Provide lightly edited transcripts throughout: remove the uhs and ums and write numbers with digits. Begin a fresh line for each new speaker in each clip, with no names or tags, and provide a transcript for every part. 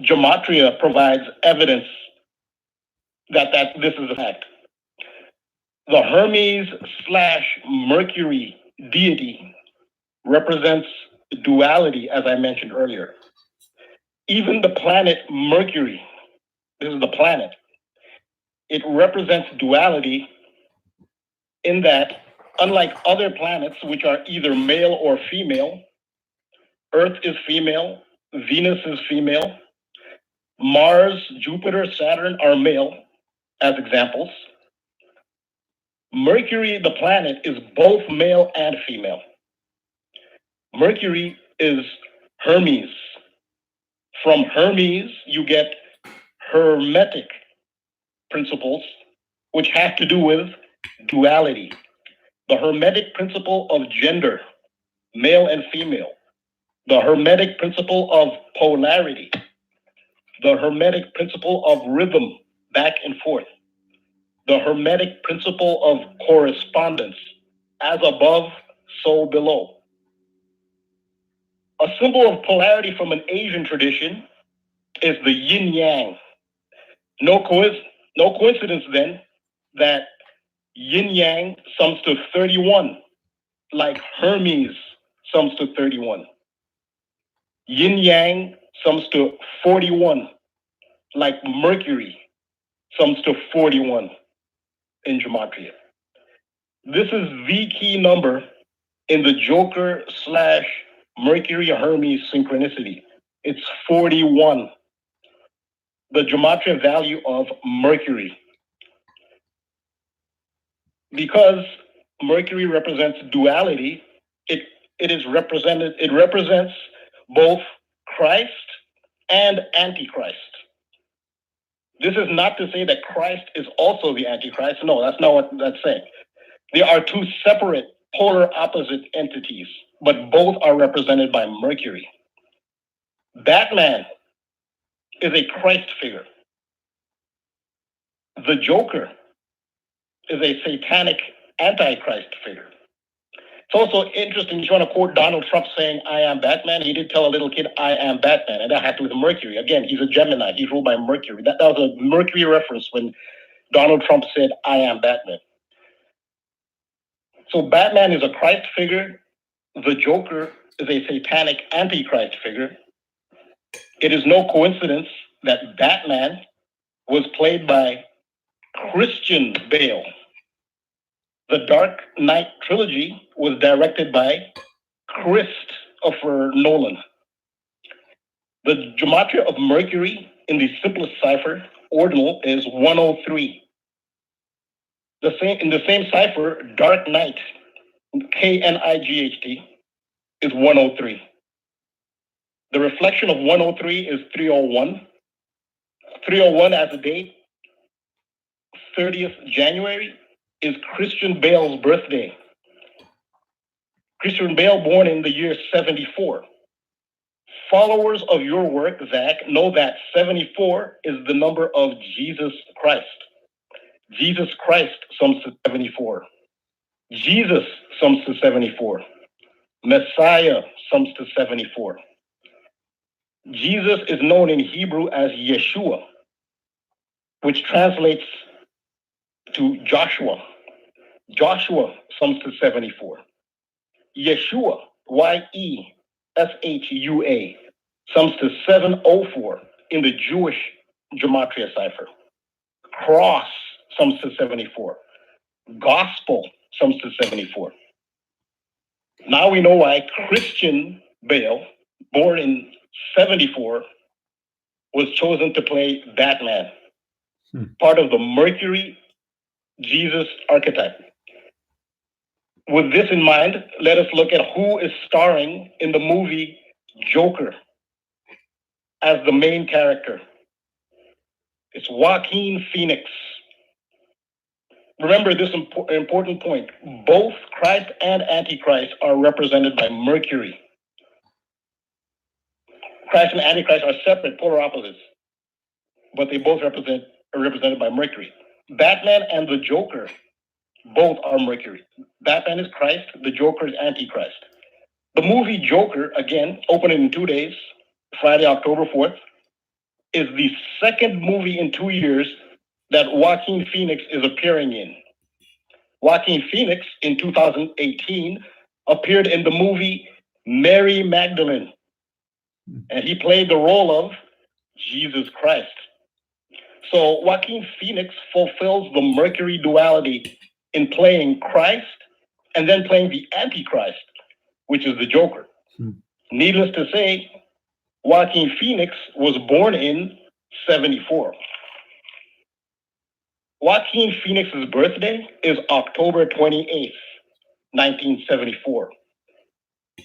gematria provides evidence that this is a fact. The Hermes slash Mercury deity represents duality, as I mentioned earlier. Even the planet Mercury, this is the planet, it represents duality in that, unlike other planets, which are either male or female, Earth is female, Venus is female, Mars, Jupiter, Saturn are male, as examples. Mercury, the planet, is both male and female. Mercury is Hermes. From Hermes, you get Hermetic principles, which have to do with duality. The Hermetic principle of gender, male and female. The Hermetic principle of polarity. The Hermetic principle of rhythm, back and forth. The Hermetic principle of correspondence, as above, so below. A symbol of polarity from an Asian tradition is the yin yang. No coincidence then that yin yang sums to 31, like Hermes sums to 31. Yin yang sums to 41, like Mercury sums to 41 in gematria. This is the key number in the Joker slash Mercury Hermes synchronicity. It's 41, the gematria value of Mercury. Because Mercury represents duality, it represents both Christ and Antichrist. This is not to say that Christ is also the Antichrist. No, that's not what that's saying. They are two separate polar opposite entities, but both are represented by Mercury. Batman is a Christ figure. The Joker is a satanic antichrist figure. It's also interesting, if you want to quote Donald Trump saying, "I am Batman," he did tell a little kid, "I am Batman," and that had to do with Mercury. Again, he's a Gemini. He's ruled by Mercury. That was a Mercury reference when Donald Trump said, "I am Batman." So Batman is a Christ figure. The Joker is a satanic antichrist figure. It is no coincidence that Batman was played by Christian Bale. The Dark Knight trilogy was directed by Christopher Nolan. The gematria of Mercury in the simplest cipher, ordinal, is 103. In the same cipher, Dark Knight, Knight, is 103. The reflection of 103 is 301. 301 as a date, 30th January, is Christian Bale's birthday. Christian Bale born in the year 74. Followers of your work, Zach, know that 74 is the number of Jesus Christ. Jesus Christ sums to 74. Jesus sums to 74. Messiah sums to 74. Jesus is known in Hebrew as Yeshua, which translates to Joshua. Joshua sums to 74. Yeshua, Yeshua, sums to 704 in the Jewish gematria cipher. Cross sums to 74. Gospel sums to 74. Now we know why Christian Bale, born in 74, was chosen to play Batman, part of the Mercury Jesus archetype. With this in mind, let us look at who is starring in the movie Joker as the main character. It's Joaquin Phoenix. Remember this important point. Both Christ and Antichrist are represented by Mercury. Christ and Antichrist are separate polar opposites, but they both are represented by Mercury. Batman and the Joker both are Mercury. Batman is Christ, the Joker is Antichrist. The movie Joker, again, opening in 2 days, Friday, October 4th, is the second movie in 2 years that Joaquin Phoenix is appearing in. Joaquin Phoenix in 2018 appeared in the movie Mary Magdalene, and he played the role of Jesus Christ. So Joaquin Phoenix fulfills the Mercury duality in playing Christ and then playing the Antichrist, which is the Joker. Needless to say, Joaquin Phoenix was born in 74. Joaquin Phoenix's birthday is October 28th, 1974,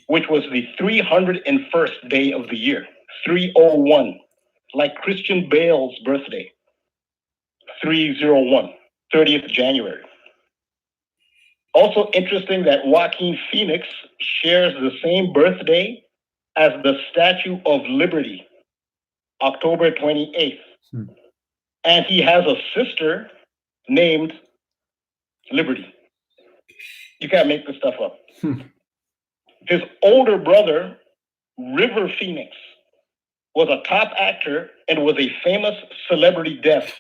which was the 301st day of the year, 301, like Christian Bale's birthday, 301, 30th January. Also interesting that Joaquin Phoenix shares the same birthday as the Statue of Liberty, October 28th. And he has a sister named Liberty. You can't make this stuff up. His older brother, River Phoenix, was a top actor and was a famous celebrity death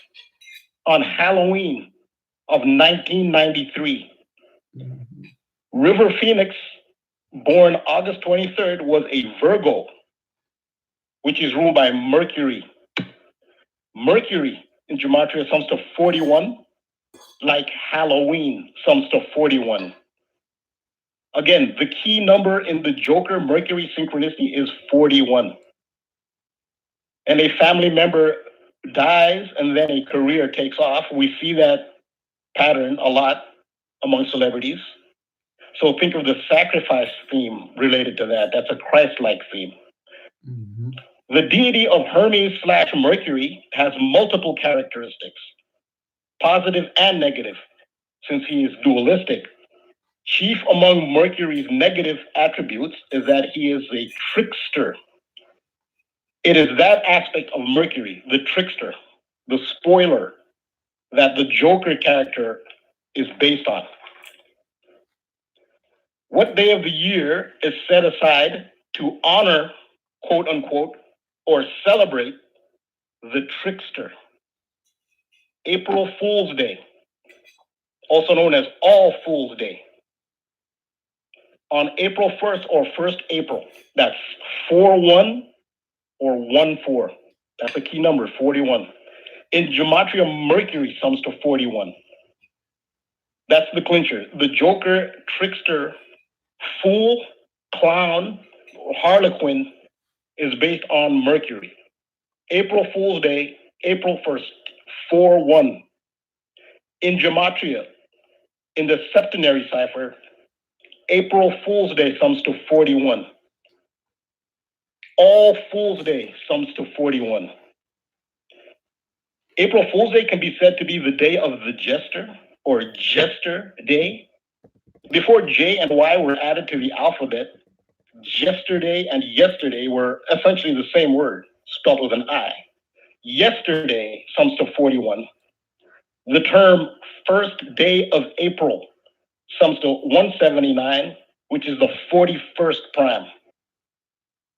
on Halloween of 1993. River Phoenix, born August 23rd, was a Virgo, which is ruled by Mercury. Mercury in Gematria sums to 41, like Halloween sums to 41. Again, the key number in the Joker Mercury synchronicity is 41. And a family member dies and then a career takes off. We see that pattern a lot among celebrities. So think of the sacrifice theme related to that. That's a Christ-like theme. The deity of Hermes/Mercury has multiple characteristics, positive and negative, since he is dualistic. Chief among Mercury's negative attributes is that he is a trickster. It is that aspect of Mercury, the trickster, the spoiler, that the Joker character is based on. What day of the year is set aside to honor, quote unquote, or celebrate the trickster? April Fool's Day, also known as All Fool's Day. On April 1st or 1st April, that's 4-1 or 1-4. That's a key number, 41. In Gematria, Mercury sums to 41. That's the clincher. The Joker, trickster, fool, clown, harlequin is based on Mercury. April Fool's Day, April 1st, 4-1. In Gematria, in the septenary cipher, April Fool's Day sums to 41. All Fool's Day sums to 41. April Fool's Day can be said to be the day of the jester or jester day. Before J and Y were added to the alphabet, yesterday and yesterday were essentially the same word, spelled with an I. Yesterday sums to 41. The term first day of April sums to 179, which is the 41st prime.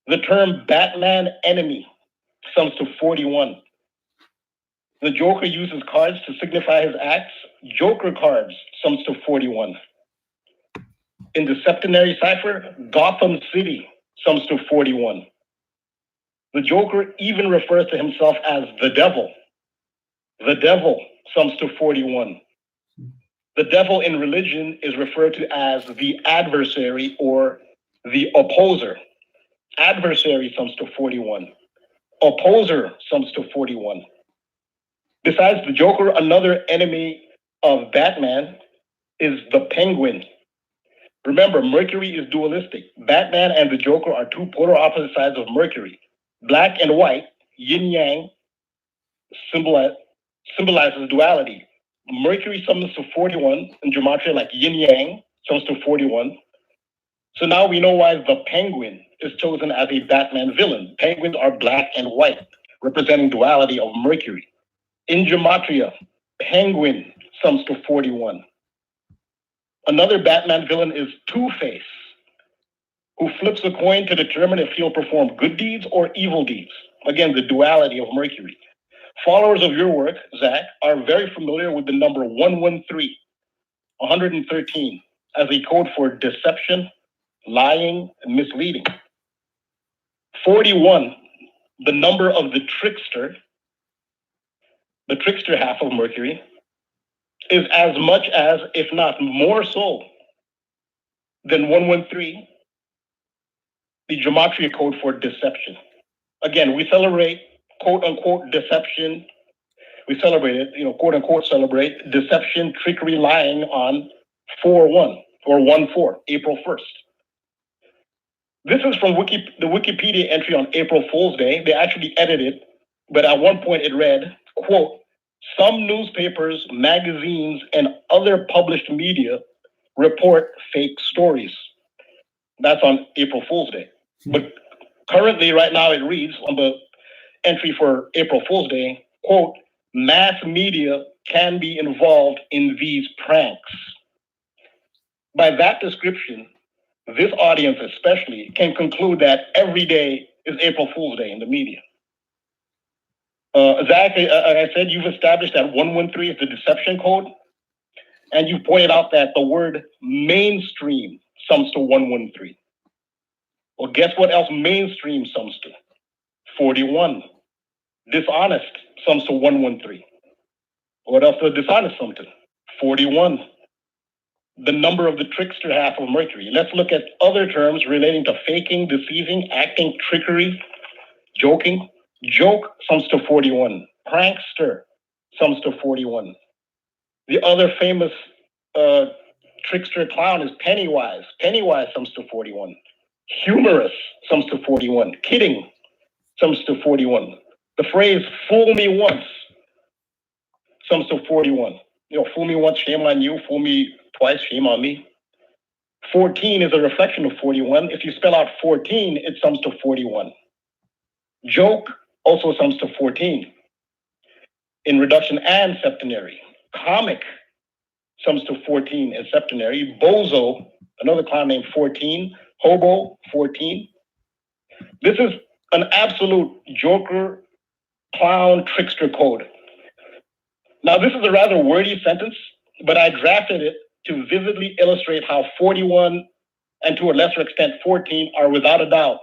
The term Batman enemy sums to 41. The Joker uses cards to signify his acts. Joker cards sums to 41. In the septenary cipher, Gotham City sums to 41. The Joker even refers to himself as the devil. The devil sums to 41. The devil in religion is referred to as the adversary or the opposer. Adversary sums to 41. Opposer sums to 41. Besides the Joker, another enemy of Batman is the Penguin. Remember, Mercury is dualistic. Batman and the Joker are two polar opposite sides of Mercury. Black and white, yin-yang, symbolizes duality. Mercury sums to 41 in Gematria, like yin-yang, sums to 41. So now we know why the Penguin is chosen as a Batman villain. Penguins are black and white, representing duality of Mercury. In Gematria, Penguin sums to 41. Another Batman villain is Two-Face, who flips a coin to determine if he'll perform good deeds or evil deeds. Again, the duality of Mercury. Followers of your work, Zach, are very familiar with the number 113, 113, as a code for deception, lying, and misleading. 41, the number of the trickster half of Mercury, is as much as, if not more so, than 113, the gematria code for deception. Again, we celebrate quote unquote deception. We celebrate it, quote unquote celebrate deception, trickery, lying on 4/1 or 1/4, April 1st. This is from the Wikipedia entry on April Fool's Day. They actually edited it, but at one point it read, quote, some newspapers, magazines, and other published media report fake stories. That's on April Fool's Day. But currently, right now, it reads on the entry for April Fool's Day, quote, mass media can be involved in these pranks. By that description, this audience especially can conclude that every day is April Fool's Day in the media. Zach, I said you've established that 113 is the deception code, and you pointed out that the word mainstream sums to 113. Well, guess what else mainstream sums to? 41. Dishonest sums to 113. What else does dishonest sum to? 41. The number of the trickster half of Mercury. Let's look at other terms relating to faking, deceiving, acting, trickery, joking. Joke sums to 41. Prankster sums to 41. The other famous trickster clown is Pennywise. Pennywise sums to 41. Humorous sums to 41. Kidding sums to 41. The phrase fool me once sums to 41. Fool me once, shame on you. Fool me twice, shame on me. 14 is a reflection of 41. If you spell out 14, it sums to 41. Joke also sums to 14 in reduction and septenary. Comic sums to 14 in septenary. Bozo, another clown named 14. Hobo, 14. This is an absolute joker, clown, trickster code. Now, this is a rather wordy sentence, but I drafted it to vividly illustrate how 41 and to a lesser extent 14 are without a doubt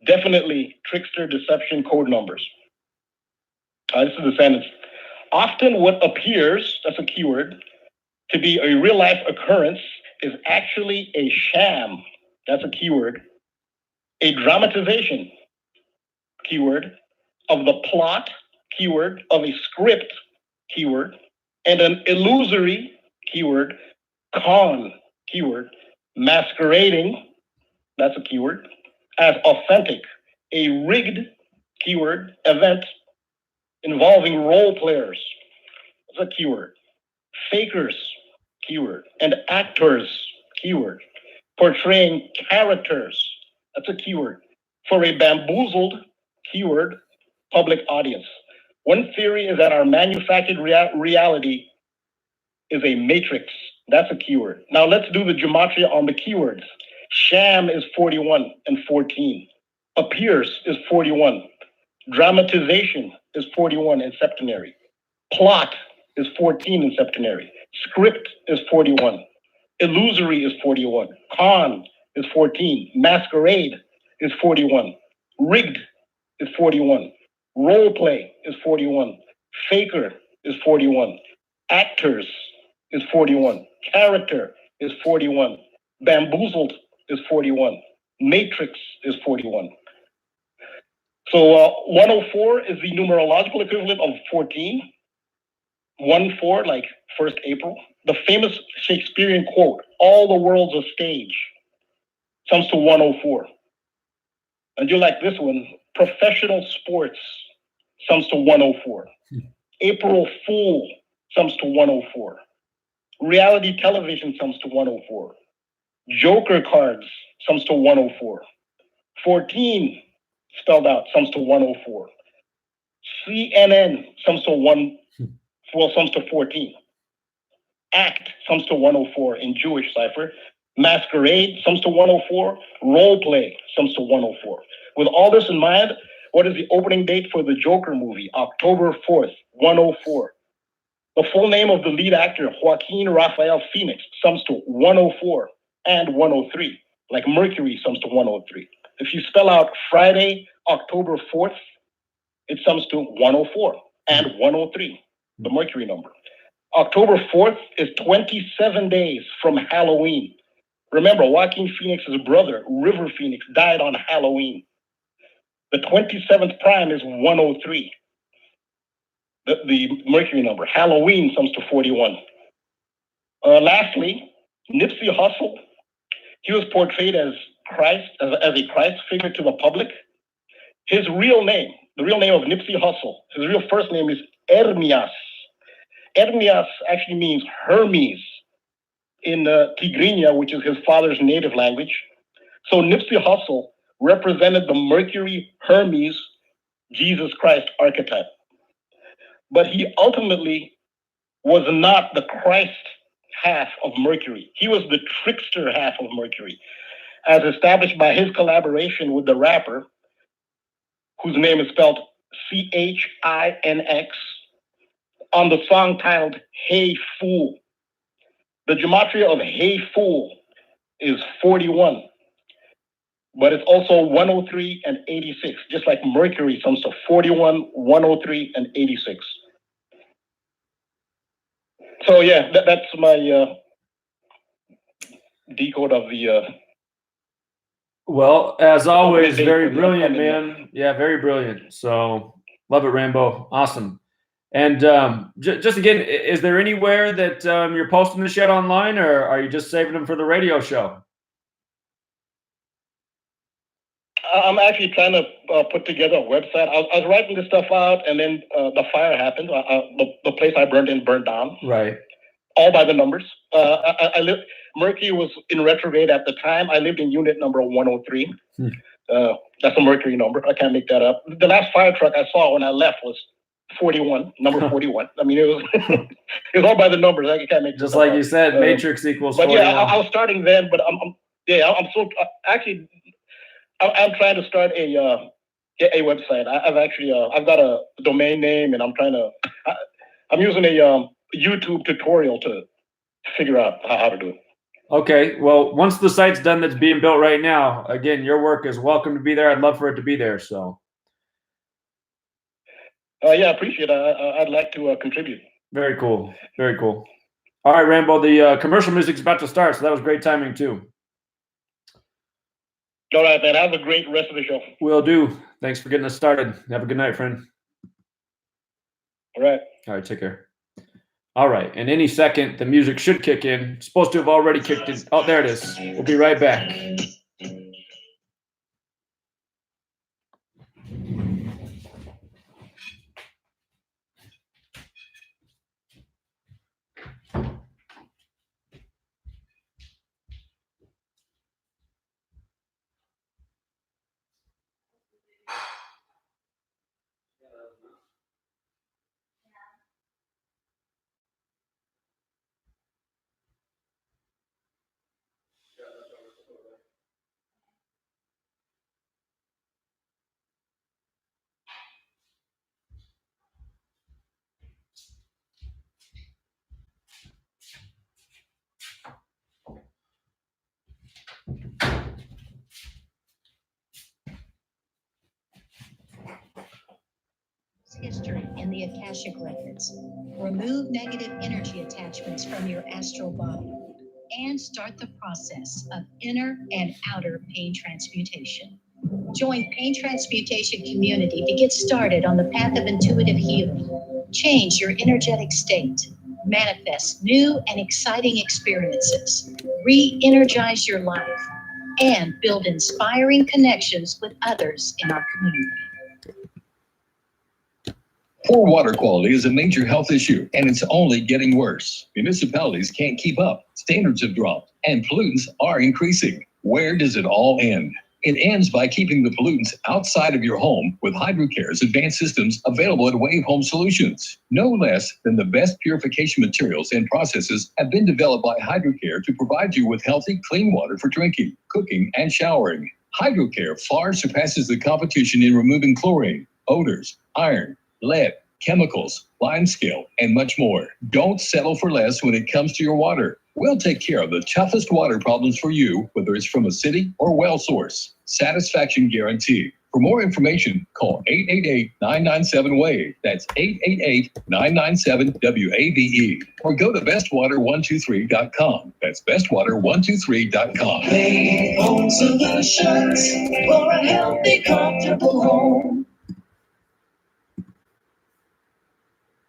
definitely trickster deception code numbers. This is the sentence. Often what appears, that's a keyword, to be a real life occurrence is actually a sham, that's a keyword, a dramatization, keyword, of the plot, keyword, of a script, keyword, and an illusory, keyword, con, keyword, masquerading, that's a keyword, as authentic, a rigged, keyword, event involving role players, that's a keyword, fakers, keyword, and actors, keyword, portraying characters, that's a keyword, for a bamboozled, keyword, public audience. One theory is that our manufactured reality is a matrix. That's a keyword. Now let's do the gematria on the keywords. Sham is 41 and 14. Appears is 41. Dramatization is 41 in septenary. Plot is 14 in septenary. Script is 41. Illusory is 41. Con is 14. Masquerade is 41. Rigged is 41. Role play is 41. Faker is 41. Actors is 41. Character is 41. Bamboozled is 41. Matrix is 41. So 104 is the numerological equivalent of 14. 1-4, like 1st April. The famous Shakespearean quote, all the world's a stage, sums to 104. And you like this one, professional sports sums to 104. April Fool sums to 104. Reality television sums to 104. Joker cards sums to 104. 14 spelled out sums to 104. CNN sums to 14. Act sums to 104 in Jewish cipher. Masquerade sums to 104. Role play sums to 104. With all this in mind, What is the opening date for the Joker movie? October 4th, 104. The full name of the lead actor, Joaquin Raphael Phoenix, sums to 104 and 103, like Mercury sums to 103. If you spell out Friday, October 4th, it sums to 104 and 103, the Mercury number. October 4th is 27 days from Halloween. Remember, Joaquin Phoenix's brother, River Phoenix, died on Halloween. The 27th prime is 103. The Mercury number. Halloween sums to 41. Lastly, Nipsey Hussle. He was portrayed as Christ, as a Christ figure to the public. His real name, the real name of Nipsey Hussle, his real first name is Ermias. Ermias actually means Hermes in Tigrinya, which is his father's native language. So Nipsey Hussle represented the Mercury, Hermes, Jesus Christ archetype. But he ultimately was not the Christ half of Mercury. He was the trickster half of Mercury, as established by his collaboration with the rapper, whose name is spelled Chinx, on the song titled Hey Fool. The gematria of Hey Fool is 41, but it's also 103 and 86, just like Mercury sums to 41, 103, and 86. So yeah, that's my decode of the...
Well, as always, very brilliant, man. Yeah, very brilliant. So love it, Rambo. Awesome. And just again, is there anywhere that you're posting this yet online, or are you just saving them for the radio show?
I'm actually trying to put together a website. I was writing this stuff out, and then the fire happened. The place I burned down.
Right.
All by the numbers. I lived. Mercury was in retrograde at the time. I lived in unit number 103. That's a Mercury number. I can't make that up. The last fire truck I saw when I left was 41, number 41. I mean, it was it was all by the numbers. I can't make
just like you said, Matrix equals 41.
But yeah, I was starting then. But I'm trying to start a website. I've got a domain name, and I'm using a YouTube tutorial to figure out how to do it.
Okay, well, once the site's done that's being built right now, again, your work is welcome to be there. I'd love for it to be there. So.
Yeah, I appreciate it. I'd like to contribute.
Very cool. Very cool. All right, Rambo, the commercial music's about to start, so that was great timing too.
All right, man. Have a great rest of the show.
Will do. Thanks for getting us started. Have a good night, friend.
All right.
All right, take care. All right, and any second, the music should kick in. It's supposed to have already kicked in. Oh, there it is. We'll be right back.
History in the Akashic Records. Remove negative energy attachments from your astral body and start the process of inner and outer pain transmutation. Join Pain Transmutation Community to get started on the path of intuitive healing. Change your energetic state. Manifest new and exciting experiences. Re-energize your life and build inspiring connections with others in our community.
Poor water quality is a major health issue, and it's only getting worse. Municipalities can't keep up, standards have dropped, and pollutants are increasing. Where does it all end? It ends by keeping the pollutants outside of your home with HydroCare's advanced systems available at Wave Home Solutions. No less than the best purification materials and processes have been developed by HydroCare to provide you with healthy, clean water for drinking, cooking, and showering. Hydrocare far surpasses the competition in removing chlorine, odors, iron, lead, chemicals, limescale, and much more. Don't settle for less when it comes to your water. We'll take care of the toughest water problems for you, whether it's from a city or well source. Satisfaction guarantee. For more information, call 888-997-WAVE. That's 888-997-WAVE. Or go to bestwater123.com. That's bestwater123.com.
Wave Home Solutions for a healthy, comfortable home.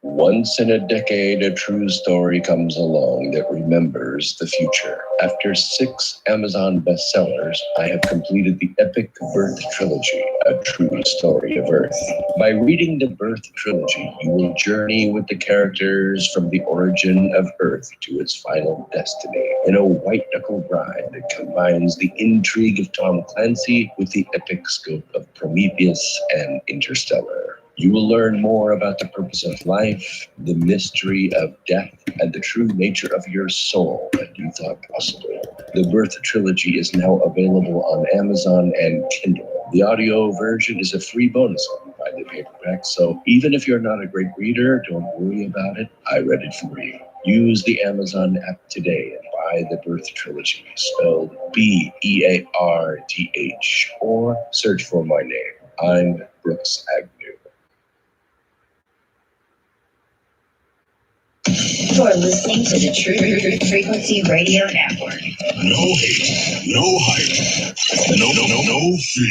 Once in a decade, a true story comes along that remembers the future. After 6 Amazon bestsellers, I have completed the epic Birth Trilogy, a true story of Earth. By reading the Birth Trilogy, you will journey with the characters from the origin of Earth to its final destiny in a white-knuckle ride that combines the intrigue of Tom Clancy with the epic scope of Prometheus and Interstellar. You will learn more about the purpose of life, the mystery of death, and the true nature of your soul that you thought possible. The Birth Trilogy is now available on Amazon and Kindle. The audio version is a free bonus when you buy the paperback, so even if you're not a great reader, don't worry about it. I read it for you. Use the Amazon app today and buy the Birth Trilogy, spelled B-E-A-R-T-H, or search for my name. I'm Brooks Agnew.
You're listening to the True Frequency Radio Network.
No hate, no hype, no fear.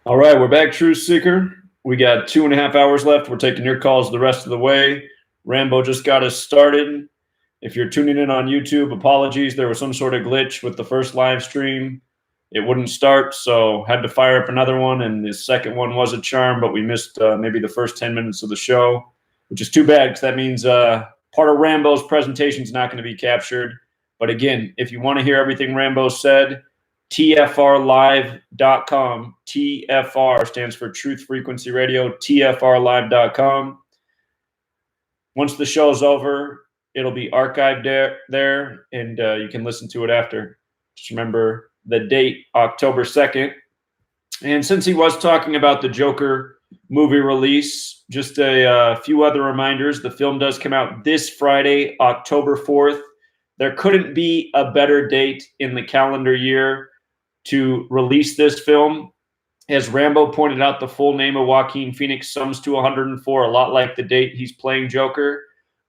All right, we're back, Truth Seeker. We got 2.5 hours left. We're taking your calls the rest of the way. Rambo just got us started. If you're tuning in on YouTube, apologies. There was some sort of glitch with the first live stream. It wouldn't start, so had to fire up another one, and the second one was a charm, but we missed maybe the first 10 minutes of the show, which is too bad because that means part of Rambo's presentation is not going to be captured. But again, if you want to hear everything Rambo said, TFRlive.com. TFR stands for Truth Frequency Radio. TFRlive.com. Once the show's over, it'll be archived there, and you can listen to it after. Just remember the date, October 2nd. And since he was talking about the Joker movie release, just a few other reminders. The film does come out this Friday, October 4th. There couldn't be a better date in the calendar year to release this film. As Rambo pointed out, the full name of Joaquin Phoenix sums to 104, a lot like the date he's playing Joker.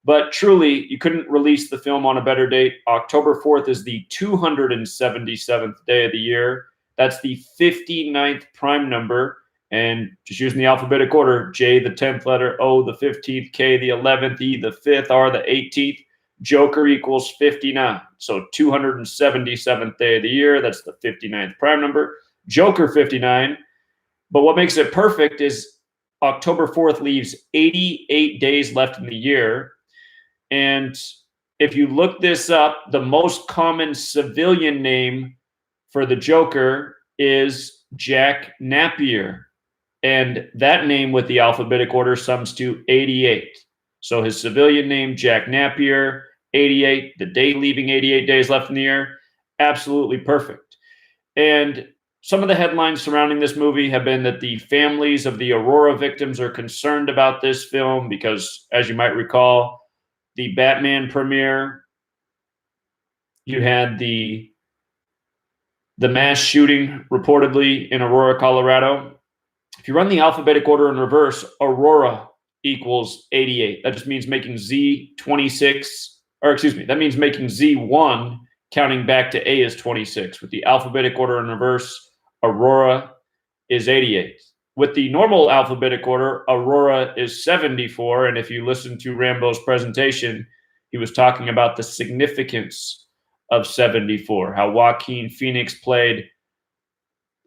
But truly, you couldn't release the film on a better date. October 4th is the 277th day of the year. That's the 59th prime number. And just using the alphabetic order, J, the 10th letter, O, the 15th, K, the 11th, E, the 5th, R, the 18th. Joker equals 59. So 277th day of the year. That's the 59th prime number. Joker 59. But what makes it perfect is October 4th leaves 88 days left in the year. And if you look this up, the most common civilian name for the Joker is Jack Napier. And that name with the alphabetic order sums to 88. So his civilian name, Jack Napier, 88, the day leaving 88 days left in the year, absolutely perfect. And some of the headlines surrounding this movie have been that the families of the Aurora victims are concerned about this film because, as you might recall, the Batman premiere, you had the mass shooting reportedly in Aurora, Colorado. If you run the alphabetic order in reverse, Aurora equals 88. That just means making Z26, or excuse me, that means making Z1 counting back to A is 26. With the alphabetic order in reverse, Aurora is 88. With the normal alphabetic order, Aurora is 74. And if you listen to Rambo's presentation, he was talking about the significance of 74. How Joaquin Phoenix played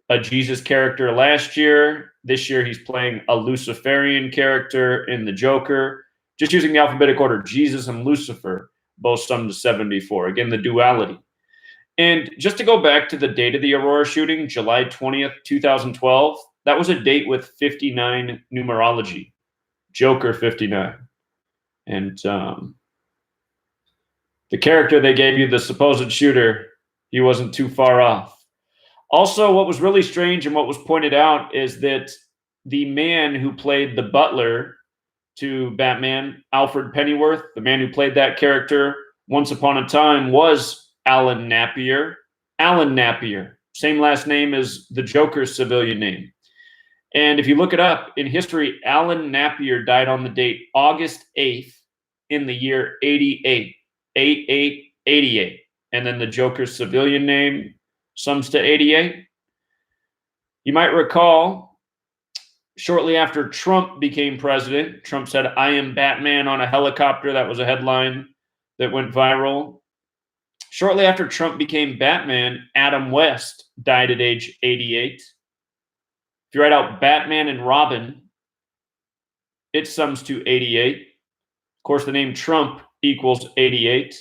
a Jesus character last year. This year he's playing a Luciferian character in the Joker. Just using the alphabetic order, Jesus and Lucifer both sum to 74. Again, the duality. And just to go back to the date of the Aurora shooting, July 20th, 2012, that was a date with 59 numerology. Joker 59. And the character they gave you, the supposed shooter, he wasn't too far off. Also, what was really strange and what was pointed out is that the man who played the butler to Batman, Alfred Pennyworth, the man who played that character once upon a time, was Alan Napier. Alan Napier, same last name as the Joker's civilian name. And if you look it up in history, Alan Napier died on the date August 8th in the year 88. 88. And then the Joker's civilian name sums to 88. You might recall, shortly after Trump became president, Trump said, "I am Batman" on a helicopter. That was a headline that went viral. Shortly after Trump became Batman, Adam West died at age 88. If you write out Batman and Robin, it sums to 88. Of course, the name Trump equals 88.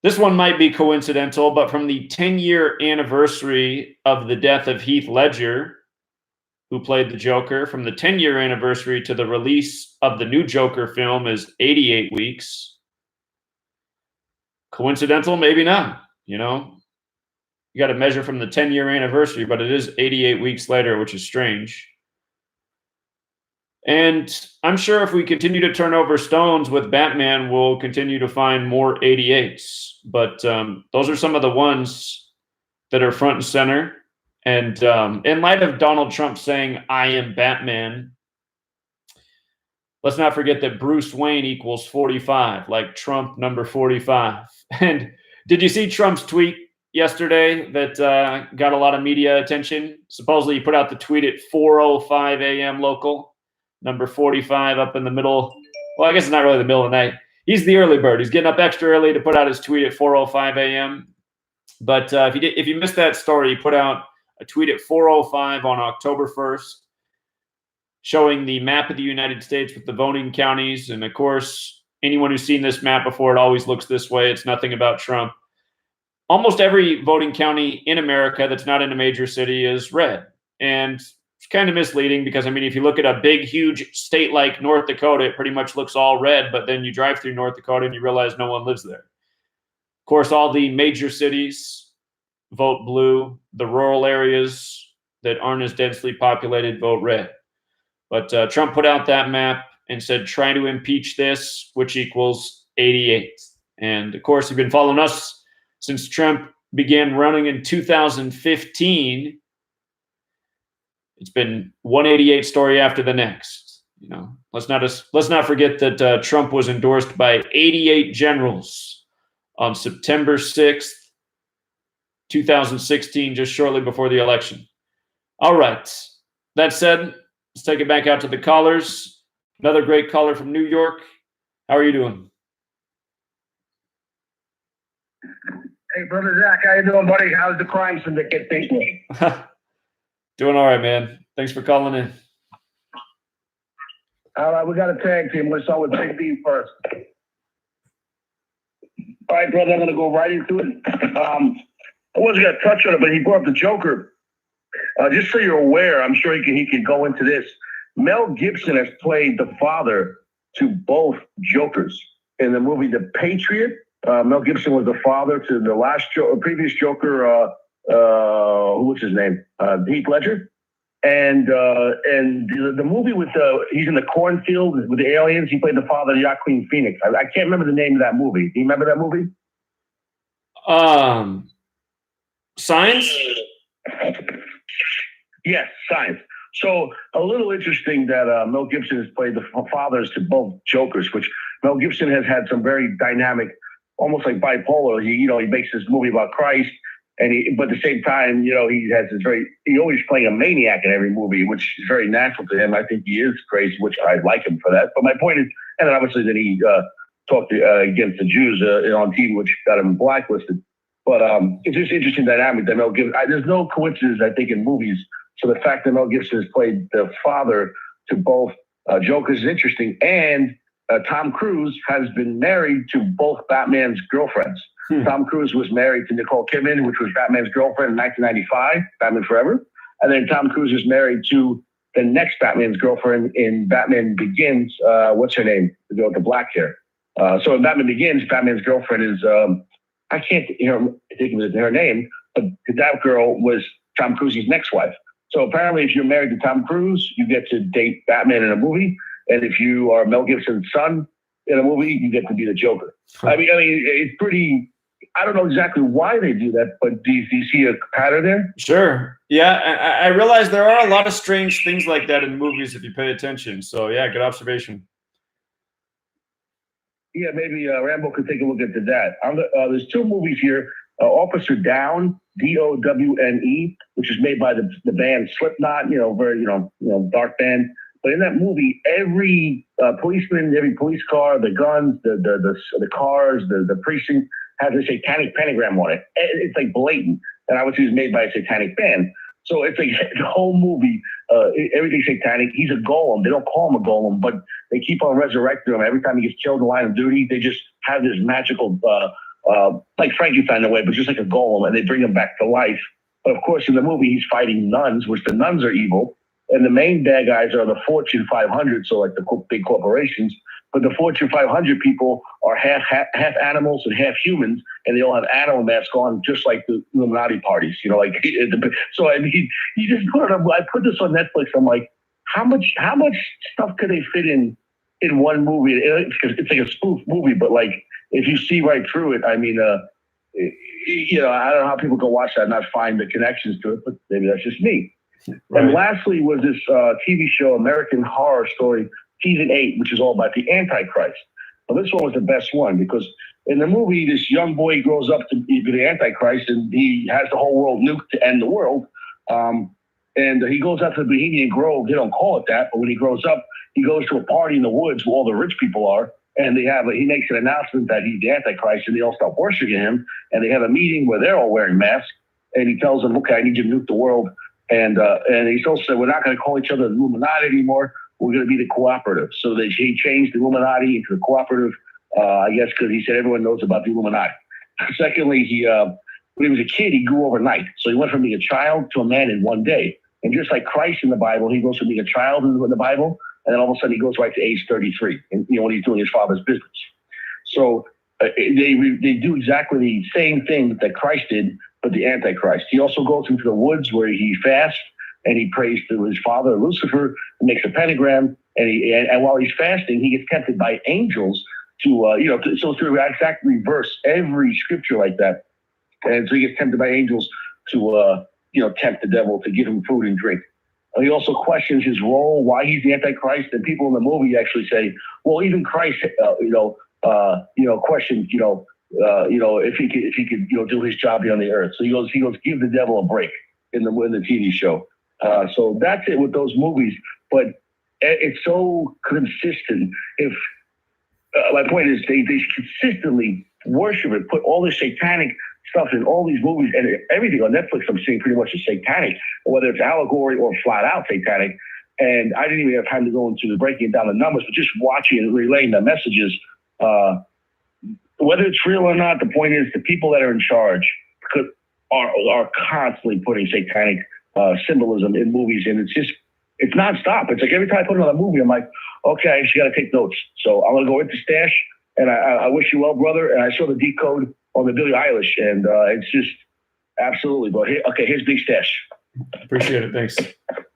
This one might be coincidental, but from the 10-year anniversary of the death of Heath Ledger, who played the Joker, from the 10-year anniversary to the release of the new Joker film is 88 weeks. Coincidental? Maybe not. You know, you got to measure from the 10-year anniversary, but it is 88 weeks later, which is strange. And I'm sure if we continue to turn over stones with Batman, we'll continue to find more 88s. But those are some of the ones that are front and center. And in light of Donald Trump saying, "I am Batman," let's not forget that Bruce Wayne equals 45, like Trump number 45. And did you see Trump's tweet yesterday that got a lot of media attention? Supposedly he put out the tweet at 4:05 a.m. local. Number 45 up in the middle. Well, I guess it's not really the middle of the night. He's the early bird. He's getting up extra early to put out his tweet at 4:05 a.m. But if you missed that story, he put out a tweet at 4:05 on October 1st, showing the map of the United States with the voting counties. And of course, anyone who's seen this map before, it always looks this way. It's nothing about Trump. Almost every voting county in America that's not in a major city is red. And it's kind of misleading because, I mean, if you look at a big, huge state like North Dakota, it pretty much looks all red, but then you drive through North Dakota and you realize no one lives there. Of course, all the major cities vote blue. The rural areas that aren't as densely populated vote red. But Trump put out that map and said, "Try to impeach this," which equals 88. And of course, you've been following us since Trump began running in 2015. It's been 188 story after the next. You know, let's not forget that Trump was endorsed by 88 generals on September 6th, 2016, just shortly before the election. All right. That said, let's take it back out to the callers. Another great caller from New York. How are you doing?
Hey, brother Zach, how you doing, buddy? How's the crime syndicate thinking?
Doing all right, man. Thanks for calling in.
All right, we got a tag team. Let's start with Big B first. All right, brother, I'm going to go right into it. I wasn't going to touch on it, but he brought up the Joker. Just so you're aware, I'm sure he can go into this. Mel Gibson has played the father to both Jokers. In the movie The Patriot, Mel Gibson was the father to the previous Joker, who was his name? Heath Ledger. And the movie with he's in the cornfield with the aliens. He played the father of Joaquin Phoenix. I can't remember the name of that movie. Do you remember that movie?
Science?
Yes, Science. So a little interesting that Mel Gibson has played the fathers to both Jokers, which Mel Gibson has had some very dynamic, almost like bipolar. He makes this movie about Christ. But at the same time, he has this he always playing a maniac in every movie, which is very natural to him. I think he is crazy, which I like him for that. But my point is, and then obviously that he talked against the Jews on TV, which got him blacklisted. But it's just interesting dynamic that Mel Gibson. There's no coincidence, I think, in movies. So the fact that Mel Gibson has played the father to both Jokers is interesting. And Tom Cruise has been married to both Batman's girlfriends. Tom Cruise was married to Nicole Kidman, which was Batman's girlfriend in 1995, Batman Forever. And then Tom Cruise is married to the next Batman's girlfriend in Batman Begins. What's her name? The girl with the black hair. So in Batman Begins, Batman's girlfriend is, I can't think of her name, but that girl was Tom Cruise's next wife. So apparently if you're married to Tom Cruise, you get to date Batman in a movie. And if you are Mel Gibson's son in a movie, you get to be the Joker. I mean, it's pretty, I don't know exactly why they do that, but do you see a pattern there?
Sure. Yeah, I realize there are a lot of strange things like that in movies if you pay attention. So yeah, good observation.
Yeah, maybe Rambo could take a look into that. There's two movies here. Officer Down, Downe, which is made by the band Slipknot, very dark band. But in that movie, every policeman, every police car, the guns, the cars, the precinct has a satanic pentagram on it. It's like blatant. And obviously it was made by a satanic band. So it's like the whole movie, everything's satanic. He's a golem. They don't call him a golem, but they keep on resurrecting him. Every time he gets killed in the line of duty, they just have this magical, like Frankenstein in a way, but just like a golem, and they bring him back to life. But of course, in the movie, he's fighting nuns, which the nuns are evil. And the main bad guys are the Fortune 500, so like the big corporations. But the Fortune 500 people are half animals and half humans, and they all have animal masks on, just like the Illuminati parties. So I mean, you just put it up. I put this on Netflix. I'm like, how much stuff could they fit in one movie? It's like a spoof movie, but like if you see right through it, I mean, I don't know how people go watch that and not find the connections to it, but maybe that's just me. Right. And lastly was this TV show, American Horror Story, Season 8, which is all about the Antichrist. Well, this one was the best one because in the movie, this young boy grows up to be the Antichrist and he has the whole world nuked to end the world. And he goes out to the Bohemian Grove. They don't call it that, but when he grows up, he goes to a party in the woods where all the rich people are. And he makes an announcement that he's the Antichrist and they all start worshiping him. And they have a meeting where they're all wearing masks. And he tells them, okay, I need you to nuke the world. And he also said, we're not going to call each other the Illuminati anymore. We're going to be the Cooperative. So he changed the Illuminati into the Cooperative, I guess, because he said everyone knows about the Illuminati. Secondly, when he was a kid, he grew overnight. So he went from being a child to a man in one day. And just like Christ in the Bible, he goes from being a child in the Bible, and then all of a sudden he goes right to age 33, and when he's doing his father's business. So they do exactly the same thing that Christ did, but the Antichrist. He also goes into the woods where he fasts and he prays to his father Lucifer and makes a pentagram. And while he's fasting, he gets tempted by angels to exactly reverse every scripture like that. And so he gets tempted by angels to tempt the devil to give him food and drink. He also questions his role, why he's the Antichrist, and people in the movie actually say, well, even Christ, questioned, if he could, do his job here on the earth. So he goes, give the devil a break in the TV show. So that's it with those movies. But it's so consistent. If my point is, they consistently worship it, put all this satanic stuff in all these movies and everything on Netflix. I'm seeing pretty much is satanic, whether it's allegory or flat out satanic. And I didn't even have time to go into breaking down the numbers, but just watching and relaying the messages. Whether it's real or not, the point is the people that are in charge are constantly putting satanic symbolism in movies, and it's nonstop. It's like every time I put another movie, I'm like, okay, I just got to take notes. So I'm gonna go into Stash, and I wish you well, brother. And I saw the decode on the Billie Eilish, and it's just absolutely. But here's Big Stash.
Appreciate it. Thanks.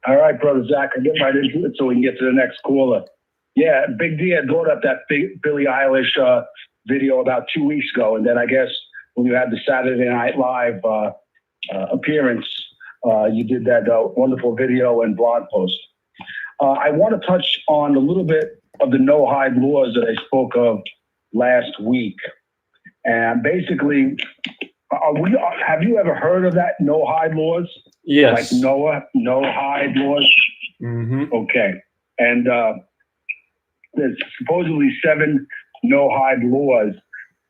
All right, brother Zach, I'll get right into it so we can get to the next caller. Yeah, Big D had brought up that big Billie Eilish video about 2 weeks ago, and then I guess when you had the Saturday Night Live appearance, you did that wonderful video and blog post. I want to touch on a little bit of the no-hide laws that I spoke of last week. And basically, have you ever heard of that no-hide laws?
Yes.
Like no-hide laws?
Mm-hmm.
Okay. And there's supposedly 7 no-hide laws.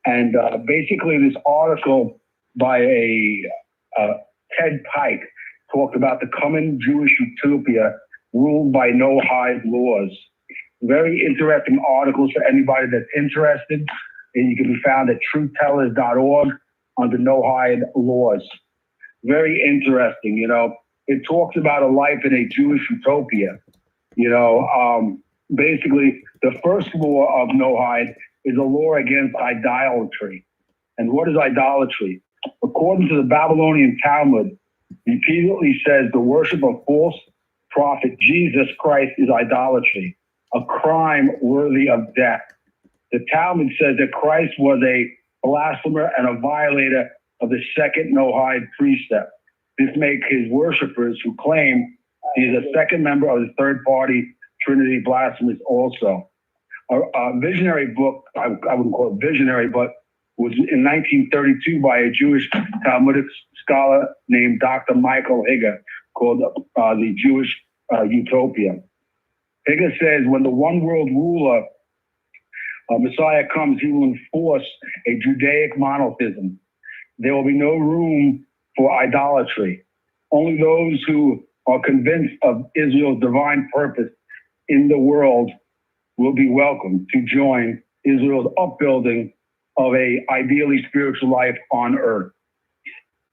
And basically this article by Ted Pike talked about the coming Jewish utopia ruled by no-hide laws. Very interesting articles for anybody that's interested. And you can be found at truthtellers.org under no-hide laws. Very interesting, you know. It talks about a life in a Jewish utopia. You know, basically, the first law of no-hide is a law against idolatry. And what is idolatry? According to the Babylonian Talmud, repeatedly says the worship of false prophet Jesus Christ is idolatry, a crime worthy of death. The Talmud says that Christ was a blasphemer and a violator of the second no-hide precept. This makes his worshipers who claim he is a second member of the third-party Trinity blasphemous also. A visionary book, I wouldn't call it visionary, but was in 1932 by a Jewish Talmudic scholar named Dr. Michael Higa, called The Jewish Utopia. Higa says, when the one world ruler, Messiah comes, he will enforce a Judaic monotheism. There will be no room for idolatry. Only those who are convinced of Israel's divine purpose in the world will be welcome to join Israel's upbuilding of a ideally spiritual life on earth.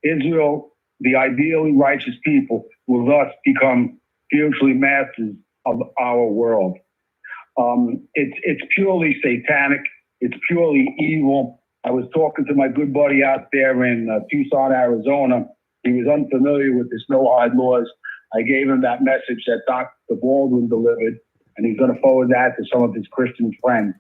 Israel, the ideally righteous people, will thus become spiritually masters of our world. It's purely satanic. It's purely evil. I was talking to my good buddy out there in Tucson, Arizona. He was unfamiliar with the no-hide laws. I gave him that message that Dr. Baldwin delivered, and he's going to forward that to some of his Christian friends.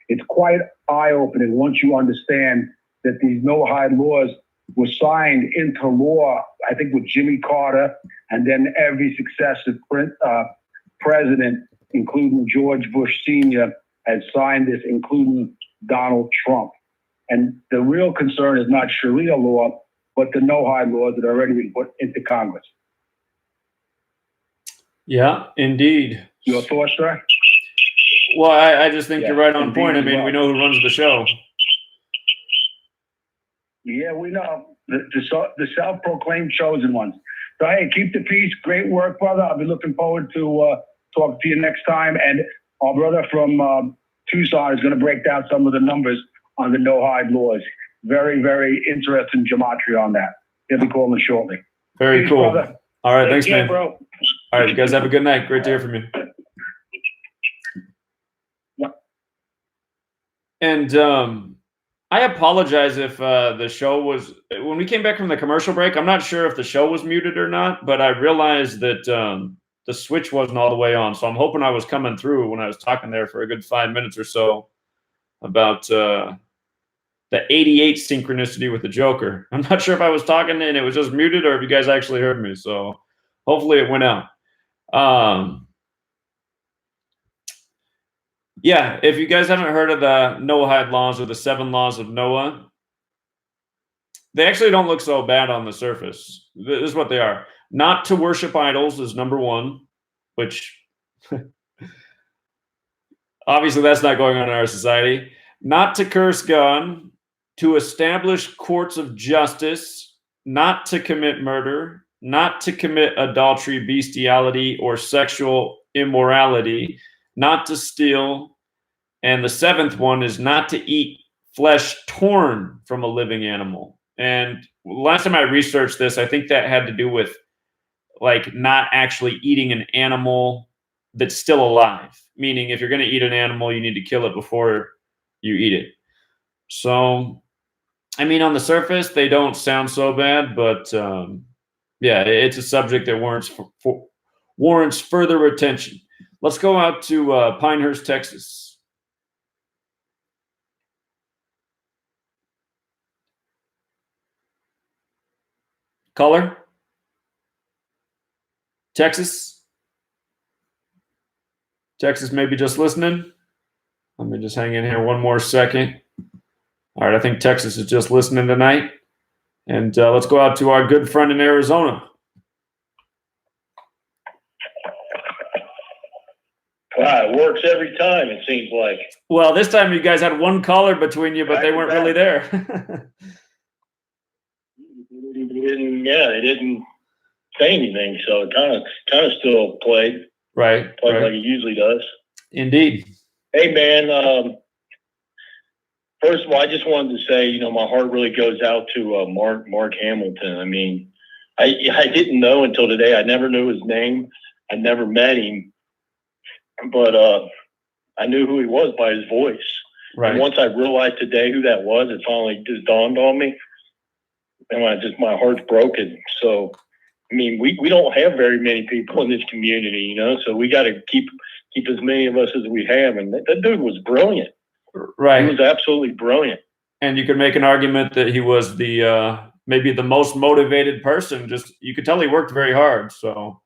It's quite eye-opening once you understand that these no-hide laws were signed into law, I think, with Jimmy Carter, and then every successive president, including George Bush Sr., has signed this, including Donald Trump. And the real concern is not Sharia law, but the no-hide laws that are already been put into Congress.
Yeah, indeed.
Your thoughts, sir?
Well, I just think you're right on point. I mean,
well,
we know who runs the show.
Yeah, we know. The self-proclaimed chosen ones. So, hey, keep the peace. Great work, brother. I'll be looking forward to talking to you next time. And our brother from Tucson is going to break down some of the numbers on the no-hide laws. Very, very interesting gematria on that. He'll be calling shortly.
Very
Peace,
cool.
brother.
All right,
Take
thanks,
care,
man.
bro.
All right, you guys have a good night. Great to hear from you. And I apologize if the show was, when we came back from the commercial break, I'm not sure if the show was muted or not, but I realized that the switch wasn't all the way on. So I'm hoping I was coming through when I was talking there for a good 5 minutes or so about the 88 synchronicity with the Joker. I'm not sure if I was talking and it was just muted or if you guys actually heard me. So hopefully it went out. Yeah, if you guys haven't heard of the no-hide laws or the 7 laws of Noah, they actually don't look so bad on the surface. This is what they are. Not to worship idols is number 1, which obviously that's not going on in our society. Not to curse God, to establish courts of justice, not to commit murder, not to commit adultery, bestiality, or sexual immorality, not to steal, and the 7th one is not to eat flesh torn from a living animal. And last time I researched this, I think that had to do with like not actually eating an animal that's still alive. Meaning if you're going to eat an animal, you need to kill it before you eat it. So, I mean, on the surface, they don't sound so bad, but yeah, it's a subject that warrants further attention. Let's go out to Pinehurst, Texas. Caller? Texas? Texas maybe just listening? Let me just hang in here one more second. All right, I think Texas is just listening tonight. And let's go out to our good friend in Arizona.
Wow, it works every time, it seems like.
Well, this time you guys had one caller between you, but they weren't really there.
They didn't say anything, so it kind of still played
right.
like it usually does.
Indeed.
Hey, man. First of all, I just wanted to say, my heart really goes out to Mark Hamilton. I mean, I didn't know until today. I never knew his name. I never met him, but I knew who he was by his voice.
Right.
And once I realized today who that was, it finally just dawned on me, and my heart's broken. So, I mean, we don't have very many people in this community, so we got to keep as many of us as we have. And that dude was brilliant.
Right.
He was absolutely brilliant.
And you could make an argument that he was the maybe the most motivated person. Just you could tell he worked very hard. So.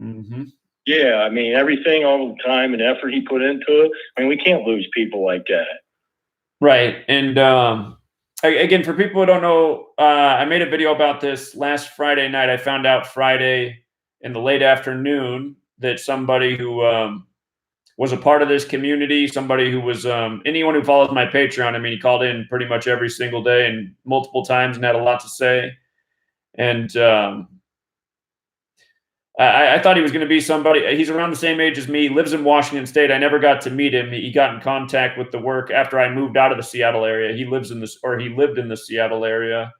Mm-hmm.
Yeah, I mean, everything, all the time and effort he put into it. I mean, we can't lose people like that.
Right. And again, for people who don't know, I made a video about this last Friday night. I found out Friday in the late afternoon that somebody who was a part of this community, somebody who was anyone who follows my Patreon. I mean, he called in pretty much every single day and multiple times and had a lot to say. And I thought he was going to be somebody. He's around the same age as me, lives in Washington State. I never got to meet him. He got in contact with the work after I moved out of the Seattle area. He lived in the Seattle area.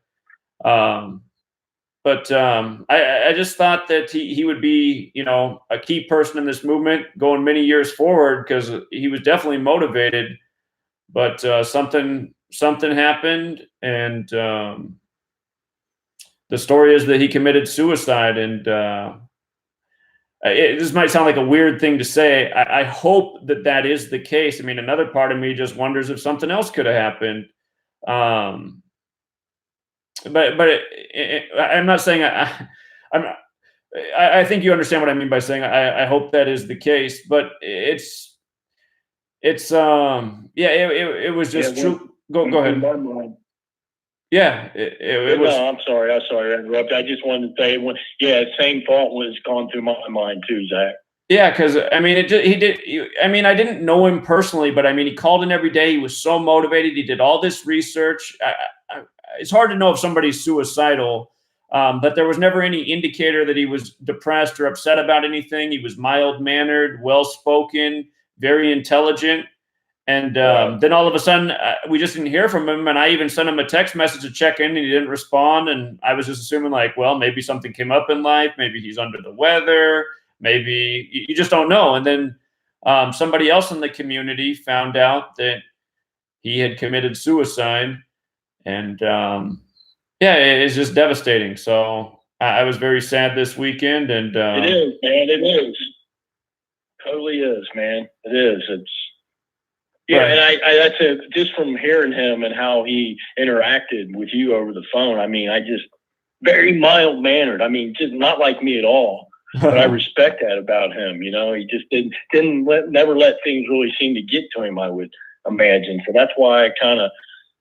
But I just thought that he would be, a key person in this movement going many years forward, because he was definitely motivated. But something happened, and the story is that he committed suicide. And this might sound like a weird thing to say. I hope that is the case. I mean, another part of me just wonders if something else could have happened. But I'm not saying I think you understand what I mean by saying I hope that is the case. But it was just true. Go ahead. Yeah, it was.
No, I'm sorry to interrupt. I just wanted to say, same thought was going through my mind too, Zach.
Yeah, because I mean, I didn't know him personally, but I mean, he called in every day. He was so motivated. He did all this research. It's hard to know if somebody's suicidal, but there was never any indicator that he was depressed or upset about anything. He was mild-mannered, well-spoken, very intelligent. And then all of a sudden, we just didn't hear from him. And I even sent him a text message to check in, and he didn't respond. And I was just assuming, like, well, maybe something came up in life. Maybe he's under the weather. Maybe you just don't know. And then somebody else in the community found out that he had committed suicide. And it's just devastating. So I was very sad this weekend. And
it is, man. It is. Totally is, man. It is. It's. Yeah, right. And I that's it. Just from hearing him and how he interacted with you over the phone. I mean, very mild mannered. I mean, just not like me at all. But I respect that about him. He just never let things really seem to get to him, I would imagine. So that's why I kind of,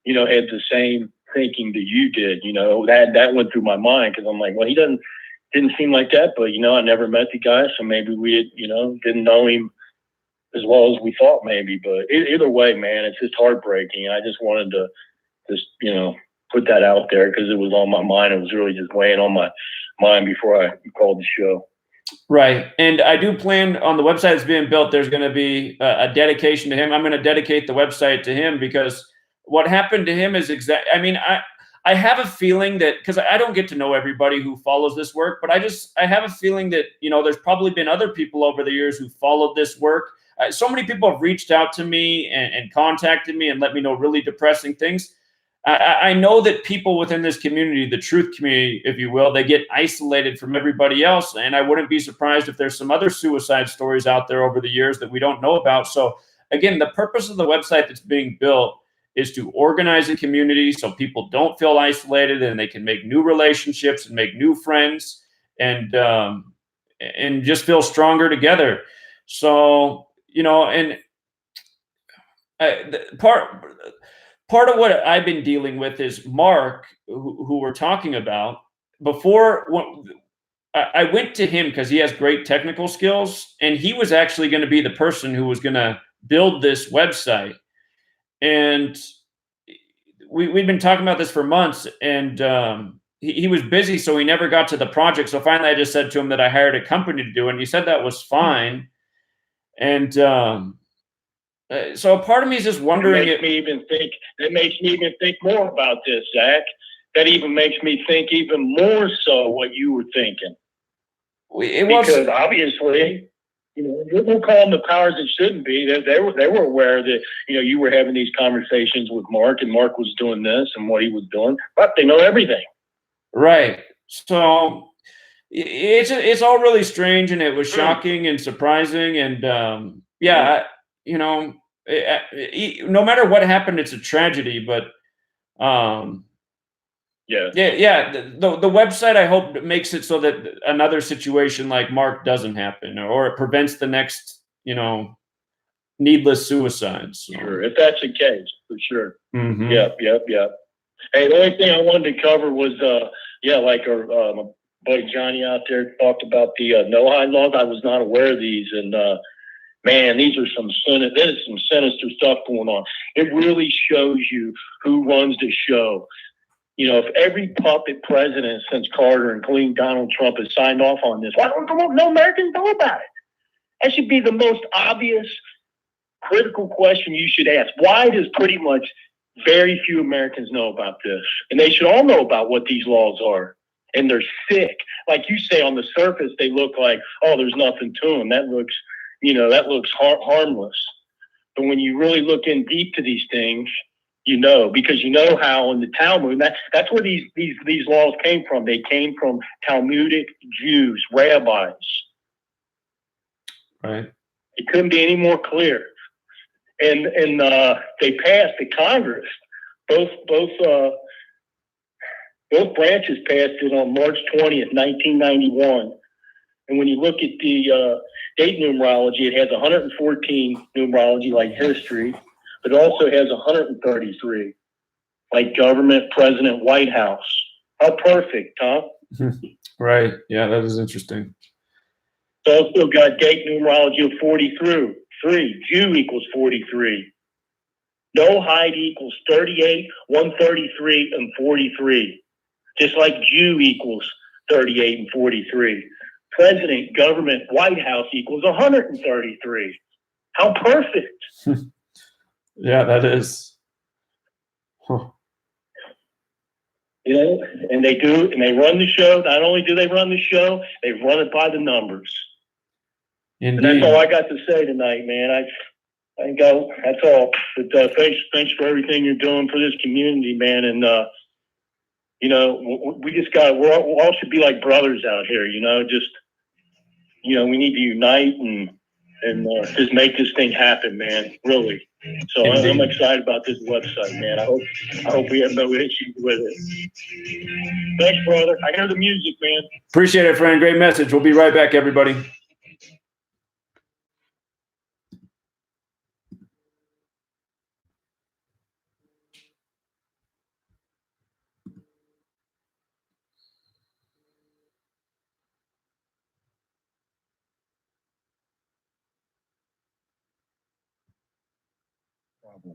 had the same thinking that you did. That went through my mind, because I'm like, well, he didn't seem like that. But I never met the guy, so maybe we had, didn't know him as well as we thought maybe. But either way, man, it's just heartbreaking. I just wanted to put that out there, because it was on my mind. It was really just weighing on my mind before I called the show.
Right. And I do plan on the website that's being built, there's going to be a dedication to him. I'm going to dedicate the website to him, because what happened to him is I have a feeling that, because I don't get to know everybody who follows this work, but I have a feeling that, there's probably been other people over the years who followed this work. So many people have reached out to me and contacted me and let me know really depressing things. I know that people within this community, the truth community, if you will, they get isolated from everybody else. And I wouldn't be surprised if there's some other suicide stories out there over the years that we don't know about. So again, the purpose of the website that's being built is to organize a community so people don't feel isolated, and they can make new relationships and make new friends, and just feel stronger together. So, and part of what I've been dealing with is Mark, who we're talking about. Before, I went to him because he has great technical skills, and he was actually going to be the person who was going to build this website. And we'd been talking about this for months, and he was busy, so he never got to the project. So finally, I just said to him that I hired a company to do it, and he said that was fine. And so a part of me is just wondering.
It makes me even think more about this, Zach. That even makes me think even more so what you were thinking. Because obviously, we'll call them the powers that shouldn't be. They were aware that you were having these conversations with Mark, and Mark was doing this and what he was doing. But they know everything,
right? So it's all really strange, and it was shocking and surprising, and no matter what happened, it's a tragedy. But the website, I hope, makes it so that another situation like Mark doesn't happen, or it prevents the next, needless suicides. So.
Sure, if that's the case, for sure.
Mm-hmm.
Yep. Hey, the only thing I wanted to cover was, like our my buddy Johnny out there talked about the no-hide laws. I was not aware of these, and man, there's some sinister stuff going on. It really shows you who runs the show. If every puppet president since Carter, including Donald Trump, has signed off on this, why don't no Americans know about it? That should be the most obvious, critical question you should ask. Why does pretty much very few Americans know about this? And they should all know about what these laws are. And they're sick. Like you say, on the surface, they look like, oh, there's nothing to them. That looks, harmless. But when you really look in deep to these things, because how in the Talmud, that's where these laws came from. They came from Talmudic Jews, rabbis.
Right.
It couldn't be any more clear. And they passed the Congress. Both branches passed it on March 20th, 1991. And when you look at the date numerology, it has 114 numerology like history, but it also has 133 like government, president, White House. How perfect, huh?
Right. Yeah, that is interesting.
It's also got date numerology of 43. Jew equals 43. No hide equals 38, 133, and 43. Just like Jew equals 38 and 43. President, government, White House equals 133. How perfect.
Yeah, that is. Huh.
And they run the show. Not only do they run the show, they run it by the numbers.
Indeed.
And that's all I got to say tonight, man. That's all. But thanks for everything you're doing for this community, man. And we all should be like brothers out here. We need to unite and just make this thing happen, man. Really. So I'm excited about this website, man. I hope we have no issues with it. Thanks, brother. I hear the music, man.
Appreciate it, friend. Great message. We'll be right back, everybody.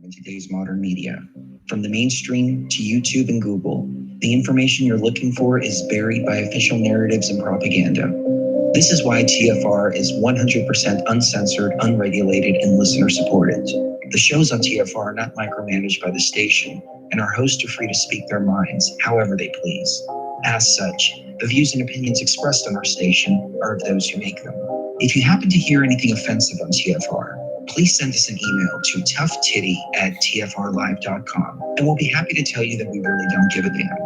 In today's modern media. From the mainstream to YouTube and Google, the information you're looking for is buried by official narratives and propaganda. This is why TFR is 100% uncensored, unregulated, and listener-supported. The shows on TFR are not micromanaged by the station, and our hosts are free to speak their minds however they please. As such, the views and opinions expressed on our station are of those who make them. If you happen to hear anything offensive on TFR, please send us an email to toughtitty@tfrlive.com, and we'll be happy to tell you that we really don't give a damn.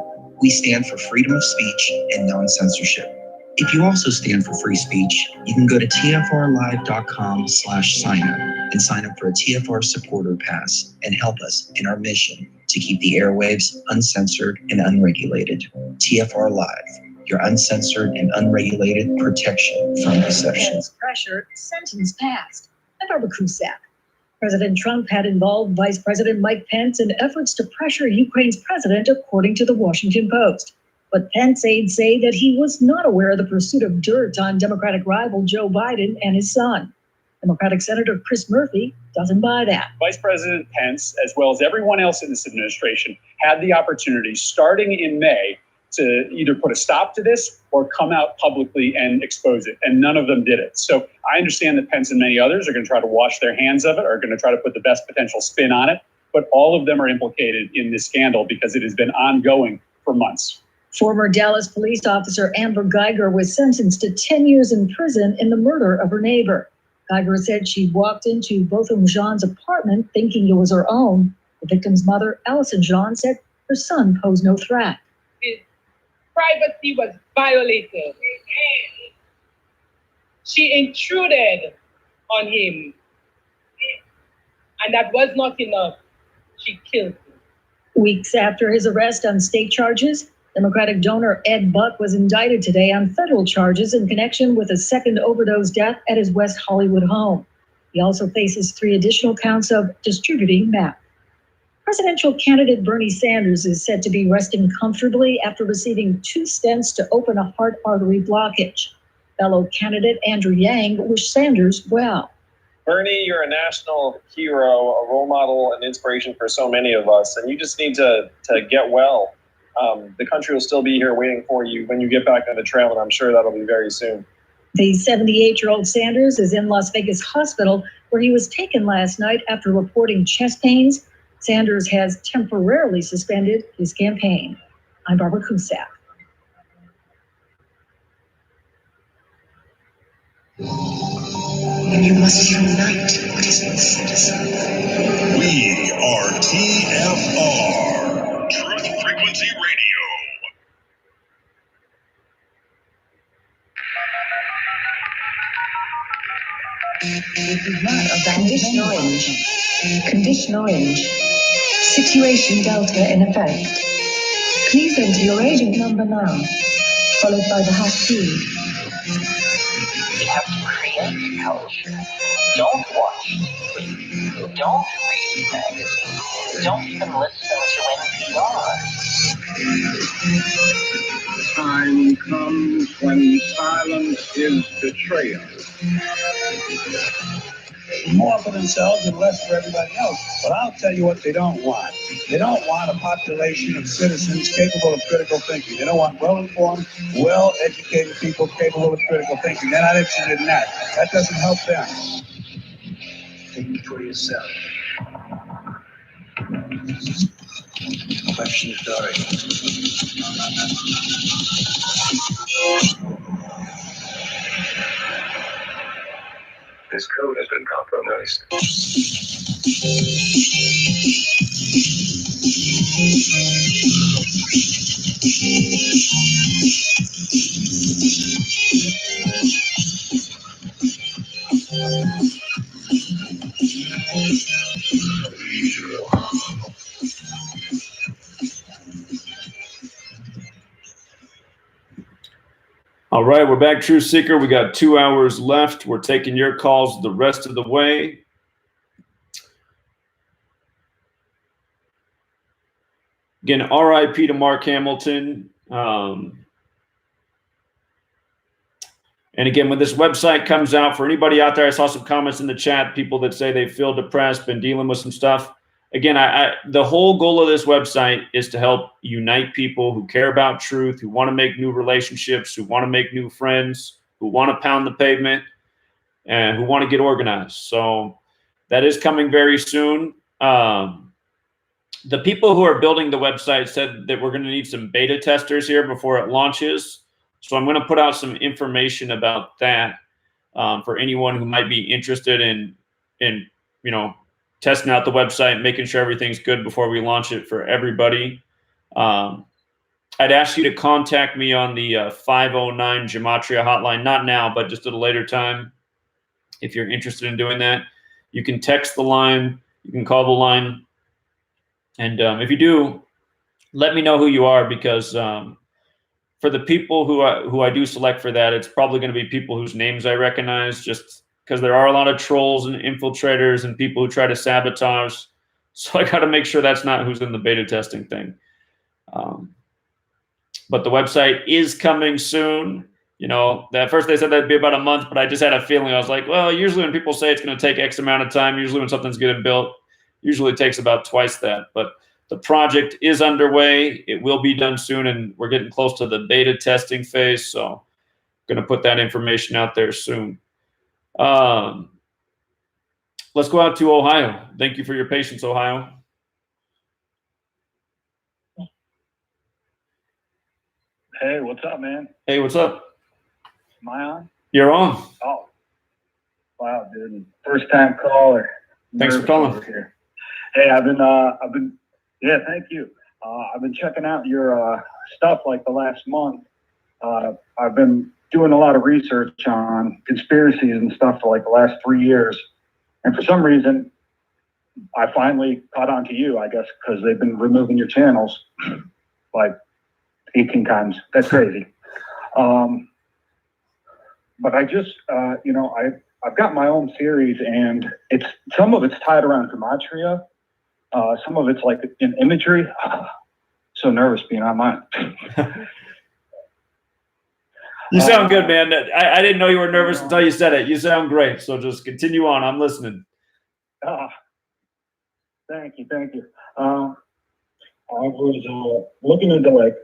We stand for freedom of speech and non-censorship. If you also stand for free speech, you can go to tfrlive.com/sign-up and sign up for a TFR supporter pass and help us in our mission to keep the airwaves uncensored and unregulated. TFR Live, your uncensored and unregulated protection from deception.
Pressure, sentence passed. I'm Barbara Cusack. President Trump had involved Vice President Mike Pence in efforts to pressure Ukraine's president, according to the Washington Post. But Pence aides say that he was not aware of the pursuit of dirt on Democratic rival Joe Biden and his son. Democratic Senator Chris Murphy doesn't buy that.
Vice President Pence, as well as everyone else in this administration, had the opportunity starting in May to either put a stop to this or come out publicly and expose it. And none of them did it. So I understand that Pence and many others are going to try to wash their hands of it, are going to try to put the best potential spin on it. But all of them are implicated in this scandal because it has been ongoing for months.
Former Dallas police officer Amber Geiger was sentenced to 10 years in prison in the murder of her neighbor. Geiger said she walked into Botham Jean's apartment thinking it was her own. The victim's mother, Allison Jean, said her son posed no threat.
His privacy was violated. She intruded on him, and that was not enough. She killed him.
Weeks after his arrest on state charges, Democratic donor Ed Buck was indicted today on federal charges in connection with a second overdose death at his West Hollywood home. He also faces 3 additional counts of distributing meth. Presidential candidate Bernie Sanders is said to be resting comfortably after receiving 2 stents to open a heart artery blockage. Fellow candidate Andrew Yang wished Sanders well.
Bernie, you're a national hero, a role model, an inspiration for so many of us, and you just need to get well. The country will still be here waiting for you when you get back on the trail, and I'm sure that'll be very soon.
The 78-year-old Sanders is in Las Vegas hospital, where he was taken last night after reporting chest pains. Sanders has temporarily suspended his campaign. I'm Barbara Cusack.
You must unite Christian citizens.
We are TFR, Truth Frequency Radio.
This is not a condition orange. Condition orange. Situation Delta in effect. Please enter your agent number now, followed by the hash key.
We have to create culture. Don't watch TV. Don't read magazines. Don't even listen to NPR.
Time comes when silence is betrayal. More for themselves and less for everybody else. But I'll tell you what they don't want. They don't want a population of citizens capable of critical thinking. They don't want well-informed, well-educated people capable of critical thinking. They're not interested in that. That doesn't help them. Think for yourself. Question story.
This code has been compromised.
All right, we're back, Truth Seeker. We got 2 hours left. We're taking your calls the rest of the way. Again, RIP to Mark Hamilton. And again, when this website comes out, for anybody out there, I saw some comments in the chat, people that say they feel depressed, been dealing with some stuff. Again, the whole goal of this website is to help unite people who care about truth, who want to make new relationships, who want to make new friends, who want to pound the pavement, and who want to get organized. So that is coming very soon. The people who are building the website said that we're going to need some beta testers here before it launches. So I'm going to put out some information about that for anyone who might be interested in testing out the website, making sure everything's good before we launch it for everybody. I'd ask you to contact me on the 509 Gematria hotline, not now, but just at a later time. If you're interested in doing that, you can text the line, you can call the line. And if you do, let me know who you are, because for the people who I do select for that, it's probably going to be people whose names I recognize, just because there are a lot of trolls and infiltrators and people who try to sabotage. So I got to make sure that's not who's in the beta testing thing. But but the website is coming soon. You know, at first they said that'd be about a month, but I just had a feeling. I was like, well, usually when people say it's going to take X amount of time, usually when something's getting built, usually it takes about twice that. But the project is underway. It will be done soon, and we're getting close to the beta testing phase. So I'm going to put that information out there soon. Let's go out to Ohio. Thank you for your patience, Ohio.
Hey, what's up, man?
Hey, what's up?
Am I on?
You're on.
Oh, wow, dude. First time caller.
Thanks for calling.
Here. Hey, I've been, yeah, thank you. I've been checking out your stuff like the last month. I've been doing a lot of research on conspiracies and stuff for like the last 3 years. And for some reason, I finally caught on to you, I guess, because they've been removing your channels like 18 times. That's crazy. But I just, you know, I've got my own theories, and some of it's tied around gematria. Some of it's like in imagery. So nervous being on mine.
You sound good, man. I didn't know you were nervous until you said it. You sound great. So just continue on. I'm listening.
Thank you. I was looking into like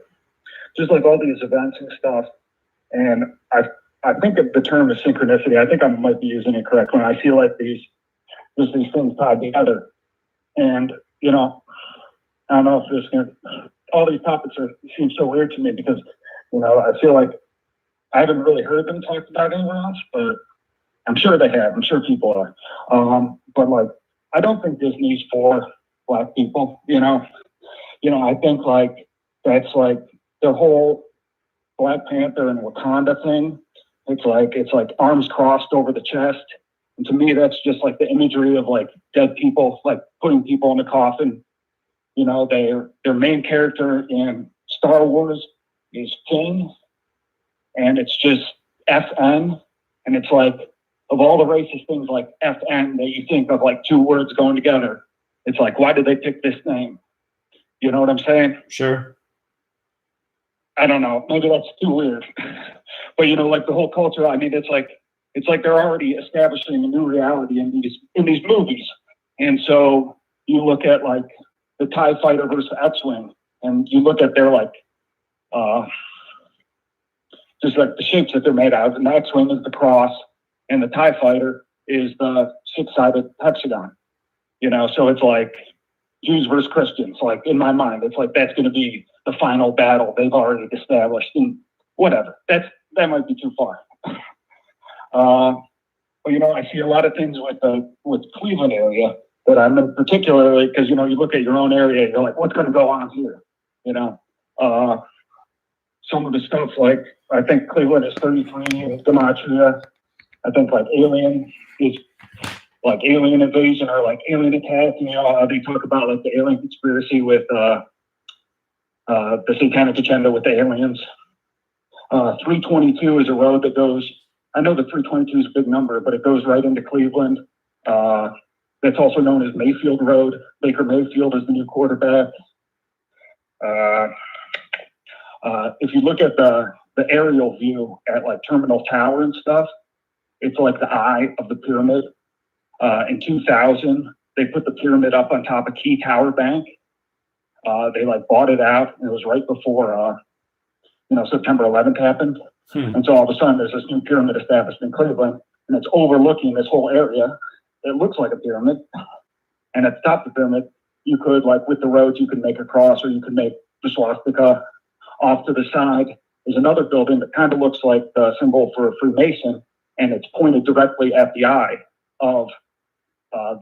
just like all these events and stuff, and I think the term is synchronicity. I think I might be using it correct when I see like these things tied together. And you know, I don't know if all these topics seem so weird to me because you know I feel like I haven't really heard them talked about anywhere else, but I'm sure they have. I'm sure people are. But like, I don't think Disney's for Black people. You know, I think like that's like their whole Black Panther and Wakanda thing. It's like arms crossed over the chest. And to me, that's just like the imagery of like dead people, like putting people in a coffin. You know, their main character in Star Wars is King, and it's just FN. And it's like, of all the racist things like FN that you think of like two words going together, it's like, why did they pick this name? You know what I'm saying?
Sure.
I don't know. Maybe that's too weird. But you know, like the whole culture, I mean, it's like they're already establishing a new reality in these movies. And so you look at like the TIE fighter versus X-Wing, and you look at their like just like the shapes that they're made out of. And the X-Wing is the cross, and the TIE fighter is the six-sided hexagon. You know, so it's like Jews versus Christians. Like in my mind, it's like that's going to be the final battle they've already established. And whatever, that might be too far. But you know, I see a lot of things with Cleveland area that I'm in particularly because you know you look at your own area, you're like, what's going to go on here? You know, some of the stuff like I think Cleveland is 33 with gematria. I think like alien is like alien invasion or like alien attack. You know, they talk about like the alien conspiracy with the satanic agenda with the aliens. 322 is a road that goes. I know the 322 is a big number, but it goes right into Cleveland. That's also known as Mayfield Road. Baker Mayfield is the new quarterback. If you look at the aerial view at like Terminal Tower and stuff, it's like the eye of the pyramid. In 2000, they put the pyramid up on top of Key Tower Bank. They like bought it out, and it was right before September 11th happened. And so all of a sudden there's this new pyramid established in Cleveland, and it's overlooking this whole area. It looks like a pyramid. And at the top of the pyramid, you could, like with the roads, you could make a cross, or you could make the swastika. Off to the side is another building that kind of looks like the symbol for a Freemason, and it's pointed directly at the eye of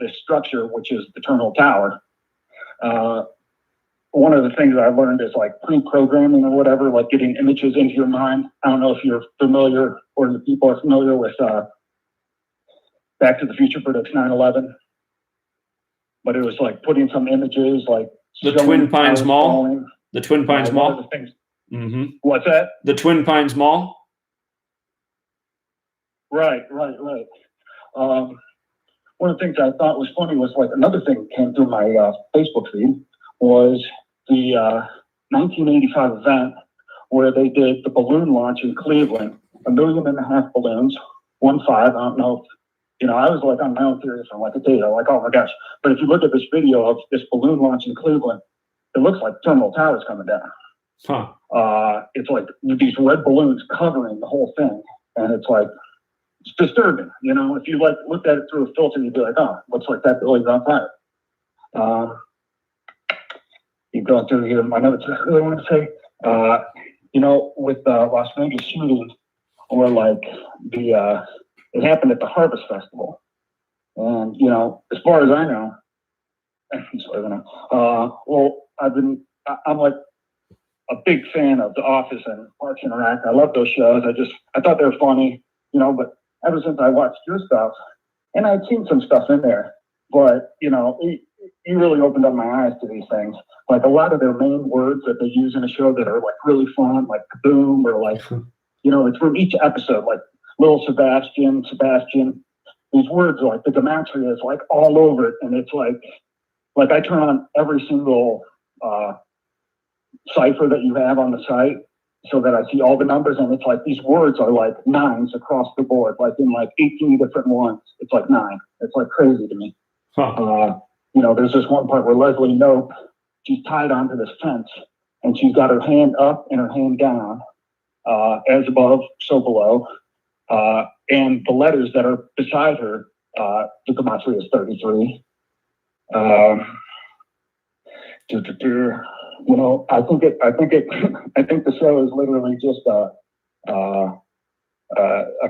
this structure, which is the Terminal Tower. One of the things I learned is like pre-programming or whatever, like getting images into your mind. I don't know if you're familiar or the people are familiar with Back to the Future predicts 9/11, but it was like putting some images like
the Twin Pines Mall. The Twin Pines Mall.
One of the things.
Mm-hmm.
What's that?
The Twin Pines Mall.
Right. One of the things I thought was funny was like another thing that came through my Facebook feed was the 1985 event where they did the balloon launch in Cleveland, 1.5 million balloons, 1.5. I don't know. I was like on my own theory for like a day. I'm like, oh my gosh. But if you look at this video of this balloon launch in Cleveland, it looks like terminal towers coming down.
Huh.
It's like these red balloons covering the whole thing. And it's like, it's disturbing. If you like looked at it through a filter, you'd be like, oh, looks like that building's on fire. You go through here, my notes, I really want to say, with the Las Vegas shooting, or like it happened at the Harvest Festival. And, as far as I know, I'm like a big fan of The Office and Parks and Rec. I love those shows. I thought they were funny, but ever since I watched your stuff, and I'd seen some stuff in there, but, you really opened up my eyes to these things. Like a lot of their main words that they use in a show that are like really fun, like kaboom, or like, it's from each episode, like little Sebastian. These words, like the gematria is like all over it. And it's like I turn on every single cipher that you have on the site so that I see all the numbers. And it's like these words are like nines across the board, like in like 18 different ones. It's like 9. It's like crazy to me.
Huh.
There's this one part where Leslie Knope, she's tied onto this fence and she's got her hand up and her hand down, as above, so below. And the letters that are beside her, the gematria is 33. I think the show is literally just a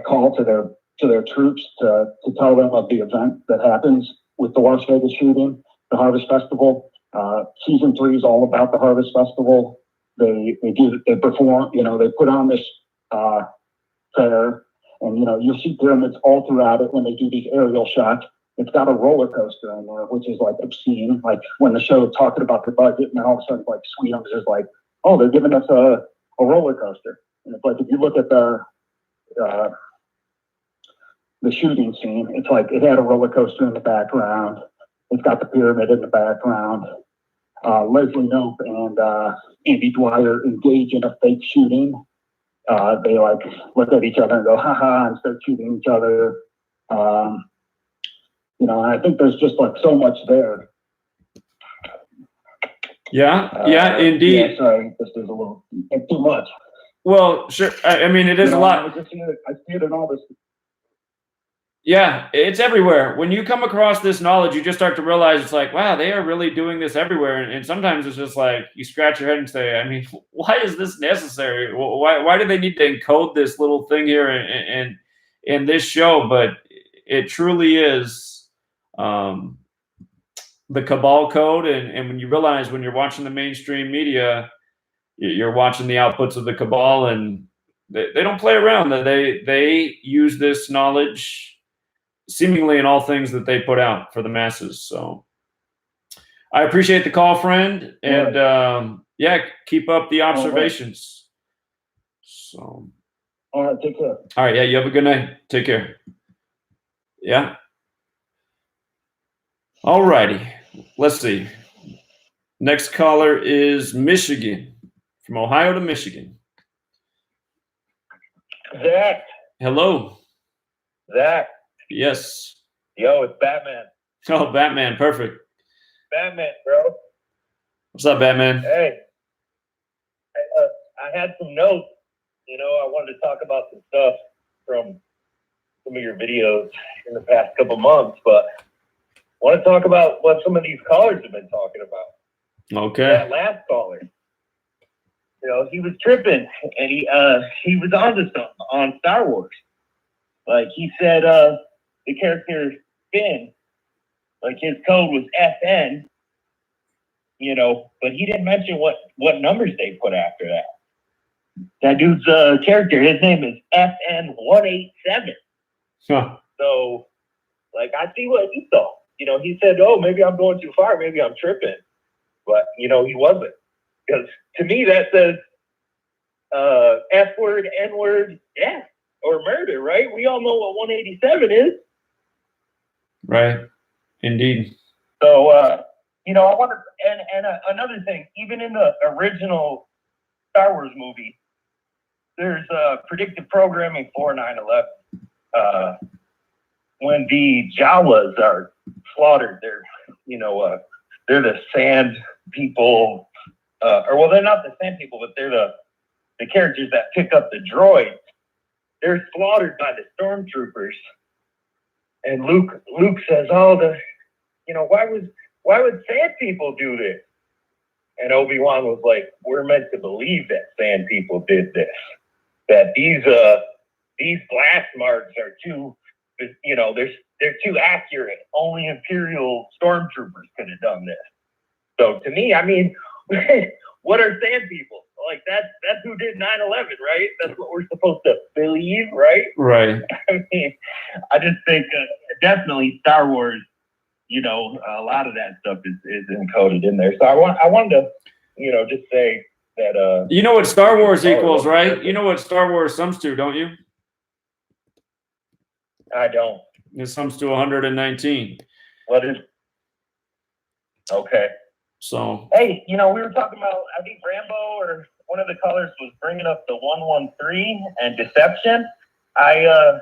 call to their troops to tell them of the event that happens with the Las Vegas shooting, the Harvest Festival. Season 3 is all about the Harvest Festival. They perform, they put on this fair, and you'll see pyramids all throughout it when they do these aerial shots. It's got a roller coaster in there, which is like obscene. Like when the show is talking about the budget, and then all of a sudden, like Sweetums is like, oh, they're giving us a roller coaster. And it's like if you look at the shooting scene, it's like it had a roller coaster in the background. It's got the pyramid in the background. Leslie Knope and Andy Dwyer engage in a fake shooting. They like look at each other and go, haha, and start shooting each other. And I think there's just like so much there.
Yeah, indeed.
Yeah, sorry, this is a little too much.
Well, sure. I mean, it is a lot.
I see it in all this.
Yeah, it's everywhere. When you come across this knowledge, you just start to realize it's like, wow, they are really doing this everywhere. And sometimes it's just like you scratch your head and say, I mean, why is this necessary? Why do they need to encode this little thing here in this show? But it truly is the cabal code. And when you realize when you're watching the mainstream media, you're watching the outputs of the cabal, and they don't play around. They use this knowledge seemingly in all things that they put out for the masses. So I appreciate the call, friend. And keep up the observations. So,
all right, take care.
All right. Yeah. You have a good night. Take care. Yeah. All righty. Let's see. Next caller is Michigan, from Ohio to Michigan.
Zach.
Hello.
Zach.
Yes.
Yo, it's Batman.
Oh, Batman. Perfect.
Batman, bro.
What's up, Batman?
Hey. I had some notes. I wanted to talk about some stuff from some of your videos in the past couple months, but I want to talk about what some of these callers have been talking about.
Okay.
That last caller. He was tripping, and he was onto something on Star Wars. Like he said, the character Finn, like his code was FN, but he didn't mention what numbers they put after that. That dude's character, his name is FN187.
Huh.
So, like, I see what he thought. He said, oh, maybe I'm going too far, maybe I'm tripping. But, he wasn't. Because to me, that says F word, N word, death, or murder, right? We all know what 187 is.
Right. Indeed.
So, I want to, and another thing, even in the original Star Wars movie, there's predictive programming for 9/11. When the Jawas are slaughtered, they're the sand people, they're not the sand people, but they're the characters that pick up the droids. They're slaughtered by the stormtroopers, and Luke says, why would sand people do this? And Obi-Wan was like, we're meant to believe that sand people did this, that these blast marks are too, they're too accurate. Only Imperial stormtroopers could have done this. So to me, I mean, what are sand people? Like that's who did 9/11, right? That's what we're supposed to believe, right?
Right.
I mean, I just think definitely Star Wars. A lot of that stuff is encoded in there. So I wanted to, just say that.
You know what Star Wars equals, right? You know what Star Wars sums to, don't you?
I don't.
It sums to 119.
What is? Okay.
So.
Hey, we were talking about, I think Rambo or one of the colors was bringing up the 113 and deception. I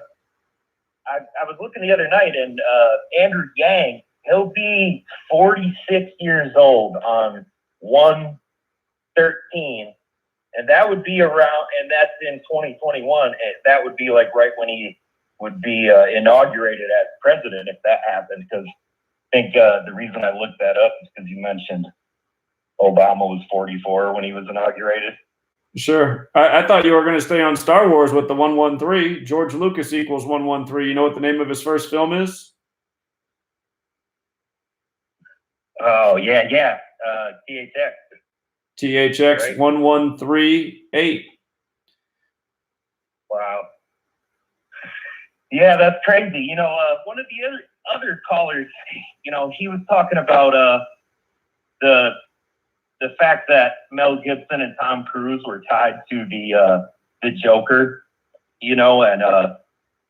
was looking the other night, and Andrew Yang, he'll be 46 years old on 113, and that would be around, and that's in 2021, and that would be like right when he would be inaugurated as president if that happened, because I think the reason I looked that up is because you mentioned Obama was 44 when he was inaugurated.
Sure. I thought you were going to stay on Star Wars with the 113. George Lucas equals 113. You know what the name of his first film is?
Oh, yeah. THX.
THX
Right.
1138.
Wow. Yeah, that's crazy. One of the other callers, he was talking about the fact that Mel Gibson and Tom Cruise were tied to the Joker, and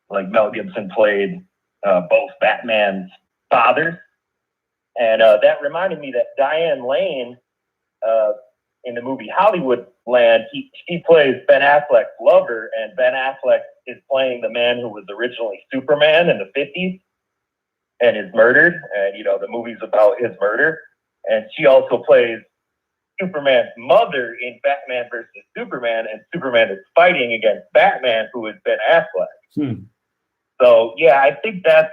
like Mel Gibson played both Batman's fathers. And that reminded me that Diane Lane in the movie Hollywoodland, he plays Ben Affleck's lover, and Ben Affleck is playing the man who was originally Superman in the 50s and is murdered. And, the movie's about his murder. And she also plays Superman's mother in Batman versus Superman, and Superman is fighting against Batman, who is Ben Affleck. So, yeah, I think that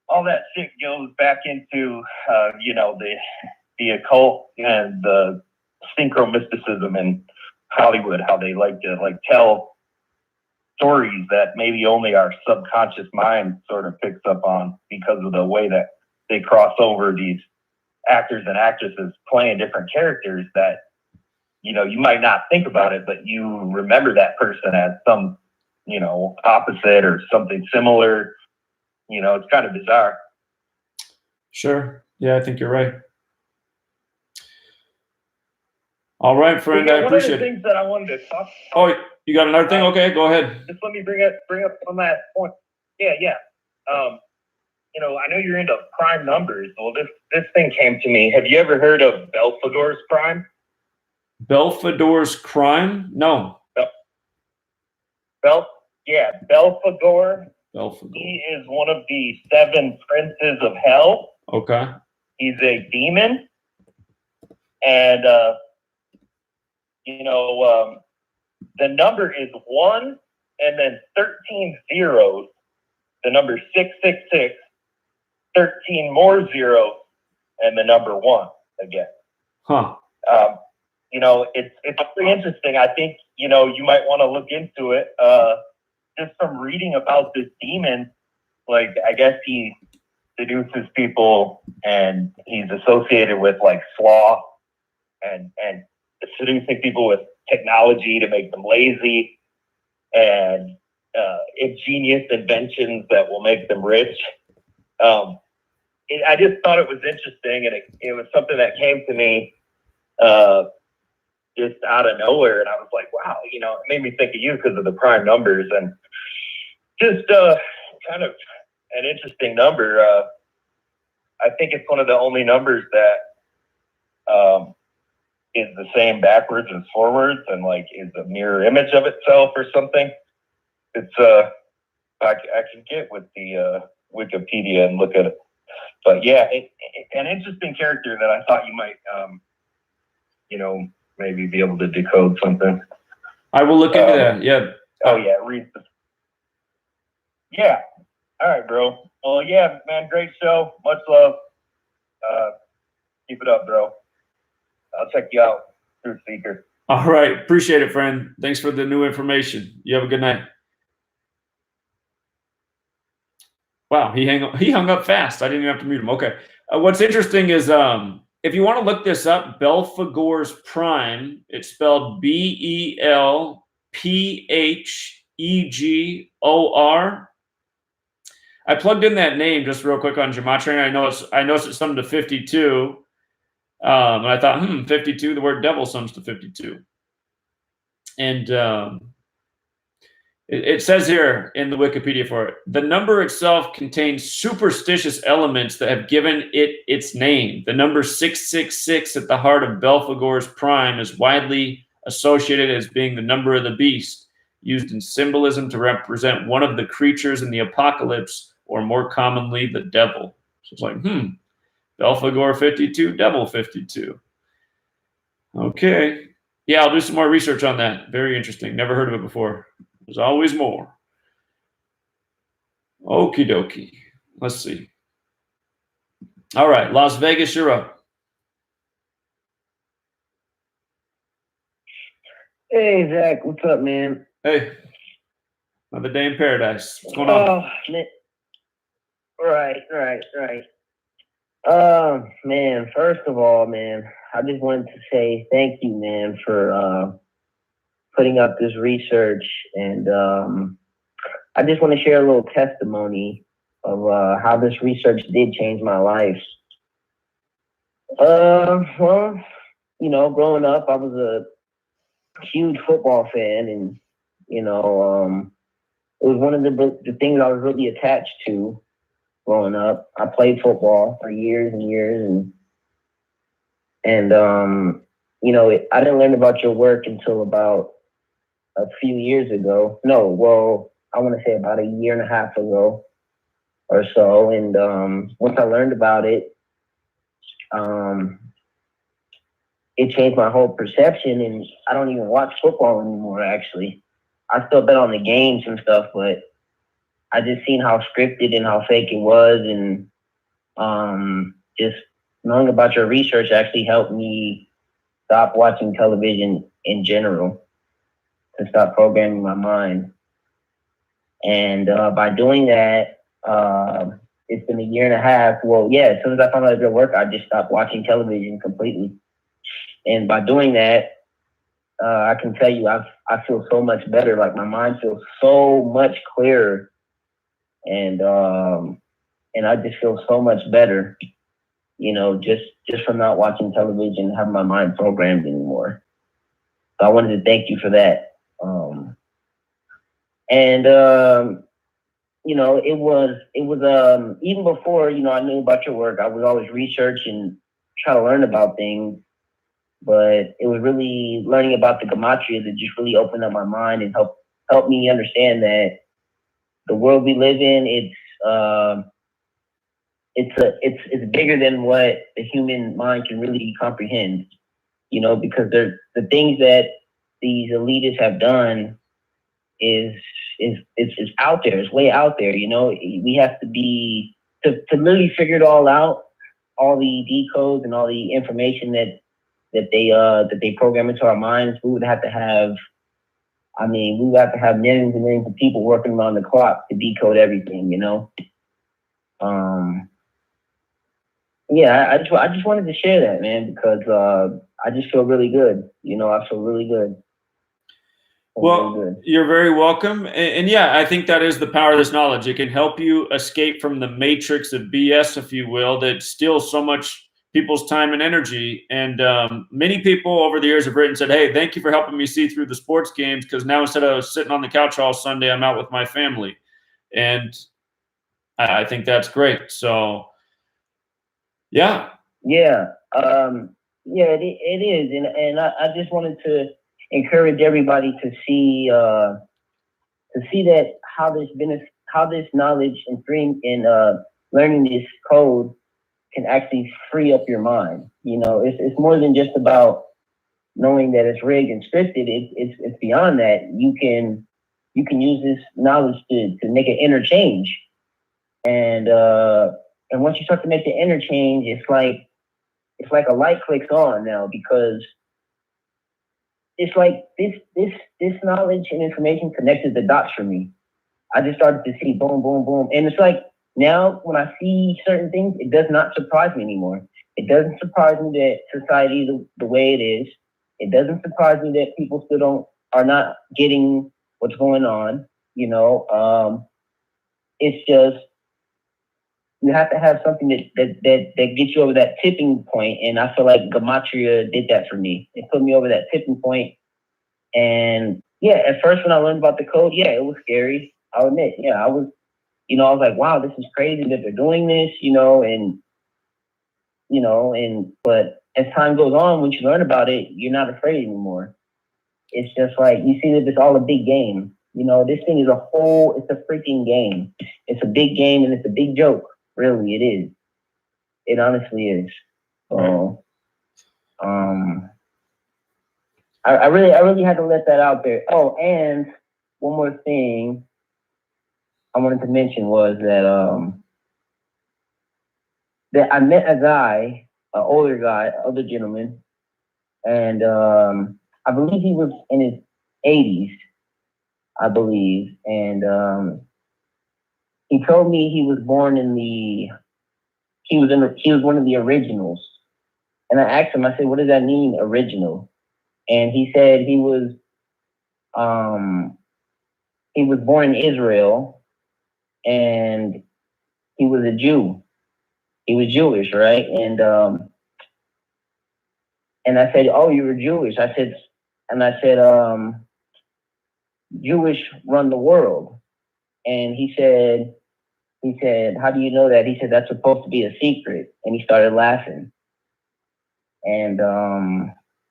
all that shit goes back into, the occult and the synchromysticism in Hollywood, how they like to tell stories that maybe only our subconscious mind sort of picks up on because of the way that they cross over these actors and actresses playing different characters that, you might not think about it, but you remember that person as some, opposite or something similar. It's kind of bizarre.
Sure. Yeah, I think you're right. All right, friend. I appreciate it.
One of the things that I wanted to talk about.
Oh, you got another thing? Okay, go ahead.
Just let me bring up one last point. Yeah. I know you're into prime numbers. Well, this thing came to me. Have you ever heard of Belfagor's prime?
Belfagor's crime? No.
Belfagor.
Belfagor.
He is one of the 7 princes of hell.
Okay.
He's a demon. And, the number is 1 and then 13 zeros. The number 666, 13 more zeros, and the number 1 again.
Huh.
It's pretty interesting. I think, you might want to look into it. Just from reading about this demon, like, I guess he seduces people and he's associated with like sloth and seducing people with technology to make them lazy and ingenious inventions that will make them rich. I just thought it was interesting, and it was something that came to me just out of nowhere, and I was like, wow, it made me think of you because of the prime numbers, and just kind of an interesting number. I think it's one of the only numbers that is the same backwards as forwards and like is a mirror image of itself or something. It's I can get with the Wikipedia and look at it. But yeah, an interesting character that I thought you might maybe be able to decode something.
I will look into that. Yeah.
Oh yeah, read the. Yeah. All right, bro. Well, yeah, man, great show. Much love. Keep it up, bro. I'll check you out through Seeker.
All right. Appreciate it, friend. Thanks for the new information. You have a good night. Wow, he hung up fast. I didn't even have to mute him. Okay. What's interesting is if you want to look this up, Belphegor's prime, it's spelled Belphegor. I plugged in that name just real quick on Gematria, and I noticed it summed to 52. And I thought, 52, the word devil sums to 52. And it says here in the Wikipedia for it, the number itself contains superstitious elements that have given it its name. The number 666 at the heart of Belphegor's prime is widely associated as being the number of the beast, used in symbolism to represent one of the creatures in the apocalypse, or more commonly, the devil. So it's like, Belphegor 52, devil 52. Okay. Yeah, I'll do some more research on that. Very interesting. Never heard of it before. There's always more. Okie dokie. Let's see. All right, Las Vegas, you're up.
Hey, Zach. What's up, man?
Hey. Another day in paradise. What's going on?
Oh, man. Right. Man, first of all, man, I just wanted to say thank you, man, for putting up this research. And I just want to share a little testimony of how this research did change my life. Well, growing up, I was a huge football fan, and it was one of the things I was really attached to growing up. I played football for years and years, and I didn't learn about your work until about a few years ago. No, well, I want to say about a year and a half ago or so. And once I learned about it, it changed my whole perception, and I don't even watch football anymore, actually. I still bet on the games and stuff, but I just seen how scripted and how fake it was, and just knowing about your research actually helped me stop watching television in general, to stop programming my mind. And by doing that, it's been a year and a half. Well, yeah, as soon as I found out your work, I just stopped watching television completely. And by doing that, I can tell you, I feel so much better. Like, my mind feels so much clearer, and I just feel so much better, just from not watching television and having my mind programmed anymore. So I wanted to thank you for that. It was even before, I knew about your work, I would always research and try to learn about things. But it was really learning about the Gematria that just really opened up my mind and helped me understand that the world we live in, it's bigger than what the human mind can really comprehend. Because the things that these elitists have done is out there. It's way out there. We have to be to really figure it all out, all the decodes and all the information that they program into our minds. We would have to have millions and millions of people working around the clock to decode everything, I just wanted to share that, man, because I just feel really good. I feel really good.
Well, you're very welcome. And yeah, I think that is the power of this knowledge. It can help you escape from the matrix of BS, if you will, that steals so much people's time and energy. And many people over the years have written and said, hey, thank you for helping me see through the sports games, because now instead of sitting on the couch all Sunday, I'm out with my family. And I think that's great. So, yeah.
Yeah. Yeah, it is, and I just wanted to encourage everybody to see that how this knowledge and learning this code can actually free up your mind. You know, it's more than just about knowing that it's rigged and scripted. It's beyond that. You can use this knowledge to make an interchange, and once you start to make the interchange, it's like a light clicks on now, because it's like this knowledge and information connected the dots for me. I just started to see boom, boom, boom. And it's like now when I see certain things, it does not surprise me anymore. It doesn't surprise me that society is the way it is. It doesn't surprise me that people still are not getting what's going on. You know, it's just, you have to have something that gets you over that tipping point. And I feel like Gematria did that for me. It put me over that tipping point. And yeah, at first when I learned about the code, yeah, it was scary. I'll admit, yeah, I was like, wow, this is crazy that they're doing this, but as time goes on, once you learn about it, you're not afraid anymore. It's just like, you see that it's all a big game. You know, this thing is it's a freaking game. It's a big game and it's a big joke. Really, it is. It honestly is. So, I really had to let that out there. Oh, and one more thing I wanted to mention was that I met a guy, an older gentleman, and I believe he was in his 80s, I believe, and he told me he was born he was one of the originals, and I asked him, I said, what does that mean, original? And he said he was born in Israel, and he was a Jew. He was Jewish, right? And I said, oh, you were Jewish. I said, Jewish run the world. And he said, how do you know that? He said, that's supposed to be a secret. And he started laughing. And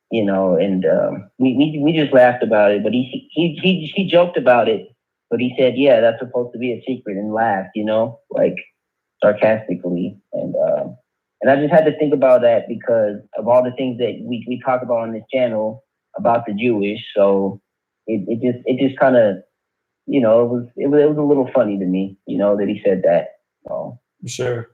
we just laughed about it, but he joked about it, but he said, yeah, that's supposed to be a secret, and laughed, like sarcastically. And I just had to think about that because of all the things that we talk about on this channel about the Jewish. So it just kind of, it was a little funny to me, that he said that. So.
Sure.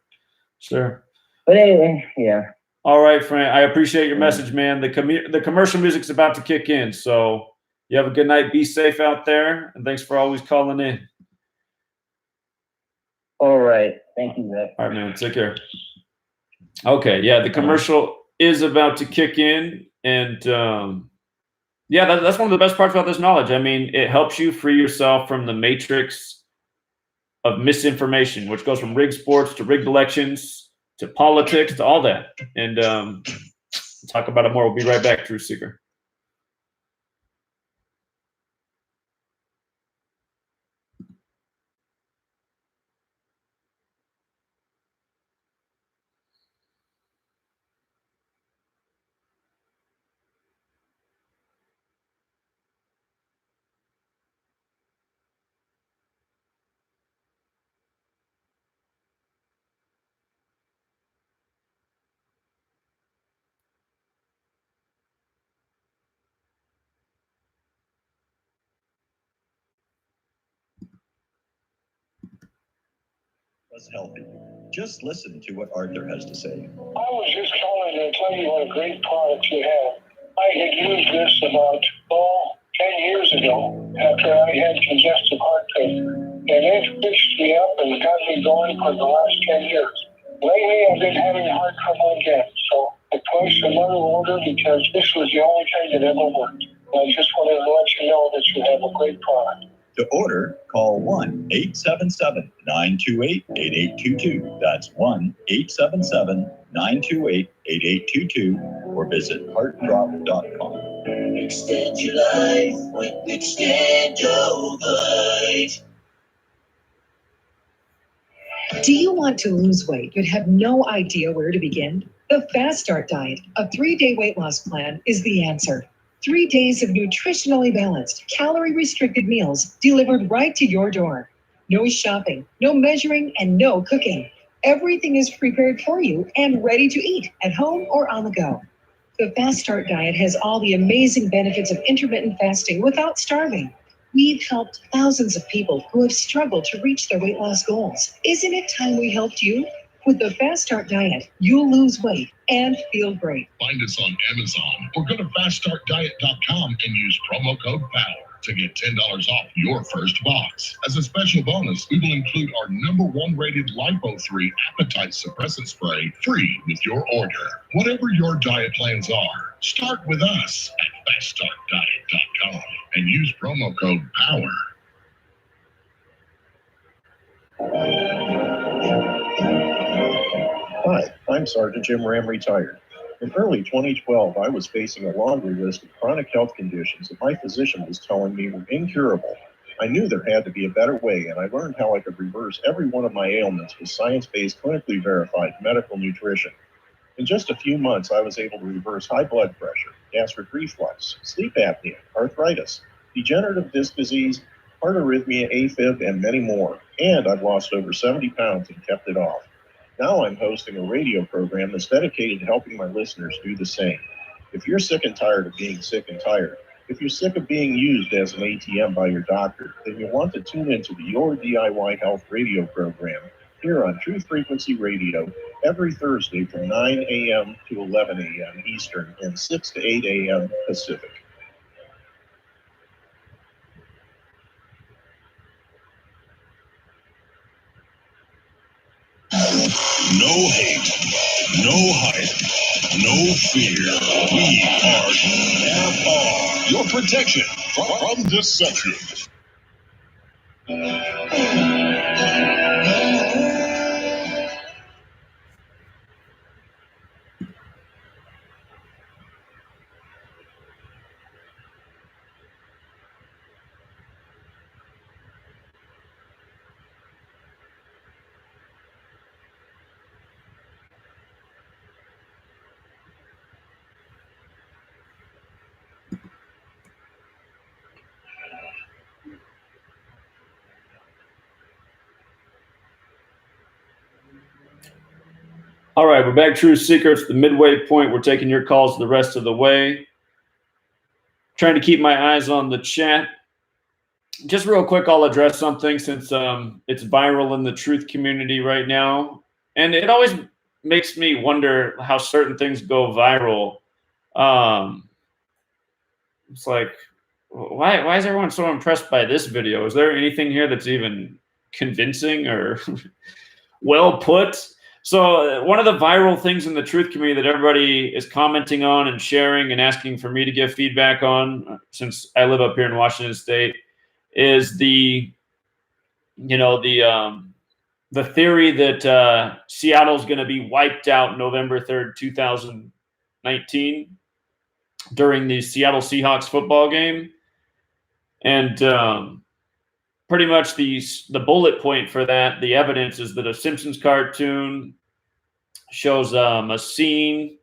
But anyway, yeah.
All right, Frank. I appreciate your message, man. The commercial music's about to kick in, so you have a good night. Be safe out there, and thanks for always calling in.
All right. Thank you, Zach.
All right, man. Take care. Okay. Yeah, the commercial is about to kick in, and that's one of the best parts about this knowledge. I mean, it helps you free yourself from the matrix of misinformation, which goes from rigged sports to rigged elections to politics to all that. And talk about it more. We'll be right back, Truth Seeker.
Was healthy. Just listen to what Arthur has to say.
I was just calling to tell you what a great product you have. I had used this about 10 years ago after I had congestive heart failure, and it fixed me up and got me going for the last 10 years. Lately, I've been having heart trouble again, so I placed another order because this was the only thing that ever worked. I just wanted to let you know that you have a great product.
To order, call 1-877-928-8822. That's 1-877-928-8822 or visit heartdrop.com.
Extend your life with Extendovite.
Do you want to lose weight but have no idea where to begin? The Fast Start Diet, a 3-day weight loss plan, is the answer. 3 days of nutritionally balanced, calorie-restricted meals delivered right to your door. No shopping, no measuring, and no cooking. Everything is prepared for you and ready to eat at home or on the go. The Fast Start Diet has all the amazing benefits of intermittent fasting without starving. We've helped thousands of people who have struggled to reach their weight loss goals. Isn't it time we helped you? With the Fast Start Diet, you'll lose weight and feel great.
Find us on Amazon or go to faststartdiet.com and use promo code POWER to get $10 off your first box. As a special bonus, we will include our #1 rated Lipo3 appetite suppressant spray free with your order. Whatever your diet plans are, start with us at faststartdiet.com and use promo code POWER.
Hi, I'm Sergeant Jim Ram, retired. In early 2012, I was facing a laundry list of chronic health conditions that my physician was telling me were incurable. I knew there had to be a better way, and I learned how I could reverse every one of my ailments with science-based, clinically verified medical nutrition. In just a few months, I was able to reverse high blood pressure, gastric reflux, sleep apnea, arthritis, degenerative disc disease, heart arrhythmia, AFib, and many more. And I've lost over 70 pounds and kept it off. Now I'm hosting a radio program that's dedicated to helping my listeners do the same. If you're sick and tired of being sick and tired, if you're sick of being used as an ATM by your doctor, then you'll want to tune into the Your DIY Health radio program here on True Frequency Radio every Thursday from 9 a.m. to 11 a.m. Eastern and 6 to 8 a.m. Pacific.
No hate, no hype, no fear. We are TFR, your protection from deception.
All right, we're back. True Secrets, the midway point. We're taking your calls the rest of the way. Trying to keep my eyes on the chat. Just real quick, I'll address something since it's viral in the truth community right now. And it always makes me wonder how certain things go viral. It's like, why is everyone so impressed by this video? Is there anything here that's even convincing or well put? So one of the viral things in the truth community that everybody is commenting on and sharing and asking for me to give feedback on, since I live up here in Washington State, is the theory that Seattle's going to be wiped out November 3rd, 2019 during the Seattle Seahawks football game. And pretty much the bullet point for that, the evidence is that a Simpsons cartoon shows a scene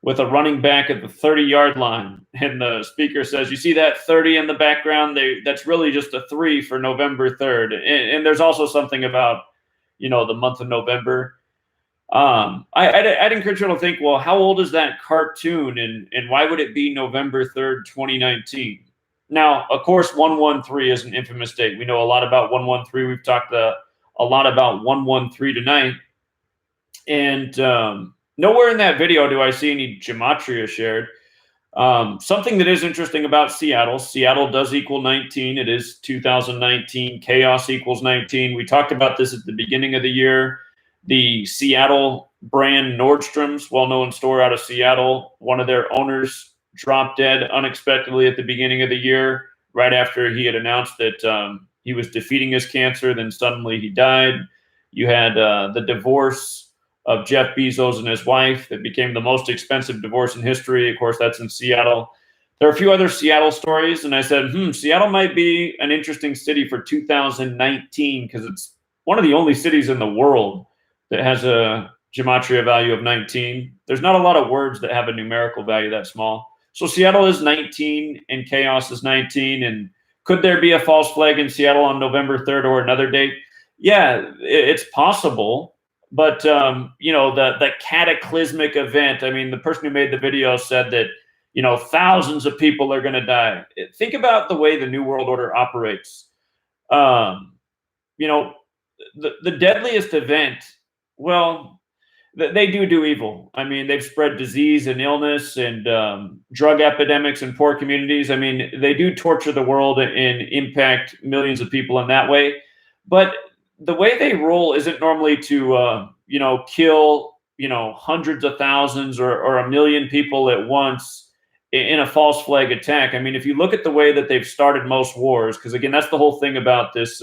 with a running back at the 30-yard line. And the speaker says, you see that 30 in the background? That's really just a 3 for November 3rd. And there's also something about, the month of November. I'd encourage you to think, well, how old is that cartoon? And why would it be November 3rd, 2019? Now, of course, 113 is an infamous date. We know a lot about 113. We've talked a lot about 113 tonight. And nowhere in that video do I see any gematria shared. Something that is interesting about Seattle does equal 19. It is 2019. Chaos equals 19. We talked about this at the beginning of the year. The Seattle brand Nordstrom's, well-known store out of Seattle, one of their owners dropped dead unexpectedly at the beginning of the year, right after he had announced that he was defeating his cancer. Then suddenly he died. You had the divorce of Jeff Bezos and his wife that became the most expensive divorce in history. Of course, that's in Seattle. There are a few other Seattle stories, and I said, Seattle might be an interesting city for 2019 because it's one of the only cities in the world that has a gematria value of 19. There's not a lot of words that have a numerical value that small. So Seattle is 19 and chaos is 19. And could there be a false flag in Seattle on November 3rd or another date? Yeah, it's possible. But, you know, the cataclysmic event, I mean, the person who made the video said that, you know, thousands of people are going to die. Think about the way the New World Order operates. You know, the deadliest event, well, they do evil. I mean, they've spread disease and illness and drug epidemics in poor communities. I mean, they do torture the world and impact millions of people in that way. But the way they roll isn't normally to, you know, kill, you know, hundreds of thousands or a million people at once in a false flag attack. I mean, if you look at the way that they've started most wars, because again, that's the whole thing about this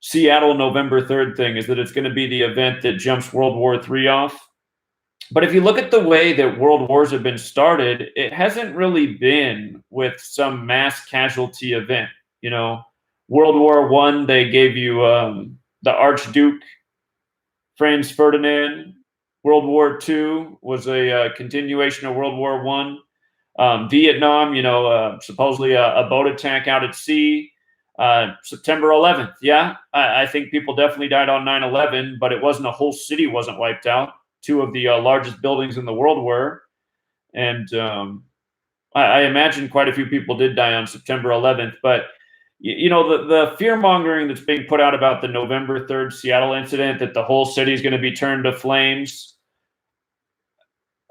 Seattle November 3rd thing, is that it's going to be the event that jumps World War III off. But if you look at the way that world wars have been started, it hasn't really been with some mass casualty event. You know, World War I, they gave you the Archduke Franz Ferdinand. World War II was a continuation of World War I. Vietnam, you know, supposedly a boat attack out at sea. September 11th. Yeah, I think people definitely died on 9/11, but it wasn't a whole city wasn't wiped out. Two of the largest buildings in the world were. And I imagine quite a few people did die on September 11th. But, you know, the fear-mongering that's being put out about the November 3rd Seattle incident, that the whole city is going to be turned to flames,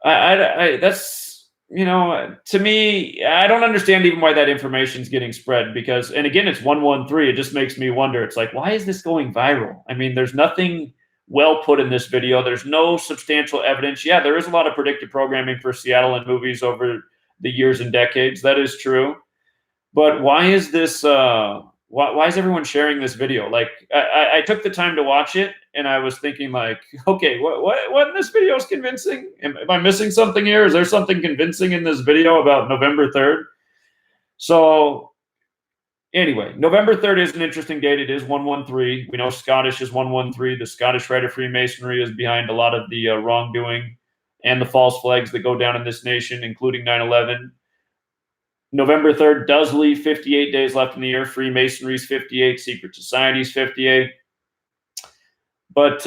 that's, you know, to me, I don't understand even why that information is getting spread, because, and again, it's 113. It just makes me wonder. It's like, why is this going viral? I mean, there's nothing well put in this video. There's no substantial evidence. Yeah, there is a lot of predictive programming for Seattle in movies over the years and decades. That is true. But why is this, why is everyone sharing this video? Like, I took the time to watch it, and I was thinking, like, okay, what in this video is convincing? Am I missing something here? Is there something convincing in this video about November 3rd? So anyway, November 3rd is an interesting date. It is 113. We know Scottish is 113. The Scottish Rite of Freemasonry is behind a lot of the wrongdoing and the false flags that go down in this nation, including 9/11. November 3rd does leave 58 days left in the year. Freemasonry's 58, secret society's 58. But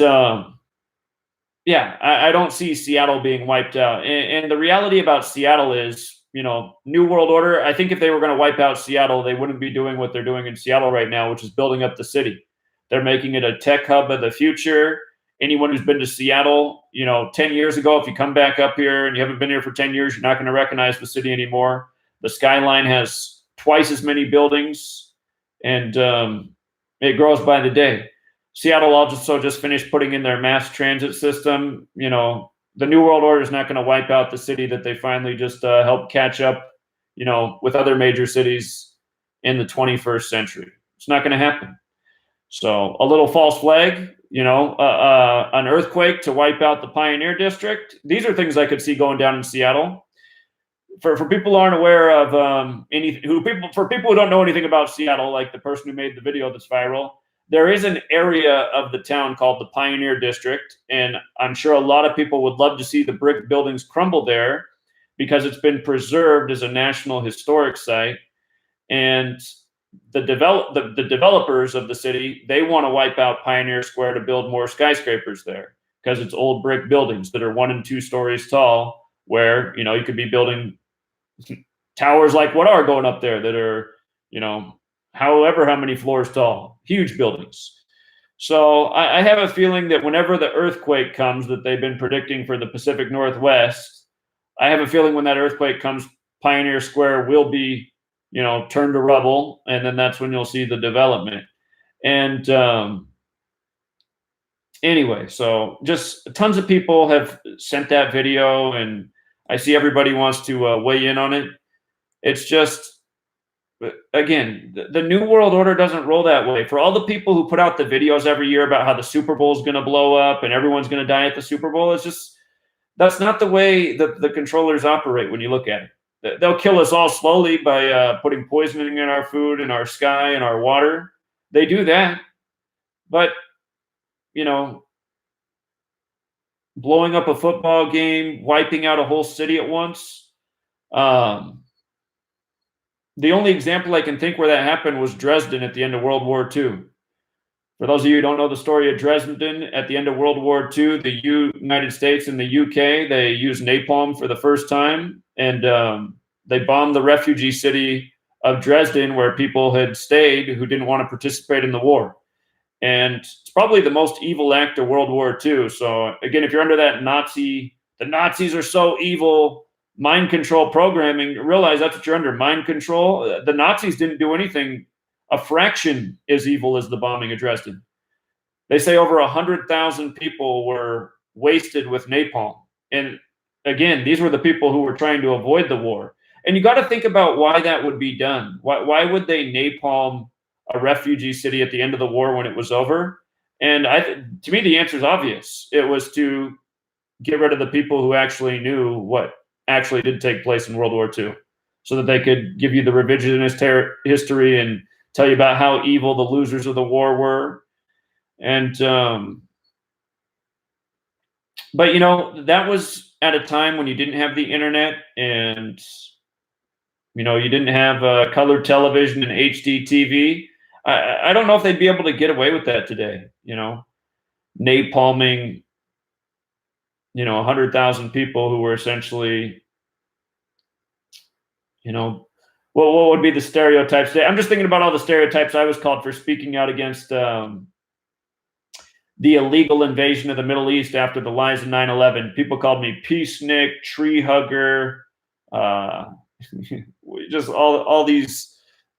yeah, I don't see Seattle being wiped out. And the reality about Seattle is, you know, New World Order, I think if they were going to wipe out Seattle, they wouldn't be doing what they're doing in Seattle right now, which is building up the city. They're making it a tech hub of the future. Anyone who's been to Seattle, you know, 10 years ago, if you come back up here and you haven't been here for 10 years, you're not going to recognize the city anymore. The skyline has twice as many buildings, and it grows by the day. Seattle also just finished putting in their mass transit system. You know, the New World Order is not going to wipe out the city that they finally just helped catch up, you know, with other major cities in the 21st century. It's not going to happen. So a little false flag, you know, an earthquake to wipe out the Pioneer District. These are things I could see going down in Seattle. For people who aren't aware of for people who don't know anything about Seattle, like the person who made the video that's viral, there is an area of the town called the Pioneer District, and I'm sure a lot of people would love to see the brick buildings crumble there because it's been preserved as a National Historic Site. And the developers of the city, they want to wipe out Pioneer Square to build more skyscrapers there because it's old brick buildings that are 1 and 2 stories tall, where, you know, you could be building towers like what are going up there that are, you know, however how many floors tall, huge buildings. So I have a feeling that whenever the earthquake comes that they've been predicting for the Pacific Northwest, I have a feeling when that earthquake comes, Pioneer Square will be, you know, turned to rubble, and then that's when you'll see the development. And anyway, so just tons of people have sent that video, and I see everybody wants to weigh in on it. It's just, again, the New World Order doesn't roll that way. For all the people who put out the videos every year about how the Super Bowl is going to blow up and everyone's going to die at the Super Bowl, it's just, that's not the way the controllers operate when you look at it. They'll kill us all slowly by putting poisoning in our food, in our sky, and our water. They do that. But, you know, blowing up a football game, wiping out a whole city at once. The only example I can think where that happened was Dresden at the end of World War II. For those of you who don't know the story of Dresden, at the end of World War II, the United States and the UK, they used napalm for the first time, and they bombed the refugee city of Dresden where people had stayed who didn't want to participate in the war. And it's probably the most evil act of World War II. So again, if you're under that the Nazis are so evil, mind control programming, realize that's what you're under, mind control. The Nazis didn't do anything a fraction as evil as the bombing of Dresden. They say over 100,000 people were wasted with napalm. And again, these were the people who were trying to avoid the war. And you got to think about why that would be done. Why would they napalm a refugee city at the end of the war when it was over? And to me, the answer is obvious. It was to get rid of the people who actually knew what actually did take place in World War II, so that they could give you the revisionist history and tell you about how evil the losers of the war were. And but you know, that was at a time when you didn't have the internet, and you know, you didn't have colored television and HD TV. I don't know if they'd be able to get away with that today. You know, napalming, you know, 100,000 people who were essentially, you know, what would be the stereotypes today? I'm just thinking about all the stereotypes I was called for speaking out against the illegal invasion of the Middle East after the lies of 9/11. People called me peacenik, tree hugger, just all these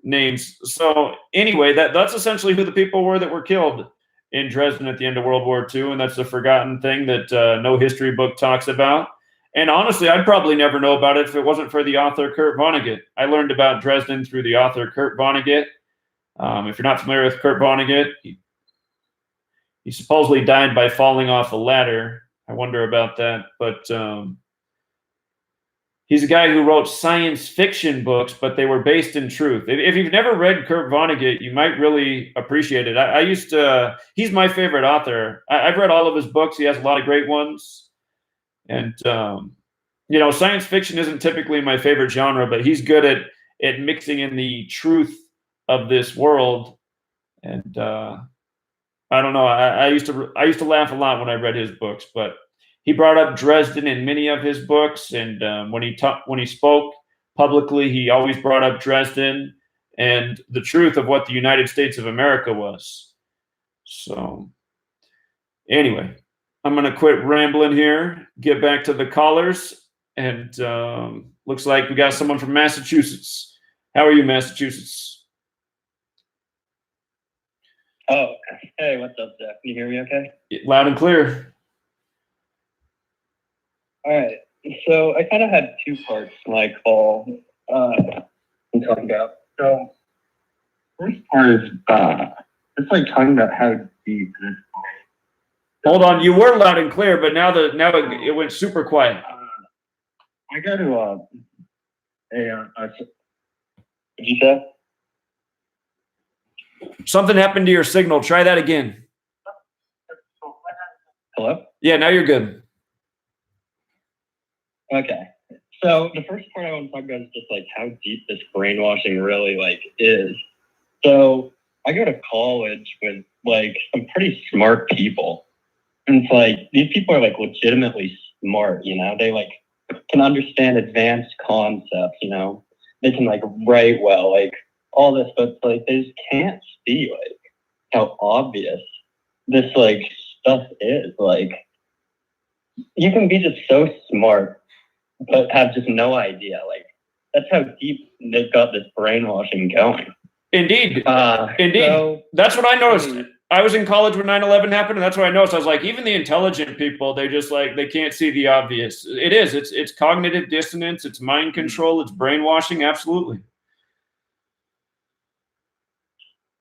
names. So anyway, that's essentially who the people were that were killed in Dresden at the end of World War II, and that's a forgotten thing that no history book talks about. And honestly, I'd probably never know about it if it wasn't for the author Kurt Vonnegut. I learned about Dresden through the author Kurt Vonnegut. If you're not familiar with Kurt Vonnegut, he supposedly died by falling off a ladder. I wonder about that. But he's a guy who wrote science fiction books, but they were based in truth. If you've never read Kurt Vonnegut, you might really appreciate it. He's my favorite author. I've read all of his books. He has a lot of great ones. And, you know, science fiction isn't typically my favorite genre, but he's good at mixing in the truth of this world. And I don't know. I used to laugh a lot when I read his books, but he brought up Dresden in many of his books. And when he spoke publicly, he always brought up Dresden and the truth of what the United States of America was. So anyway, I'm going to quit rambling here, get back to the callers, and looks like we got someone from Massachusetts. How are you, Massachusetts?
Oh, hey, what's up, Zach? Can you hear me okay?
Loud and clear.
All right. So I kind of had two parts to my call I'm talking about. So first part is just like talking about how deep this.
Hold on, you were loud and clear, but now it went super quiet.
I got to what'd you say?
Something happened to your signal. Try that again.
Hello?
Yeah, now you're good.
Okay. So the first part I want to talk about is just like how deep this brainwashing really like is. So I go to college with like some pretty smart people. And it's like these people are like legitimately smart, you know, they like can understand advanced concepts, you know, they can like write well, like all this, but like they just can't see like how obvious this like stuff is. Like you can be just so smart but have just no idea. Like that's how deep they've got this brainwashing going.
Indeed. So, that's what I noticed. I was in college when 9/11 happened, and that's what I noticed. I was like, even the intelligent people, they just like, they can't see the obvious. It's cognitive dissonance, it's mind control, it's brainwashing, absolutely.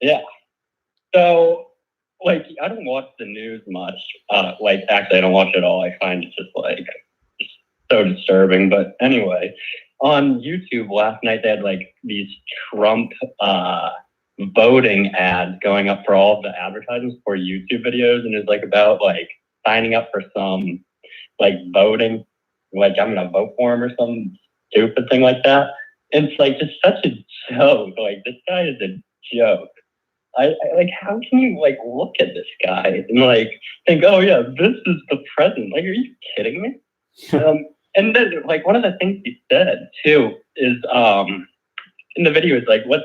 Yeah. So, like, I don't watch the news much. Like, actually, I don't watch it at all. I find it just like so disturbing. But anyway, on YouTube last night, they had like these Trump voting ads going up for all of the advertisements for YouTube videos, and it's like about like signing up for some like voting, like I'm gonna vote for him or some stupid thing like that. And it's like just such a joke. Like this guy is a joke. I like, how can you like look at this guy and like think, oh yeah, this is the president? Like, are you kidding me? And then like one of the things he said too is in the video is like, what's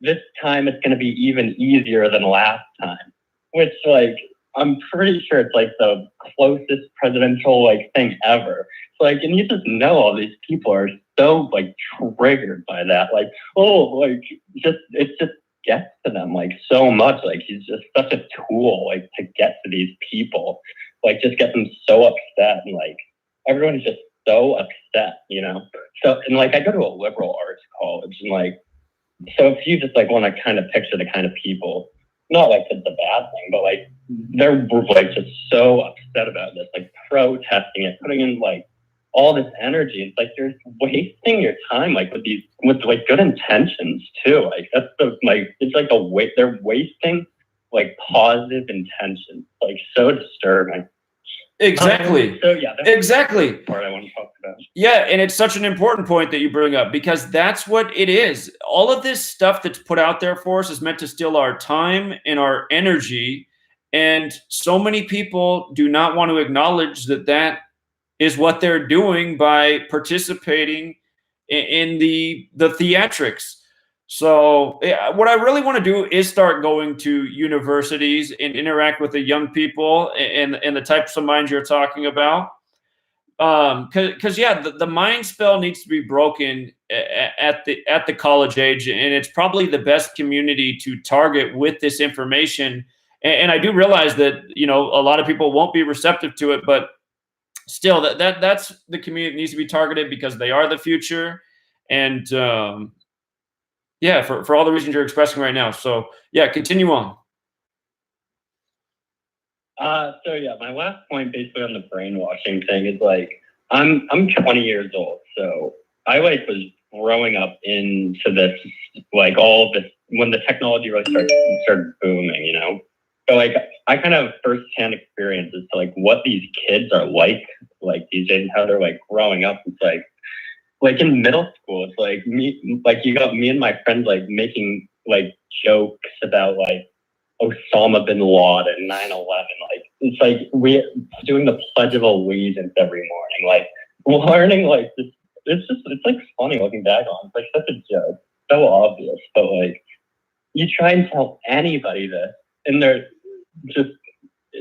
this time it's gonna be even easier than last time, which like I'm pretty sure it's like the closest presidential like thing ever. So, like, and you just know all these people are so like triggered by that. Like, oh, like it just gets to them like so much. Like he's just such a tool like to get to these people. Like just get them so upset and like everyone's just so upset, you know? So and like I go to a liberal arts college and like so if you just like want to kind of picture the kind of people, not like it's a bad thing, but like they're like just so upset about this, like protesting it, putting in like all this energy. It's like you're wasting your time, like with like good intentions too. Like that's the like it's like they're wasting like positive intentions. Like so disturbing.
Exactly.
So yeah, that's
exactly.
the part I want to talk about.
Yeah, and it's such an important point that you bring up because that's what it is. All of this stuff that's put out there for us is meant to steal our time and our energy. And so many people do not want to acknowledge that that is what they're doing by participating in the theatrics. So what I really want to do is start going to universities and interact with the young people and the types of minds you're talking about. Because the mind spell needs to be broken at the college age, and it's probably the best community to target with this information. And I do realize that a lot of people won't be receptive to it, but still, that's the community that needs to be targeted because they are the future. And for all the reasons you're expressing right now. So yeah, continue on.
So yeah, my last point basically on the brainwashing thing is like I'm 20 years old, so I like was growing up into this like all of this when the technology really started booming, you know. So like I kind of firsthand experience as to like what these kids are like these days, how they're like growing up. It's like in middle school, it's like you got me and my friends like making like jokes about like Osama bin Laden, 9/11. Like it's like we doing the Pledge of Allegiance every morning, like learning like this. It's like funny looking back on. It's like such a joke, so obvious, but like you try and tell anybody this, and it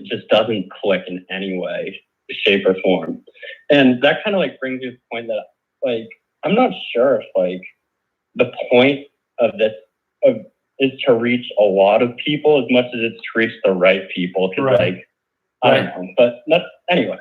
just doesn't click in any way, shape, or form. And that kind of like brings me to the point that like I'm not sure if like the point of this is to reach a lot of people as much as it's to reach the right people. Because like I don't know, but that's anyway.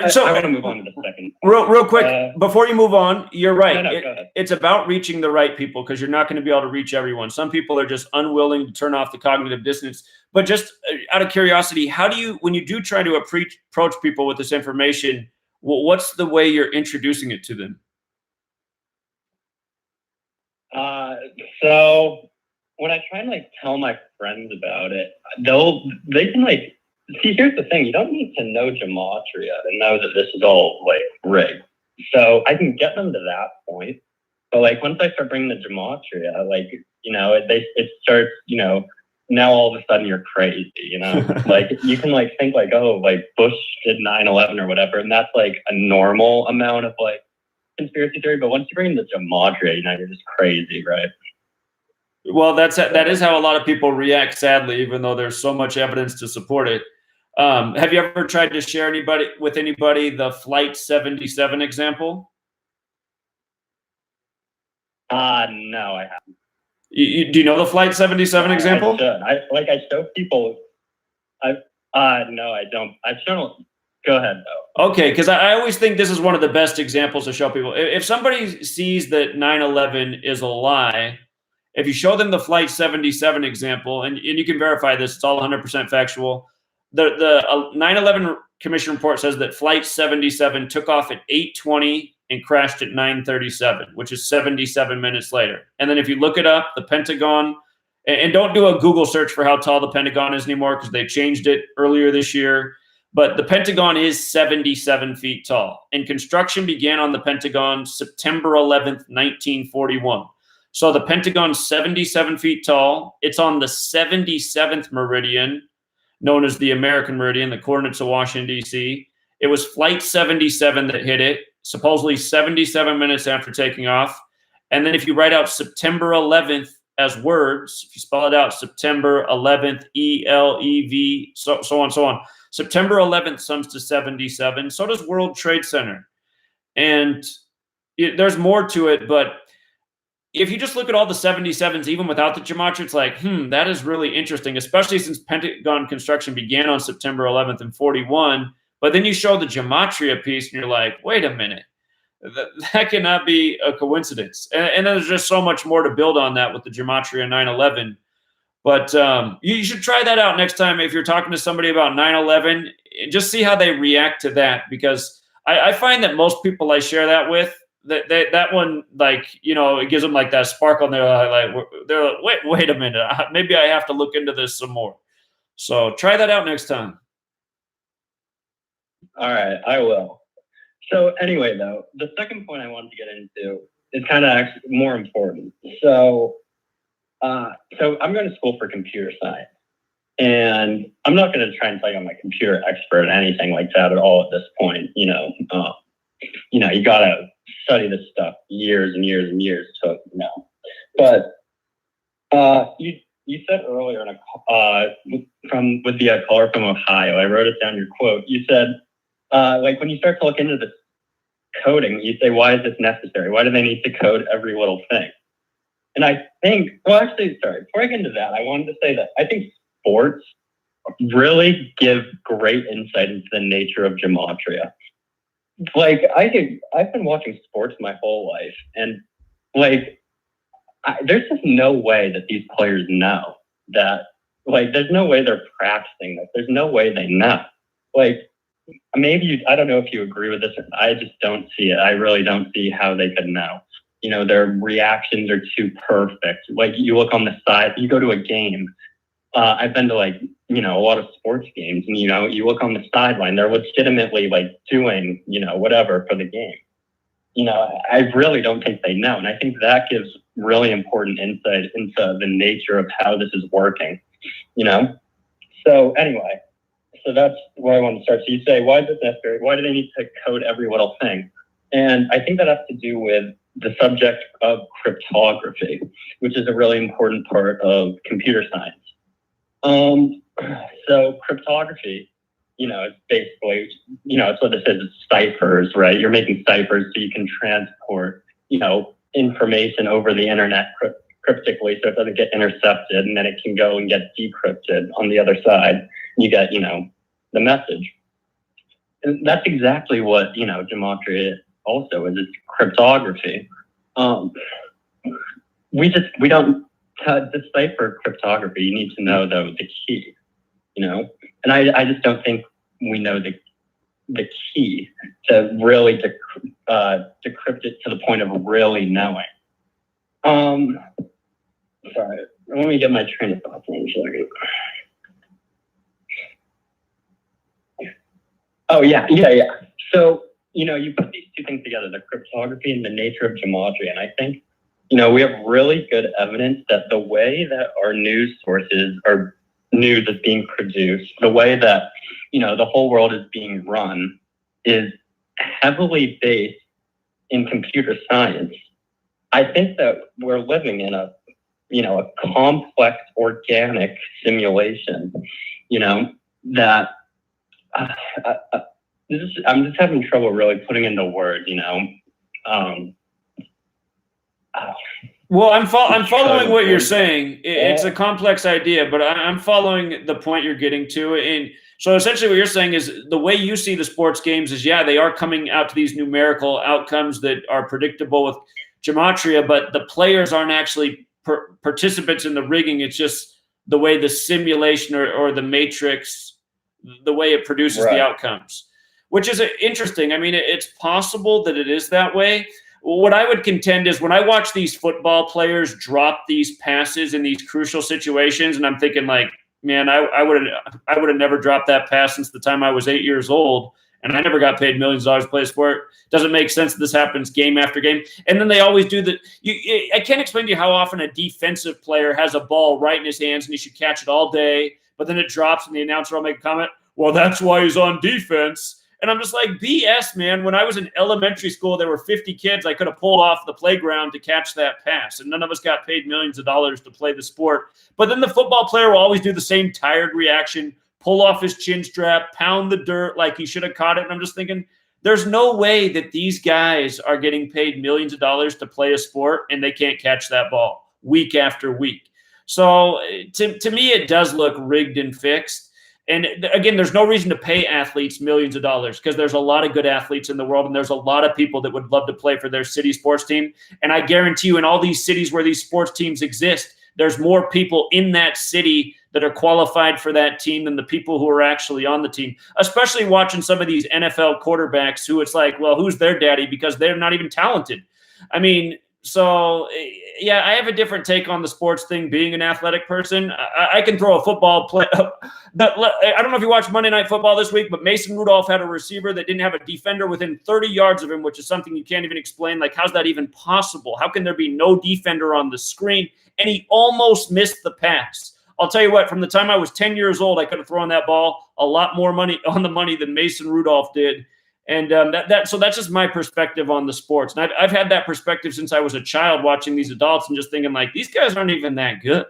So I want to move on to the second.
Real quick, before you move on, you're right.
No, go ahead.
It's about reaching the right people because you're not going to be able to reach everyone. Some people are just unwilling to turn off the cognitive dissonance. But just out of curiosity, how do you, when you do try to approach people with this information, what's the way you're introducing it to them?
So when I try and like tell my friends about it, they can like see. Here's the thing: you don't need to know gematria to know that this is all like rigged. So I can get them to that point, but like once I start bringing the gematria, like it starts. Now all of a sudden you're crazy. Like you can like think like, oh, like Bush did 9/11 or whatever, and that's like a normal amount of like conspiracy theory. But once you bring in the gematria, you're just crazy, right?
Well, that is how a lot of people react, sadly, even though there's so much evidence to support it. Have you ever tried to share with anybody the Flight 77 example?
No, I haven't.
Do you know the Flight 77 example?
I show people. No, I don't. I don't. Go ahead, though.
Okay, because I always think this is one of the best examples to show people. If somebody sees that 9/11 is a lie, if you show them the Flight 77 example, and you can verify this, it's all 100% factual. The 9/11 Commission report says that Flight 77 took off at 8:20 and crashed at 9:37, which is 77 minutes later. And then if you look it up, the Pentagon, and don't do a Google search for how tall the Pentagon is anymore because they changed it earlier this year. But the Pentagon is 77 feet tall, and construction began on the Pentagon September 11th, 1941. So the Pentagon's 77 feet tall. It's on the 77th meridian, known as the American Meridian, the coordinates of Washington, D.C. It was Flight 77 that hit it, supposedly 77 minutes after taking off. And then if you write out September 11th as words, if you spell it out, September 11th, E-L-E-V, so on, so on. September 11th sums to 77. So does World Trade Center. And there's more to it, but if you just look at all the 77s, even without the gematria, it's like, that is really interesting, especially since Pentagon construction began on September 11th in 41. But then you show the gematria piece and you're like, wait a minute, that cannot be a coincidence. And there's just so much more to build on that with the gematria 9/11. But you should try that out next time if you're talking to somebody about 9/11. Just see how they react to that, because I find that most people I share that with, that one, like, it gives them like that sparkle in their eye. Like they're like, wait a minute, maybe I have to look into this some more. So try that out next time.
All right, I will. So anyway, though, the second point I wanted to get into is kind of actually more important. So I'm going to school for computer science, and I'm not going to try and tell you I'm a computer expert or anything like that at all at this point. You got to study this stuff years and years and years to know. But you said earlier with the caller from Ohio, I wrote it down, your quote. You said, when you start to look into this coding, you say, why is this necessary? Why do they need to code every little thing? And I think, before I get into that, I wanted to say that I think sports really give great insight into the nature of gematria. I've been watching sports my whole life, and there's just no way that these players know that. There's no way they're practicing this. There's no way they know. Maybe I don't know if you agree with this. I just don't see it. I really don't see how they could know. Their reactions are too perfect. You look on the side, you go to a game. I've been to a lot of sports games, and you look on the sideline, they're legitimately doing whatever for the game. I really don't think they know, and I think that gives really important insight into the nature of how this is working. So anyway, that's where I want to start. So you say, why is this necessary? Why do they need to code every little thing? And I think that has to do with the subject of cryptography, which is a really important part of computer science. So cryptography, it's basically, it's what this is, it's ciphers, right? You're making ciphers so you can transport, information over the internet cryptically so it doesn't get intercepted, and then it can go and get decrypted on the other side. You get, the message. And that's exactly what, gematria also is. It's cryptography. We don't decipher cryptography. You need to know, though, the key, and I just don't think we know the key to really decrypt it to the point of really knowing. Sorry, let me get my train of thought for a second. Oh, yeah. So, you put these two things together, the cryptography and the nature of gematria. And I think, we have really good evidence that the way that our news sources or news is being produced, the way that, the whole world is being run is heavily based in computer science. I think that we're living in a complex organic simulation, that I'm just having trouble really putting into words,
Well, I'm following what you're saying. It's a complex idea, but I'm following the point you're getting to. And so essentially what you're saying is the way you see the sports games is, they are coming out to these numerical outcomes that are predictable with gematria, but the players aren't actually participants in the rigging. It's just the way the simulation or the matrix, the way it produces the outcomes, which is interesting. I mean, it's possible that it is that way. What I would contend is when I watch these football players drop these passes in these crucial situations, and I'm thinking man, I would have never dropped that pass since the time I was 8 years old. And I never got paid millions of dollars to play a sport. Doesn't make sense that this happens game after game. And then they always do that. I can't explain to you how often a defensive player has a ball right in his hands and he should catch it all day, but then it drops and the announcer will make a comment, well, that's why he's on defense. And I'm just like, BS, man. When I was in elementary school, there were 50 kids I could have pulled off the playground to catch that pass. And none of us got paid millions of dollars to play the sport. But then the football player will always do the same tired reaction, pull off his chin strap, pound the dirt like he should have caught it. And I'm just thinking, there's no way that these guys are getting paid millions of dollars to play a sport and they can't catch that ball week after week. So to me, it does look rigged and fixed. And again, there's no reason to pay athletes millions of dollars because there's a lot of good athletes in the world and there's a lot of people that would love to play for their city sports team. And I guarantee you in all these cities where these sports teams exist, there's more people in that city that are qualified for that team than the people who are actually on the team, especially watching some of these NFL quarterbacks who it's like, well, who's their daddy? Because they're not even talented. I mean, so yeah, I have a different take on the sports thing being an athletic person. I can throw a football play. But I don't know if you watched Monday Night Football this week, but Mason Rudolph had a receiver that didn't have a defender within 30 yards of him, which is something you can't even explain. Like, how's that even possible? How can there be no defender on the screen? And he almost missed the pass. I'll tell you what, from the time I was 10 years old, I could have thrown that ball a lot more money on the money than Mason Rudolph did. And so that's just my perspective on the sports. And I've had that perspective since I was a child watching these adults and just thinking like, these guys aren't even that good.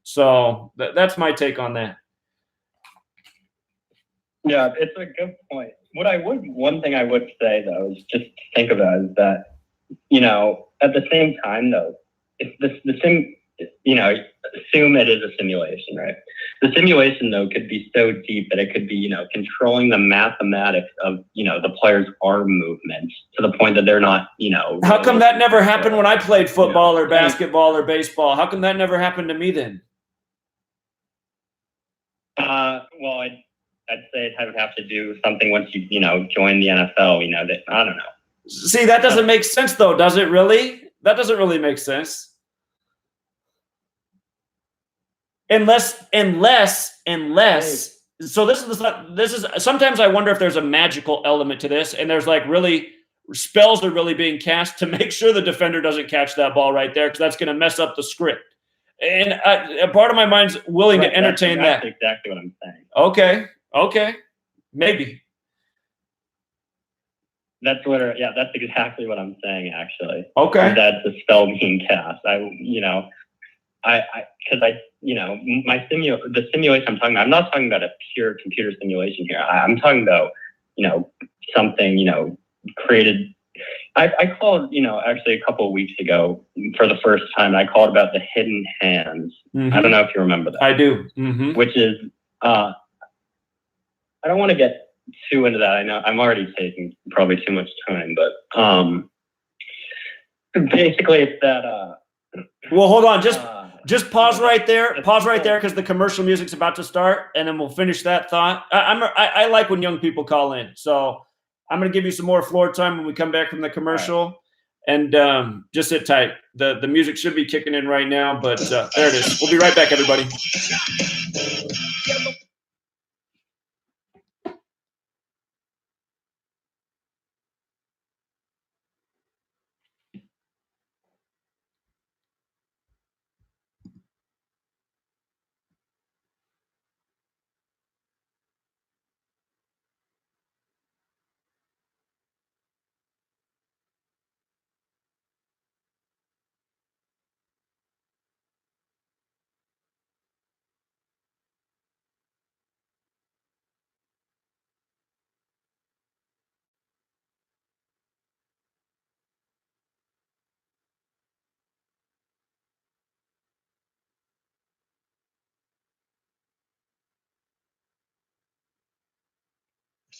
So that's my take on that.
Yeah, it's a good point. One thing I would say though is just think about is that, at the same time though, if assume it is a simulation, right? The simulation though could be so deep that it could be, controlling the mathematics of, the players' arm movements to the point that they're not,
How come that never happened when I played football or basketball or baseball? How come that never happened to me then?
Well, I'd say it would have to do something once you, join the NFL, that, I don't know.
See, that doesn't make sense though, does it really? That doesn't really make sense. Unless, so this is sometimes I wonder if there's a magical element to this, and there's like really spells are really being cast to make sure the defender doesn't catch that ball right there because that's going to mess up the script. And a part of my mind's willing to entertain that.
That's exactly what I'm saying.
Okay, maybe.
That's exactly what I'm saying. Actually,
okay,
that's a spell being cast. The simulation I'm talking about, I'm not talking about a pure computer simulation here. I'm talking about, something, created. I called, actually a couple of weeks ago for the first time, I called about the hidden hands.
Mm-hmm.
I don't know if you remember that.
I do. Mm-hmm.
Which is, I don't want to get too into that. I know I'm already taking probably too much time, but basically it's that.
Well, hold on, just pause right there. Pause right there because the commercial music's about to start, and then we'll finish that thought. I like when young people call in, so I'm going to give you some more floor time when we come back from the commercial. Right. And just sit tight. The music should be kicking in right now, but there it is. We'll be right back, everybody.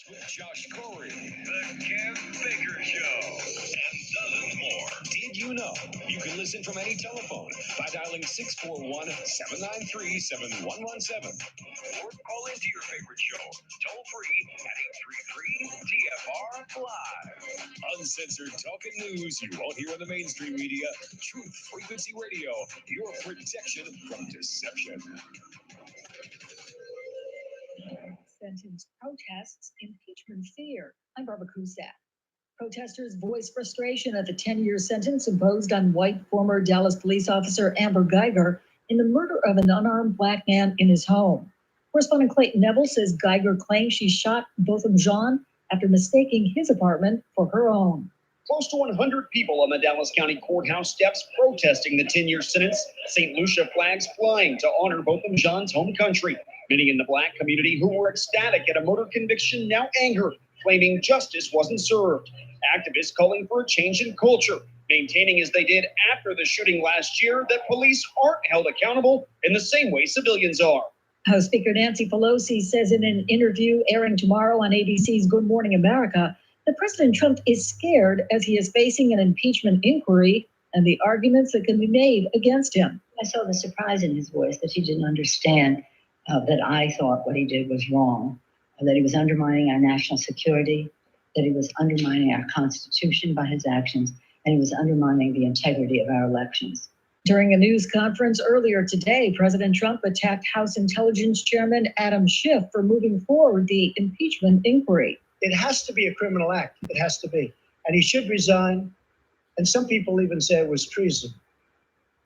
With Josh Corey, The Kev Baker Show, and dozens more. Did you know you can listen from any telephone by dialing 641-793-7117? Or call into your favorite show, toll free at 833-TFR Live. Uncensored talk and news you won't hear on the mainstream media. Truth Frequency Radio, your protection from deception.
sentence protests impeachment fear. I'm Barbara Cusack. Protesters voiced frustration at the 10-year sentence imposed on white former Dallas police officer Amber Geiger in the murder of an unarmed black man in his home. Correspondent Clayton Neville says Geiger claims she shot Botham Jean after mistaking his apartment for her own.
Close to 100 people on the Dallas County Courthouse steps protesting the 10-year sentence. St. Lucia flags flying to honor Botham Jean's home country. Many in the black community who were ecstatic at a murder conviction now anger, claiming justice wasn't served. Activists calling for a change in culture, maintaining as they did after the shooting last year that police aren't held accountable in the same way civilians are.
House Speaker Nancy Pelosi says in an interview airing tomorrow on ABC's Good Morning America that President Trump is scared as he is facing an impeachment inquiry and the arguments that can be made against him.
I saw the surprise in his voice that he didn't understand that I thought what he did was wrong, that he was undermining our national security, that he was undermining our Constitution by his actions, and he was undermining the integrity of our elections.
During a news conference earlier today, President Trump attacked House Intelligence Chairman Adam Schiff for moving forward the impeachment inquiry.
It has to be a criminal act. It has to be. And he should resign. And some people even say it was treason.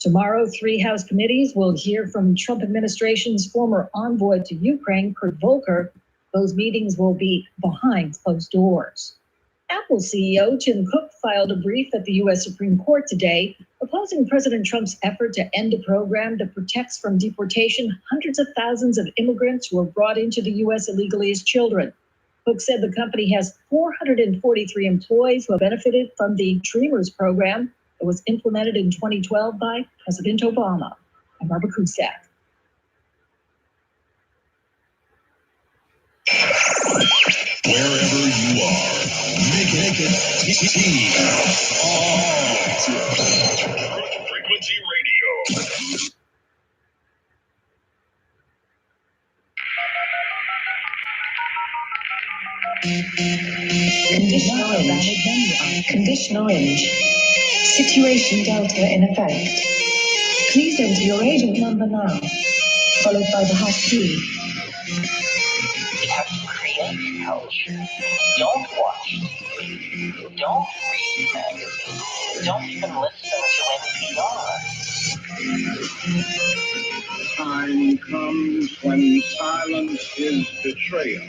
Tomorrow, 3 House committees will hear from Trump administration's former envoy to Ukraine, Kurt Volker. Those meetings will be behind closed doors. Apple CEO Tim Cook filed a brief at the U.S. Supreme Court today, opposing President Trump's effort to end a program that protects from deportation hundreds of thousands of immigrants who are brought into the U.S. illegally as children. Cook said the company has 443 employees who have benefited from the Dreamers program that was implemented in 2012 by President Obama. I'm Barbara Cusack.
Wherever you are, make it TFR. Frequency Radio.
Condition orange. Situation Delta in effect. Please enter your agent number now, followed by the hash key.
You have to create culture. Don't watch TV. Don't read magazines. Don't even listen to NPR.
Time comes when silence is betrayal.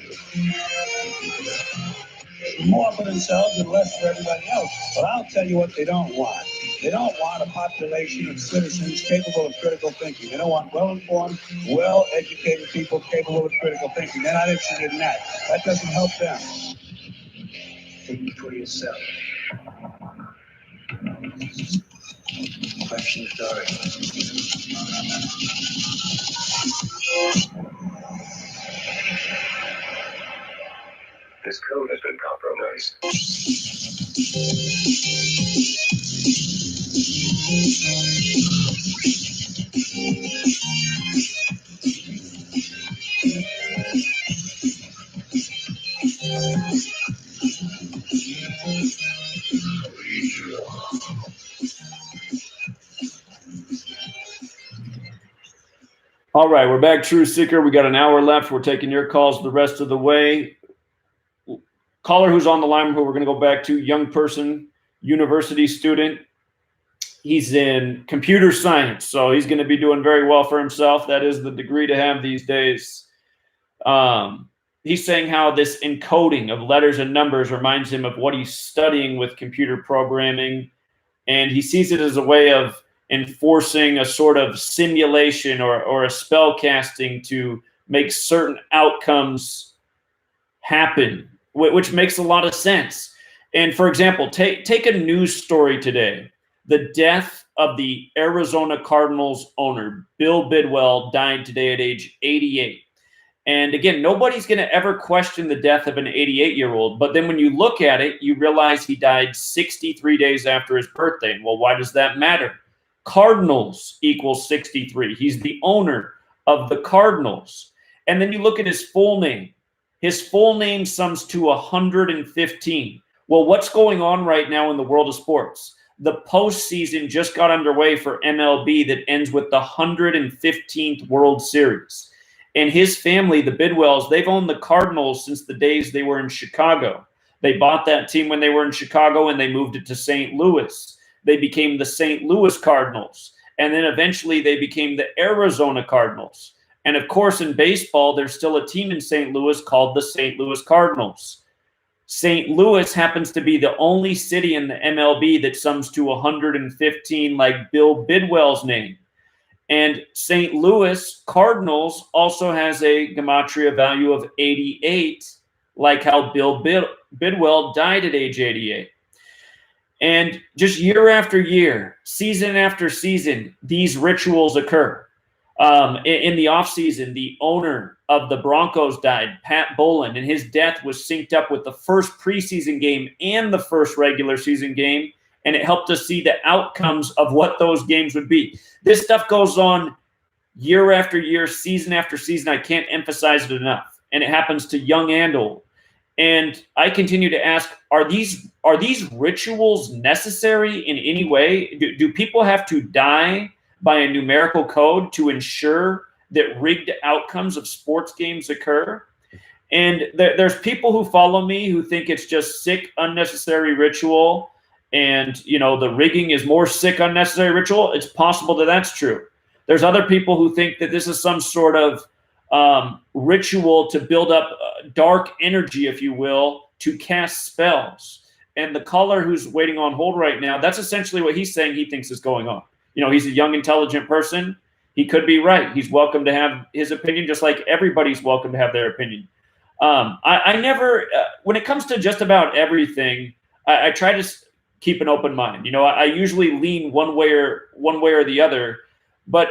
More for themselves and less for everybody else. But I'll tell you what they don't want. They don't want a population of citizens capable of critical thinking. They don't want well-informed, well-educated people capable of critical thinking. They're not interested in that. That doesn't help them. Think for yourself. Question started.
This code has been compromised.
All right, we're back, True Seeker. We got an hour left. We're taking your calls the rest of the way. Caller who's on the line, who we're going to go back to, young person, university student. He's in computer science, so he's going to be doing very well for himself. That is the degree to have these days. He's saying how this encoding of letters and numbers reminds him of what he's studying with computer programming, and he sees it as a way of enforcing a sort of simulation or a spell casting to make certain outcomes happen, which makes a lot of sense. And for example, take a news story today. The death of the Arizona Cardinals owner, Bill Bidwell, died today at age 88. And again, nobody's going to ever question the death of an 88-year-old. But then when you look at it, you realize he died 63 days after his birthday. Well, why does that matter? Cardinals equals 63. He's the owner of the Cardinals. And then you look at his full name. His full name sums to 115. Well, what's going on right now in the world of sports? The postseason just got underway for MLB that ends with the 115th World Series. And his family, the Bidwells, they've owned the Cardinals since the days they were in Chicago. They bought that team when they were in Chicago and they moved it to St. Louis. They became the St. Louis Cardinals. And then eventually they became the Arizona Cardinals. And of course, in baseball, there's still a team in St. Louis called the St. Louis Cardinals. St. Louis happens to be the only city in the MLB that sums to 115, like Bill Bidwell's name. And St. Louis Cardinals also has a gematria value of 88, like how Bill Bidwell died at age 88. And just year after year, season after season, these rituals occur. In the offseason, the owner of the Broncos died, Pat Bowlen, and his death was synced up with the first preseason game and the first regular season game, and it helped us see the outcomes of what those games would be. This stuff goes on year after year, season after season. I can't emphasize it enough, and it happens to young and old. And I continue to ask, are these rituals necessary in any way? Do people have to die by a numerical code to ensure that rigged outcomes of sports games occur? And there's people who follow me who think it's just sick, unnecessary ritual. And, you know, the rigging is more sick, unnecessary ritual. It's possible that that's true. There's other people who think that this is some sort of ritual to build up dark energy, if you will, to cast spells. And the caller who's waiting on hold right now, that's essentially what he's saying he thinks is going on. You know, he's a young, intelligent person. He could be right. He's welcome to have his opinion, just like everybody's welcome to have their opinion. I never, when it comes to just about everything, I try to keep an open mind. You know, I usually lean one way or the other, but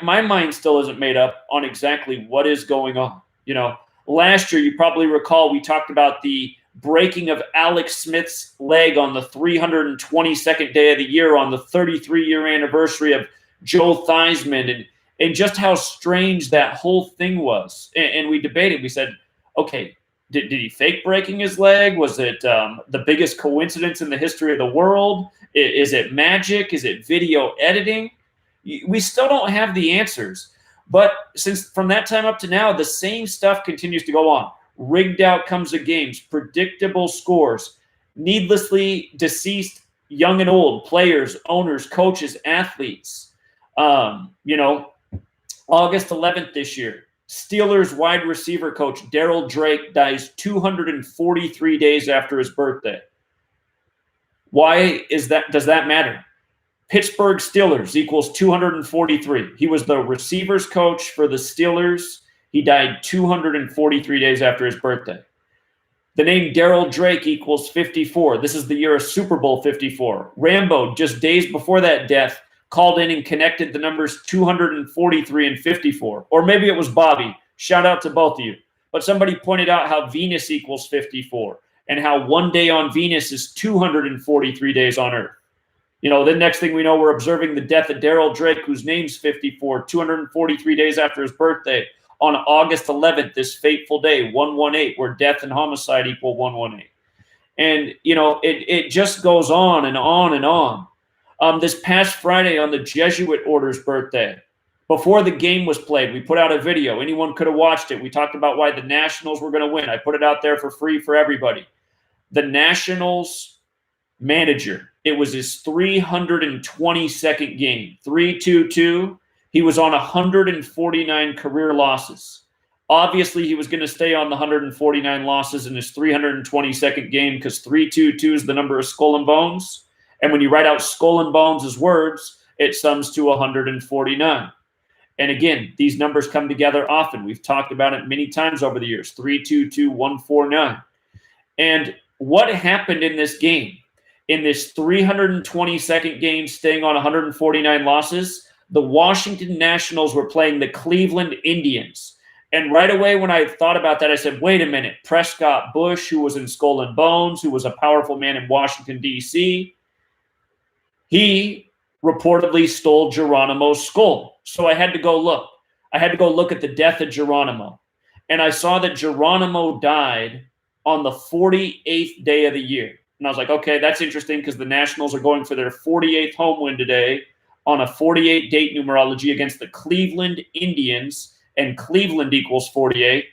my mind still isn't made up on exactly what is going on. You know, last year, you probably recall, we talked about the breaking of Alex Smith's leg on the 322nd day of the year on the 33-year anniversary of Joe Theismann, and just how strange that whole thing was. And we debated. We said, okay, did he fake breaking his leg? Was it the biggest coincidence in the history of the world? Is it magic? Is it video editing? We still don't have the answers. But since from that time up to now, the same stuff continues to go on. Rigged outcomes of games, predictable scores, needlessly deceased young and old players, owners, coaches, athletes. You know, August 11th this year, Steelers wide receiver coach Darryl Drake dies 243 days after his birthday. Why is that? Does that matter? Pittsburgh Steelers equals 243. He was the receivers coach for the Steelers. He died 243 days after his birthday. The name Darryl Drake equals 54. This is the year of Super Bowl 54. Rambo, just days before that death, called in and connected the numbers 243 and 54. Or maybe it was Bobby. Shout out to both of you. But somebody pointed out how Venus equals 54 and how one day on Venus is 243 days on Earth. You know, the next thing we know, we're observing the death of Darryl Drake, whose name's 54, 243 days after his birthday, on August 11th, this fateful day, 118, where death and homicide equal 118. And, you know, it just goes on and on and on. This past Friday on the Jesuit order's birthday, before the game was played, we put out a video. Anyone could have watched it. We talked about why the Nationals were going to win. I put it out there for free for everybody. The Nationals manager, it was his 322nd game, 3-2-2. He was on 149 career losses. Obviously, he was going to stay on the 149 losses in his 322nd game because 3-2-2 is the number of skull and bones. And when you write out skull and bones as words, it sums to 149. And again, these numbers come together often. We've talked about it many times over the years, 3-2-2, 149. And what happened in this game? In this 322nd game, staying on 149 losses, the Washington Nationals were playing the Cleveland Indians. And right away when I thought about that, I said, wait a minute, Prescott Bush, who was in Skull and Bones, who was a powerful man in Washington, D.C., he reportedly stole Geronimo's skull. So I had to go look. I had to go look at the death of Geronimo. And I saw that Geronimo died on the 48th day of the year. And I was like, okay, that's interesting because the Nationals are going for their 48th home win today on a 48-date numerology against the Cleveland Indians. and Cleveland equals 48.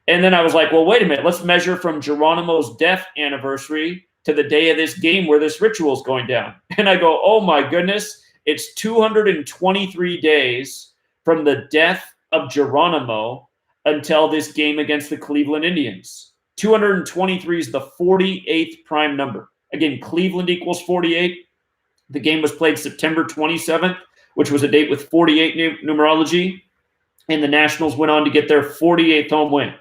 And then I was like, well, wait a minute. Let's measure from Geronimo's death anniversary to the day of this game where this ritual is going down. And I go, oh my goodness, it's 223 days from the death of Geronimo until this game against the Cleveland Indians. 223 is the 48th prime number. Again, Cleveland equals 48. The game was played September 27th, which was a date with 48 numerology. And the Nationals went on to get their 48th home win.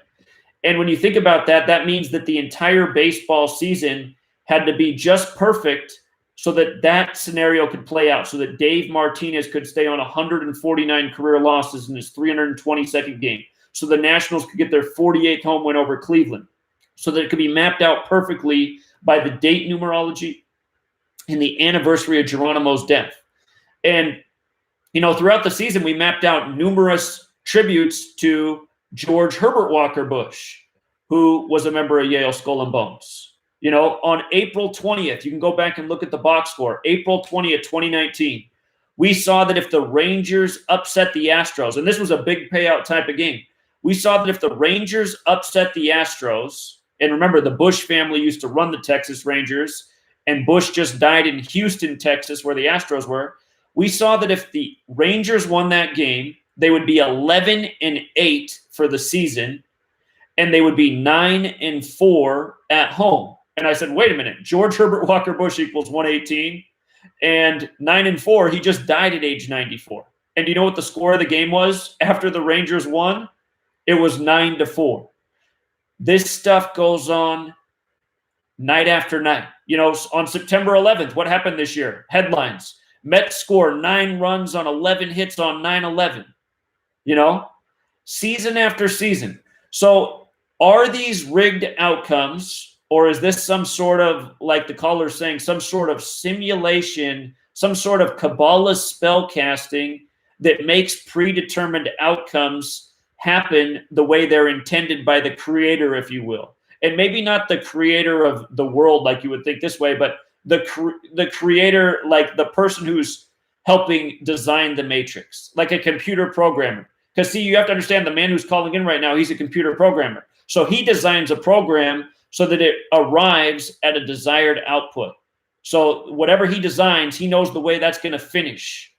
And when you think about that, that means that the entire baseball season had to be just perfect so that that scenario could play out, so that Dave Martinez could stay on 149 career losses in his 322nd game, so the Nationals could get their 48th home win over Cleveland, so that it could be mapped out perfectly by the date numerology and the anniversary of Geronimo's death. And, you know, throughout the season, we mapped out numerous tributes to George Herbert Walker Bush, who was a member of Yale Skull and Bones. You know, on April 20th, you can go back and look at the box score, April 20th, 2019, we saw that if the Rangers upset the Astros, and this was a big payout type of game, we saw that if the Rangers upset the Astros, and remember, the Bush family used to run the Texas Rangers, and Bush just died in Houston, Texas, where the Astros were. We saw that if the Rangers won that game, they would be 11-8 for the season, and they would be 9-4 at home. And I said, wait a minute, George Herbert Walker Bush equals 118, and 9-4, he just died at age 94. And do you know what the score of the game was after the Rangers won? It was 9-4. This stuff goes on night after night. You know, on September 11th, what happened this year? Headlines: Mets score 9 runs on 11 hits on 9/11. You know, season after season. So are these rigged outcomes, or is this some sort of, like the caller's saying, some sort of simulation, some sort of Kabbalah spell casting that makes predetermined outcomes happen the way they're intended by the creator, if you will? And maybe not the creator of the world like you would think this way, but the creator, like the person who's helping design the matrix, like a computer programmer. Because see, you have to understand, the man who's calling in right now, he's a computer programmer. So he designs a program so that it arrives at a desired output. So whatever he designs, he knows the way that's going to finish.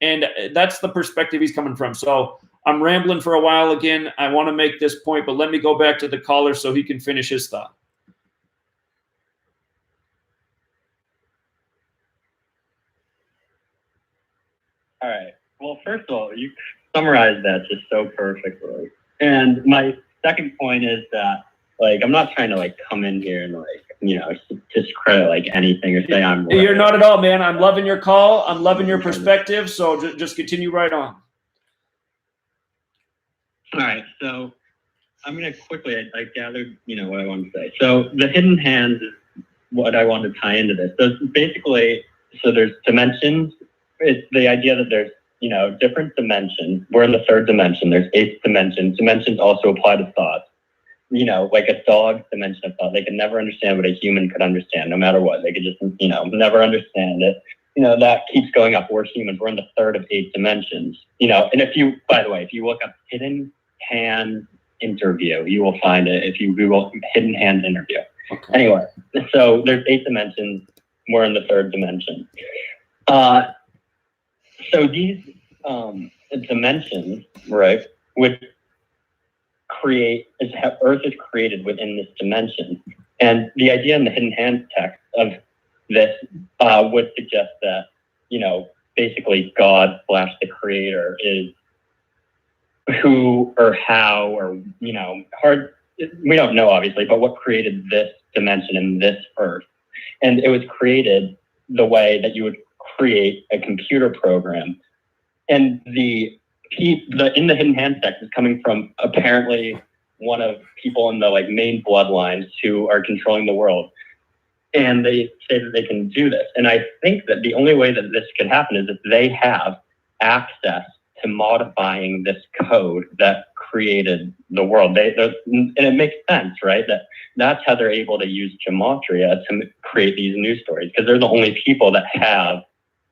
And that's the perspective he's coming from. So I'm rambling for a while again. I want to make this point, but let me go back to the caller so he can finish his thought.
All right. Well, first of all, you summarized that just so perfectly. And my second point is that, like, I'm not trying to, like, come in here and, like, you know, discredit, like, anything or say I'm right.
You're not at all, man. I'm loving your call. I'm loving your perspective. So just continue right on.
All right. So I'm going to quickly, I gathered, you know, what I want to say. So the hidden hands is what I want to tie into this. So basically, so there's dimensions. It's the idea that there's, you know, different dimensions. We're in the third dimension. There's 8th dimension. Dimensions also apply to thought. You know, like a dog's dimension of thought. They could never understand what a human could understand, no matter what. They could just, you know, never understand it. You know, that keeps going up. We're humans. We're in the third of 8 dimensions. You know, and if you, by the way, if you look up hidden hand interview, you will find it. If you Google hidden hand interview. Okay. Anyway, so there's 8 dimensions. We're in the third dimension. So these dimensions, right, would create, Earth is created within this dimension. And the idea in the hidden hands text of this would suggest that, you know, basically God / the creator is who or how or, you know, we don't know obviously, but what created this dimension and this Earth. And it was created the way that you would create a computer program. And the in the hidden hand text is coming from apparently one of people in the, like, main bloodlines who are controlling the world. And they say that they can do this. And I think that the only way that this could happen is if they have access to modifying this code that created the world. And it makes sense, right? That's how they're able to use gematria to create these news stories, because they're the only people that have,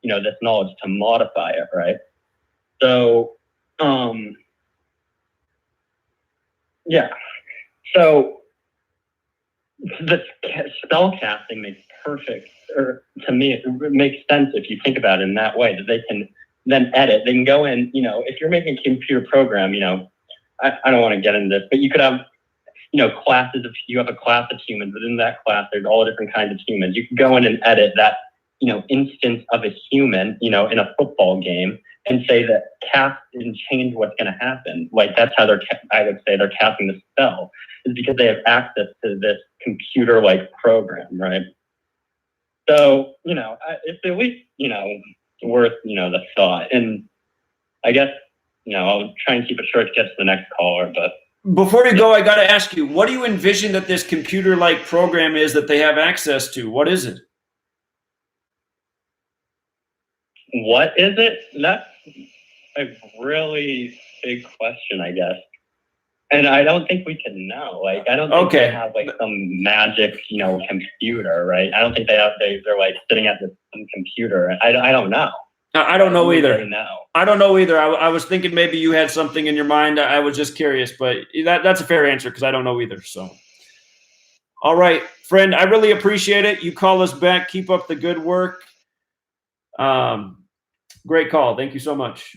you know, this knowledge to modify it, right? So Yeah. So the spell casting makes perfect, or to me, it makes sense if you think about it in that way, that they can then edit. They can go in, if you're making a computer program, I don't want to get into this, but you could have, classes of, you have a class of humans. Within that class, there's all different kinds of humans. You can go in and edit that, instance of a human, in a football game and say that cast and change what's going to happen. Like that's how I would say they're casting the spell, is because they have access to this computer-like program, right? So, it's at least, worth, the thought. And I guess, I'll try and keep it short to get to the next caller, but.
Before you go, I got to ask you, what do you envision that this computer-like program is that they have access to? What is it?
What is it? That's a really big question, I guess. And I don't think we can know. Like, I don't think they have like some magic, computer, right? I don't think they're like sitting at some computer. I don't know.
I don't know either.
Really know.
I don't know either. I was thinking maybe you had something in your mind. I was just curious, but that's a fair answer because I don't know either. So, all right, friend, I really appreciate it. You call us back. Keep up the good work. Great call. Thank you so much.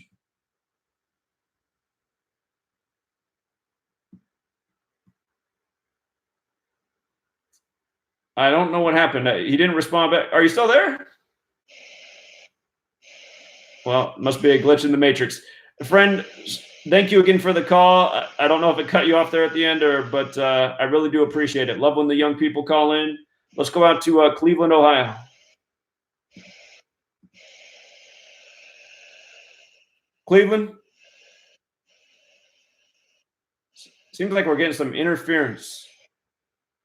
I don't know what happened. He didn't respond back. Are you still there? Well, must be a glitch in the matrix. Friend, thank you again for the call. I don't know if it cut you off there at the end, but I really do appreciate it. Love when the young people call in. Let's go out to Cleveland, Ohio. Cleveland? Seems like we're getting some interference.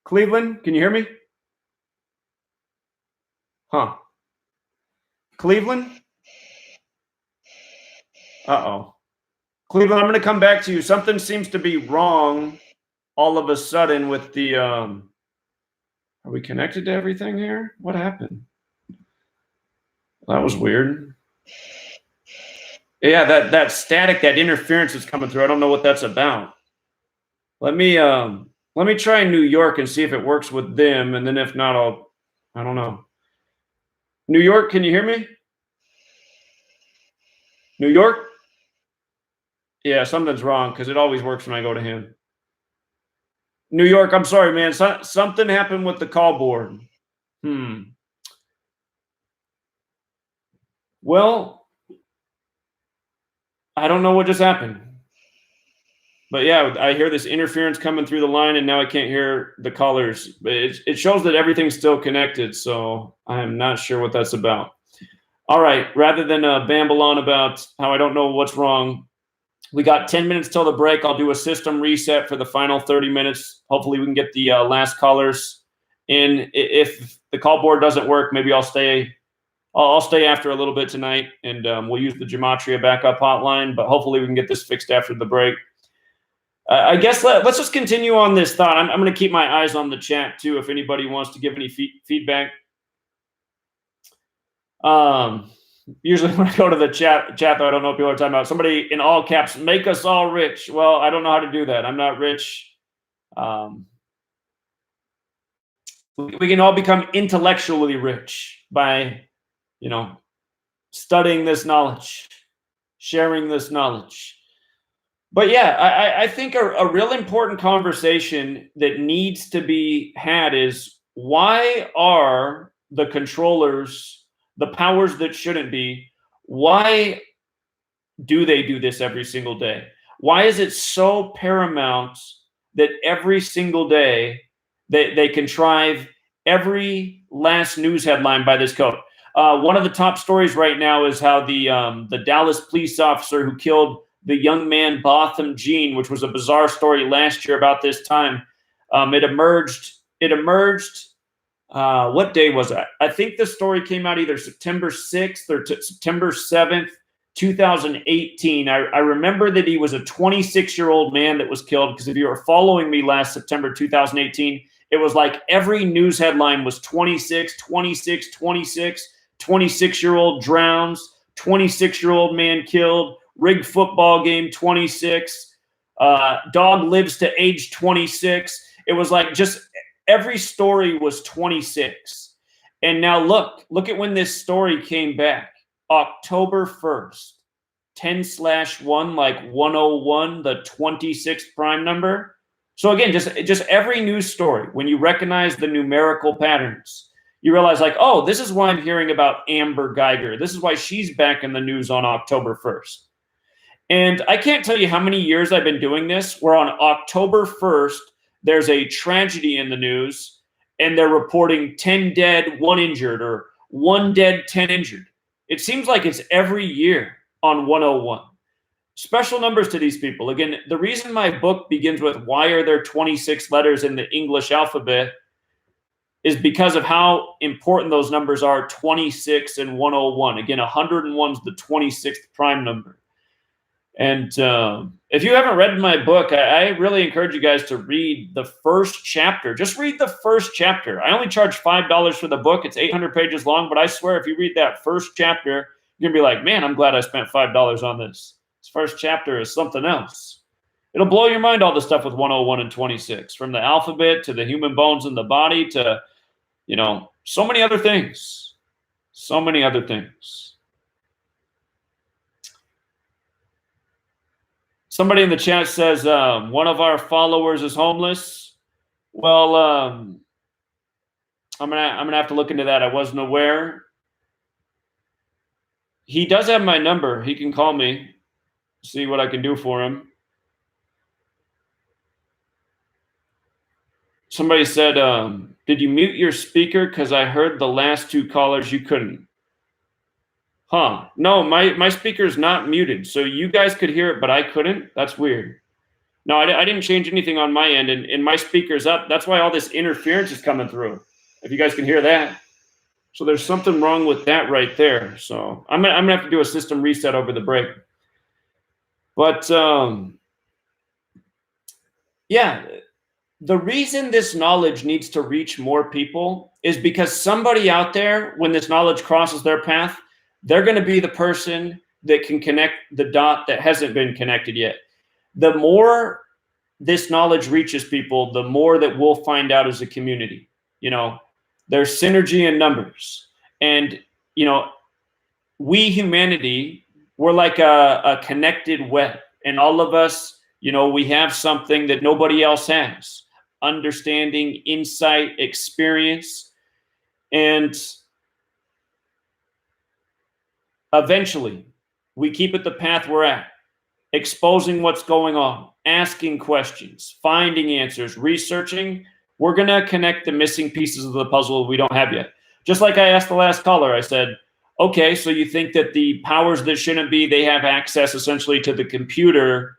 Cleveland, can you hear me? Huh. Cleveland? Uh-oh. Cleveland, I'm going to come back to you. Something seems to be wrong all of a sudden with the are we connected to everything here? What happened? That was weird. Yeah, that static, that interference is coming through. I don't know what that's about. Let me try New York and see if it works with them, and then if not, I don't know. New York, can you hear me? New York? Yeah, something's wrong because it always works when I go to him. New York, I'm sorry, man. Something happened with the call board. Well, I don't know what just happened. But yeah, I hear this interference coming through the line, and now I can't hear the callers. But it shows that everything's still connected, so I'm not sure what that's about. All right, rather than bamble on about how I don't know what's wrong, we got 10 minutes till the break. I'll do a system reset for the final 30 minutes. Hopefully we can get the last callers in. If the call board doesn't work, maybe I'll stay after a little bit tonight, and we'll use the Gematria backup hotline, but hopefully we can get this fixed after the break. I guess let's just continue on this thought. I'm going to keep my eyes on the chat too, if anybody wants to give any feedback. Usually when I go to the chat though, I don't know what people are talking about. Somebody in all caps, make us all rich. Well, I don't know how to do that. I'm not rich. We can all become intellectually rich by, studying this knowledge, sharing this knowledge. But yeah, I think a real important conversation that needs to be had is, why are the controllers, the powers that shouldn't be, why do they do this every single day? Why is it so paramount that every single day they contrive every last news headline by this code? One of the top stories right now is how the Dallas police officer who killed the young man Botham Jean, which was a bizarre story last year about this time. It emerged. What day was that? I think the story came out either September 6th or September 7th, 2018. I remember that he was a 26-year-old man that was killed, because if you were following me last September 2018, it was like every news headline was 26, 26, 26, 26-year-old drowns, 26-year-old man killed, rigged football game, 26. Dog lives to age 26. It was like just every story was 26. And now look at when this story came back. October 1st, 10/1, like 101, the 26th prime number. So again, just every news story, when you recognize the numerical patterns, you realize like, oh, this is why I'm hearing about Amber Geiger. This is why she's back in the news on October 1st. And I can't tell you how many years I've been doing this, where on October 1st, there's a tragedy in the news, and they're reporting 10 dead, 1 injured, or 1 dead, 10 injured. It seems like it's every year on 101. Special numbers to these people. Again, the reason my book begins with why are there 26 letters in the English alphabet is because of how important those numbers are, 26 and 101. Again, 101 is the 26th prime number. And if you haven't read my book, I really encourage you guys to read the first chapter. Just read the first chapter. I only charge $5 for the book. It's 800 pages long, but I swear if you read that first chapter, you're going to be like, man, I'm glad I spent $5 on this. This first chapter is something else. It'll blow your mind, all the stuff with 101 and 26, from the alphabet to the human bones in the body to, you know, so many other things. So many other things. Somebody in the chat says one of our followers is homeless. Well, I'm gonna have to look into that. I wasn't aware. He does have my number. He can call me, see what I can do for him. Somebody said, did you mute your speaker? Because I heard the last 2 callers you couldn't. Huh. No, my speaker is not muted. So you guys could hear it, but I couldn't? That's weird. No, I didn't change anything on my end, and my speaker's up. That's why all this interference is coming through, if you guys can hear that. So there's something wrong with that right there. So I'm gonna have to do a system reset over the break. But yeah, the reason this knowledge needs to reach more people is because somebody out there, when this knowledge crosses their path, they're going to be the person that can connect the dot that hasn't been connected yet. The more this knowledge reaches people, the more that we'll find out as a community. You know, there's synergy in numbers. And, you know, we humanity, we're like a connected web. And all of us, you know, we have something that nobody else has. Understanding, insight, experience. And eventually, we keep it the path we're at, exposing what's going on, asking questions, finding answers, researching. We're going to connect the missing pieces of the puzzle we don't have yet. Just like I asked the last caller, I said, okay, so you think that the powers that shouldn't be, they have access essentially to the computer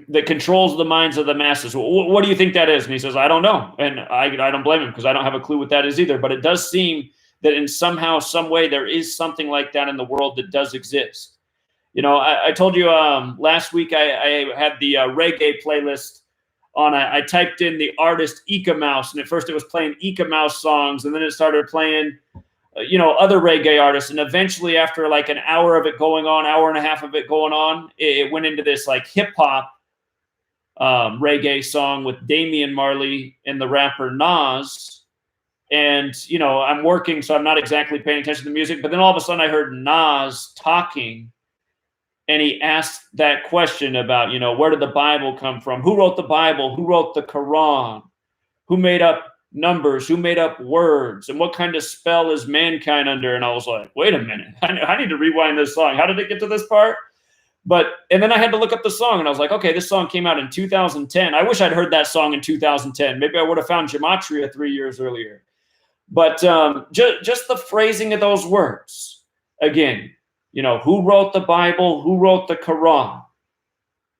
that controls the minds of the masses. What do you think that is? And he says, I don't know. And I don't blame him because I don't have a clue what that is either. But it does seem that in somehow, some way, there is something like that in the world that does exist. You know, I told you last week I had the reggae playlist on. I typed in the artist Ika Mouse, and at first it was playing Ika Mouse songs, and then it started playing, you know, other reggae artists. And eventually, after like an hour of it going on, hour and a half of it going on, it went into this like hip hop reggae song with Damian Marley and the rapper Nas. And, you know, I'm working, so I'm not exactly paying attention to the music. But then all of a sudden I heard Nas talking, and he asked that question about, you know, where did the Bible come from? Who wrote the Bible? Who wrote the Quran? Who made up numbers? Who made up words? And what kind of spell is mankind under? And I was like, wait a minute. I need to rewind this song. How did it get to this part? And then I had to look up the song, and I was like, okay, this song came out in 2010. I wish I'd heard that song in 2010. Maybe I would have found Gematria 3 years earlier. But just the phrasing of those words, again, you know, who wrote the Bible? Who wrote the Quran?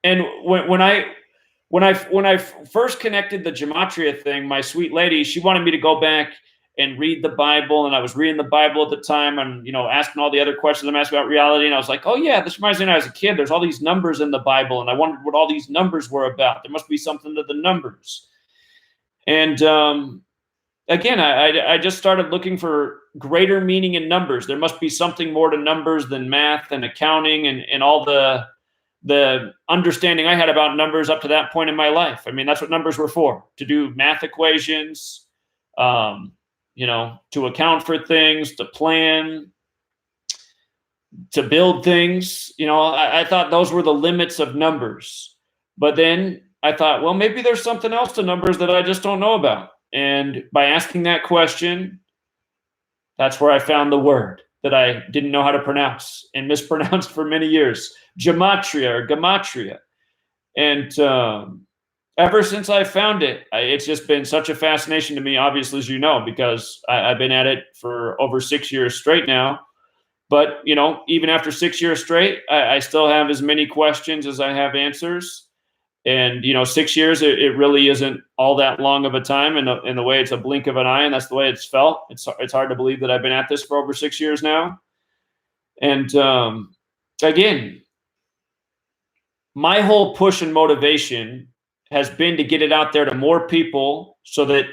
And when I first connected the Gematria thing, my sweet lady, she wanted me to go back and read the Bible, and I was reading the Bible at the time, and you know, asking all the other questions I'm asking about reality, and I was like, oh yeah, this reminds me when I was a kid. There's all these numbers in the Bible, and I wondered what all these numbers were about. There must be something to the numbers. And again, I just started looking for greater meaning in numbers. There must be something more to numbers than math and accounting and all the the understanding I had about numbers up to that point in my life. I mean, that's what numbers were for, to do math equations, you know, to account for things, to plan, to build things. You know, I thought those were the limits of numbers. But then I thought, well, maybe there's something else to numbers that I just don't know about. And by asking that question, that's where I found the word that I didn't know how to pronounce and mispronounced for many years, gematria or gematria. And ever since I found it, it's just been such a fascination to me, obviously, as you know, because I've been at it for over 6 years straight now. But, you know, even after 6 years straight, I still have as many questions as I have answers. And, you know, 6 years, it really isn't all that long of a time in the way it's a blink of an eye. And that's the way it's felt. It's hard to believe that I've been at this for over 6 years now. And again, my whole push and motivation has been to get it out there to more people so that,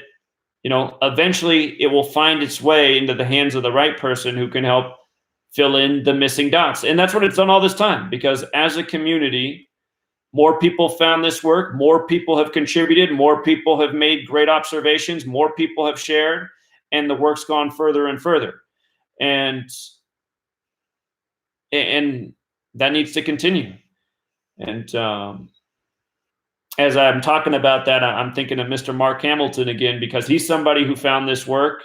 you know, eventually it will find its way into the hands of the right person who can help fill in the missing dots. And that's what it's done all this time, because as a community, more people found this work, more people have contributed, more people have made great observations, more people have shared, and the work's gone further and further. And that needs to continue. And as I'm talking about that, I'm thinking of Mr. Mark Hamilton again, because he's somebody who found this work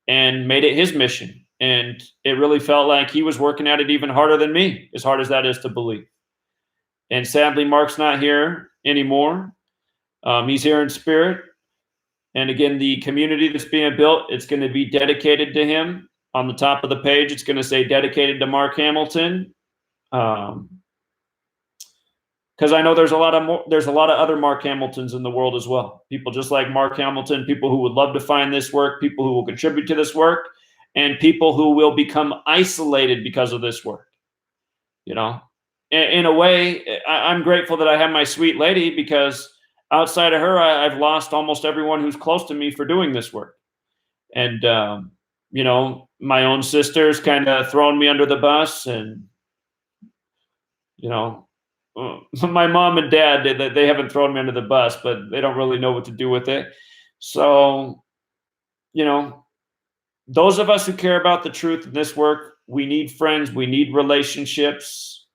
and made it his mission. And it really felt like he was working at it even harder than me, as hard as that is to believe. And sadly, Mark's not here anymore. He's here in spirit. And again, the community that's being built, it's going to be dedicated to him. On the top of the page, it's going to say dedicated to Mark Hamilton. Because I know there's a lot of other Mark Hamiltons in the world as well. People just like Mark Hamilton, people who would love to find this work, people who will contribute to this work, and people who will become isolated because of this work. You know, in a way, I'm grateful that I have my sweet lady, because outside of her, I've lost almost everyone who's close to me for doing this work. And, you know, my own sister's kind of thrown me under the bus, and, you know, my mom and dad, they haven't thrown me under the bus, but they don't really know what to do with it. So, you know, those of us who care about the truth in this work, we need friends, we need relationships.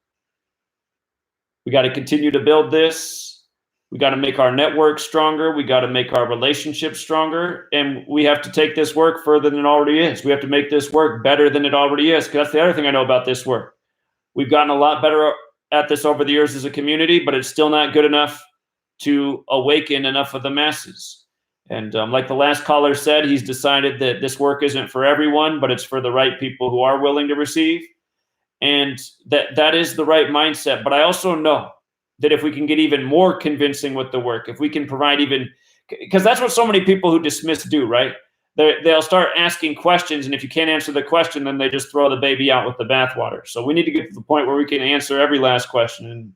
We got to continue to build this. We got to make our network stronger. We got to make our relationships stronger. And we have to take this work further than it already is. We have to make this work better than it already is. Because that's the other thing I know about this work. We've gotten a lot better at this over the years as a community, but it's still not good enough to awaken enough of the masses. And like the last caller said, he's decided that this work isn't for everyone, but it's for the right people who are willing to receive. And that is the right mindset. But I also know that if we can get even more convincing with the work, if we can provide even, because that's what so many people who dismiss do, right? They'll start asking questions, and if you can't answer the question, then they just throw the baby out with the bathwater. So we need to get to the point where we can answer every last question, and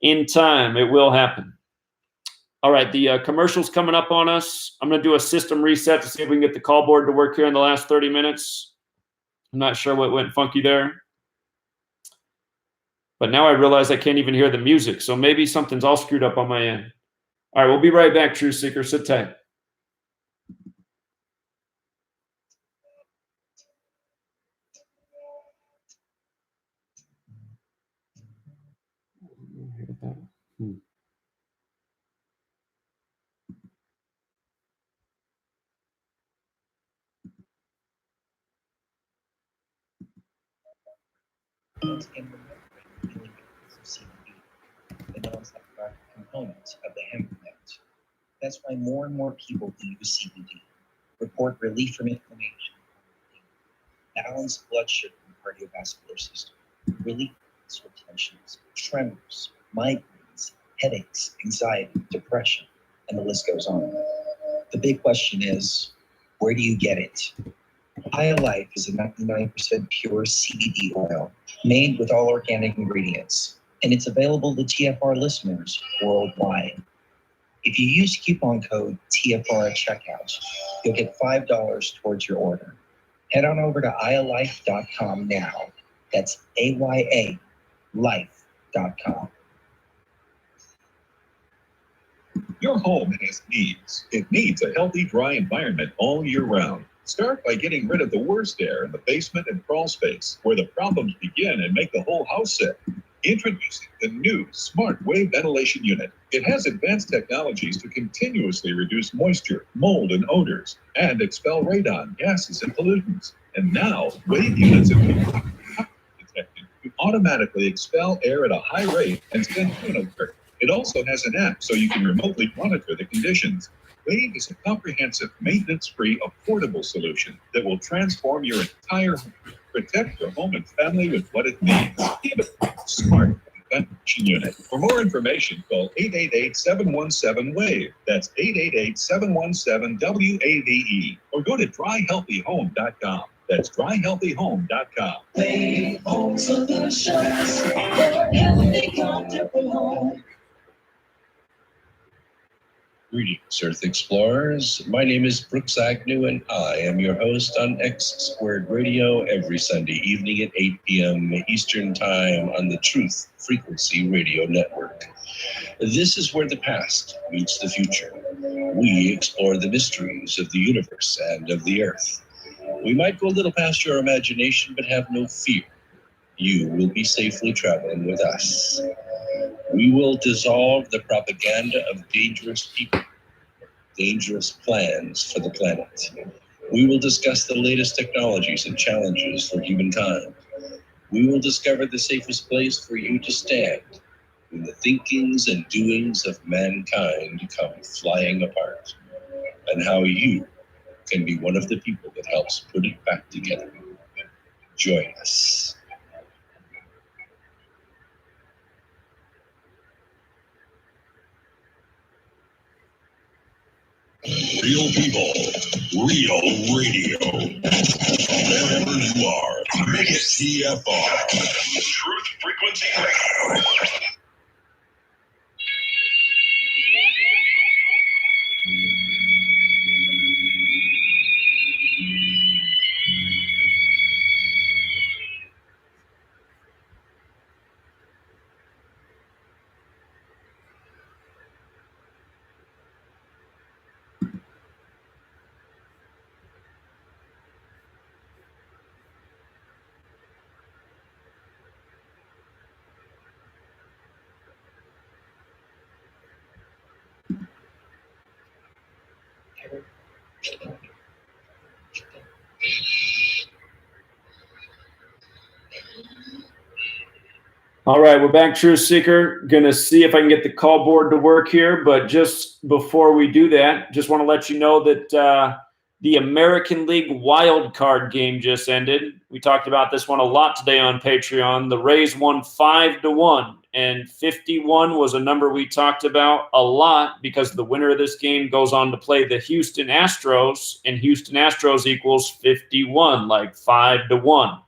in time, it will happen. All right, the commercial's coming up on us. I'm going to do a system reset to see if we can get the call board to work here in the last 30 minutes. I'm not sure what went funky there. But now I realize I can't even hear the music, so maybe something's all screwed up on my end. All right, we'll be right back, Truth Seeker. Sit tight.
The non-psychoactive components of the hemp plant. That's why more and more people use CBD, report relief from inflammation, balanced blood sugar and cardiovascular system, relief from tensions, tremors, migraines, headaches, anxiety, depression, and the list goes on. The big question is, where do you get it? BioLife is a 99% pure CBD oil made with all organic ingredients, and it's available to TFR listeners worldwide. If you use coupon code TFR at checkout, you'll get $5 towards your order. Head on over to ialife.com now. That's AYA life.com.
Your home has needs. It needs a healthy, dry environment all year round. Start by getting rid of the worst air in the basement and crawl space, where the problems begin and make the whole house sick. Introducing the new Smart Wave Ventilation Unit. It has advanced technologies to continuously reduce moisture, mold, and odors, and expel radon, gases, and pollutants. And now, Wave units have been detected to automatically expel air at a high rate and send you an alert. It also has an app so you can remotely monitor the conditions. Wave is a comprehensive, maintenance-free, affordable solution that will transform your entire home. Protect your home and family with what it needs. Give it a Smart Ventilation Unit. For more information, call 888-717-WAVE. That's 888-717-WAVE. Or go to dryhealthyhome.com. That's dryhealthyhome.com.
Wave Home Solutions for a healthy, comfortable home.
Greetings, Earth Explorers. My name is Brooks Agnew, and I am your host on X Squared Radio every Sunday evening at 8 p.m. Eastern Time on the Truth Frequency Radio Network. This is where the past meets the future. We explore the mysteries of the universe and of the Earth. We might go a little past your imagination, but have no fear. You will be safely traveling with us. We will dissolve the propaganda of dangerous people, dangerous plans for the planet. We will discuss the latest technologies and challenges for humankind. We will discover the safest place for you to stand when the thinkings and doings of mankind come flying apart, and how you can be one of the people that helps put it back together. Join us.
Real people, real radio. Wherever you are, make it TFR. Truth Frequency Radio.
All right, we're back, Truth Seeker. Gonna see if I can get the call board to work here, but just before we do that, just want to let you know that the American League wild card game just ended. We talked about this one a lot today on Patreon. The Rays won 5-1, and 51 was a number we talked about a lot because the winner of this game goes on to play the Houston Astros, and Houston Astros equals 51, like 5-1.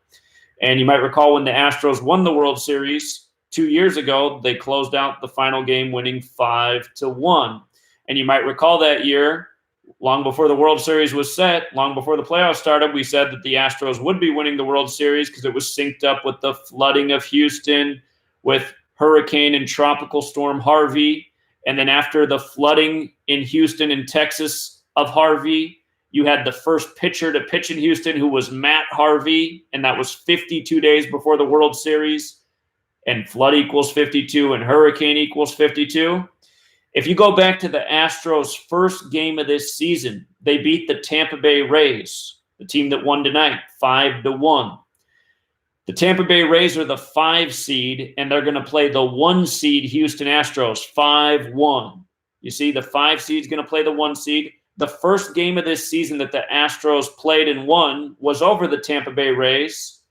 And you might recall when the Astros won the World Series 2 years ago, they closed out the final game winning 5-1. And you might recall that year, long before the World Series was set, long before the playoffs started, we said that the Astros would be winning the World Series because it was synced up with the flooding of Houston, with Hurricane and Tropical Storm Harvey. And then after the flooding in Houston and Texas of Harvey, you had the first pitcher to pitch in Houston, who was Matt Harvey, and that was 52 days before the World Series. And flood equals 52, and hurricane equals 52. If you go back to the Astros' first game of this season, they beat the Tampa Bay Rays, the team that won tonight, 5-1. The Tampa Bay Rays are the 5 seed, and they're going to play the 1 seed Houston Astros, 5-1. You see, the 5 seed is going to play the 1 seed. The first game of this season that the Astros played and won was over the Tampa Bay Rays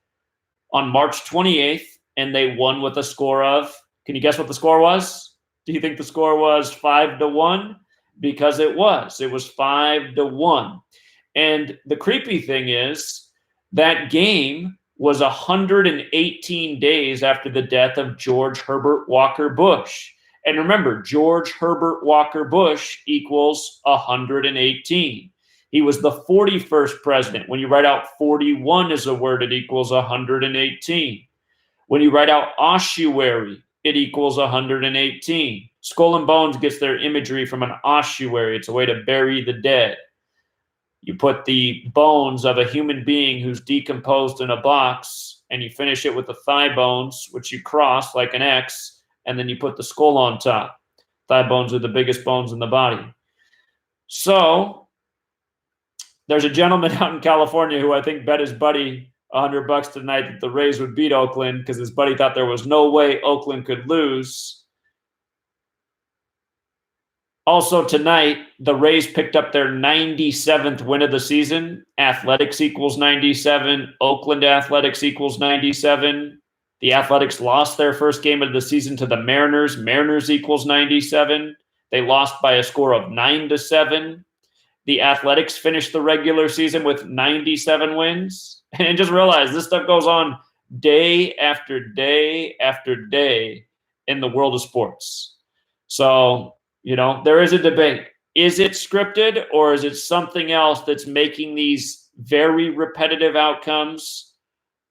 on March 28th, and they won with a score of, can you guess what the score was? Do you think the score was 5-1? Because it was. It was 5-1. And the creepy thing is that game was 118 days after the death of George Herbert Walker Bush. And remember, George Herbert Walker Bush equals 118. He was the 41st president. When you write out 41 as a word, it equals 118. When you write out ossuary, it equals 118. Skull and Bones gets their imagery from an ossuary. It's a way to bury the dead. You put the bones of a human being who's decomposed in a box, and you finish it with the thigh bones, which you cross like an X, and then you put the skull on top. Thigh bones are the biggest bones in the body. So there's a gentleman out in California who I think bet his buddy $100 tonight that the Rays would beat Oakland because his buddy thought there was no way Oakland could lose. Also tonight, the Rays picked up their 97th win of the season. Athletics equals 97. Oakland Athletics equals 97. The Athletics lost their first game of the season to the Mariners. Mariners equals 97. They lost by a score of 9-7. The Athletics finished the regular season with 97 wins. And just realize this stuff goes on day after day after day in the world of sports. So, you know, there is a debate. Is it scripted or is it something else that's making these very repetitive outcomes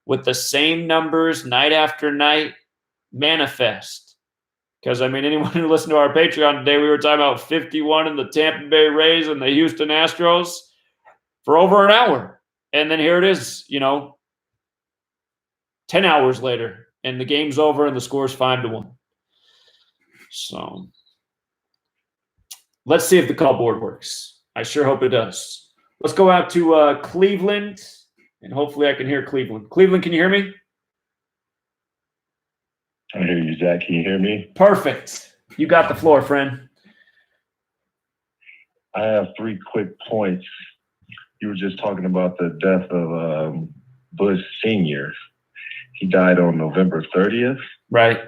with the same numbers night after night manifest? Because, I mean, anyone who listened to our Patreon today, we were talking about 51 in the Tampa Bay Rays and the Houston Astros for over an hour. And then here it is, you know, 10 hours later, and the game's over and the score's 5-1. So let's see if the call board works. I sure hope it does. Let's go out to Cleveland, and hopefully I can hear Cleveland. Cleveland, can you hear me?
I hear you, Zach. Can you hear me?
Perfect. You got the floor, friend.
I have 3 quick points. You were just talking about the death of Bush Sr. He died on November 30th.
Right.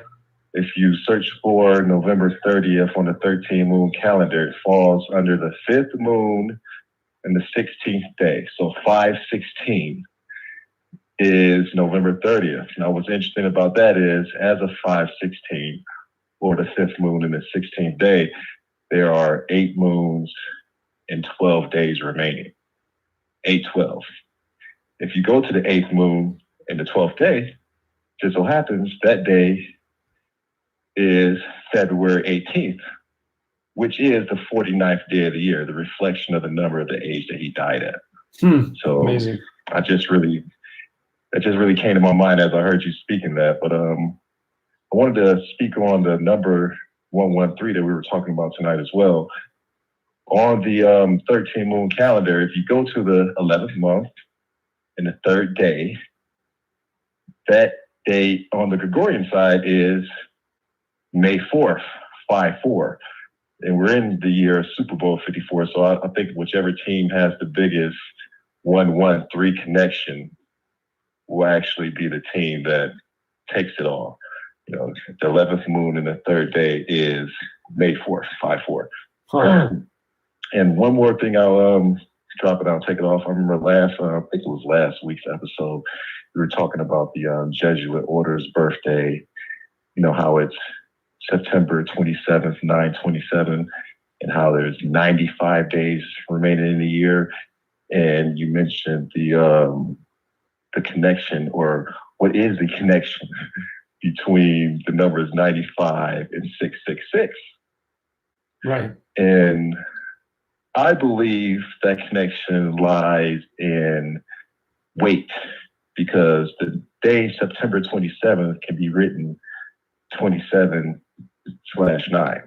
If you search for November 30th on the 13-moon calendar, it falls under the 5th moon and the 16th day. So 5/16 is November 30th. Now, what's interesting about that is, as of 5/16, or the 5th moon and the 16th day, there are 8 moons and 12 days remaining. 8/12. If you go to the 8th moon and the 12th day, just so happens that day is February 18th, which is the 49th day of the year, the reflection of the number of the age that he died at. So
amazing.
That just really came to my mind as I heard you speaking that. But I wanted to speak on the number 113 that we were talking about tonight as well. On the 13-moon calendar, if you go to the 11th month and the 3rd day, that day on the Gregorian side is May 4th, 5/4. And we're in the year Super Bowl 54. So I think whichever team has the biggest 1-1-3 connection will actually be the team that takes it all. You know, the 11th moon and the 3rd day is May 4th, 5/4. And one more thing, I'll drop it out, take it off. I remember I think it was last week's episode, we were talking about the Jesuit order's birthday, you know, how it's September 27th, 9/27, and how there's 95 days remaining in the year. And you mentioned the connection, or what is the connection between the numbers 95 and 666.
Right.
And I believe that connection lies in weight, because the day September 27th can be written 27/9.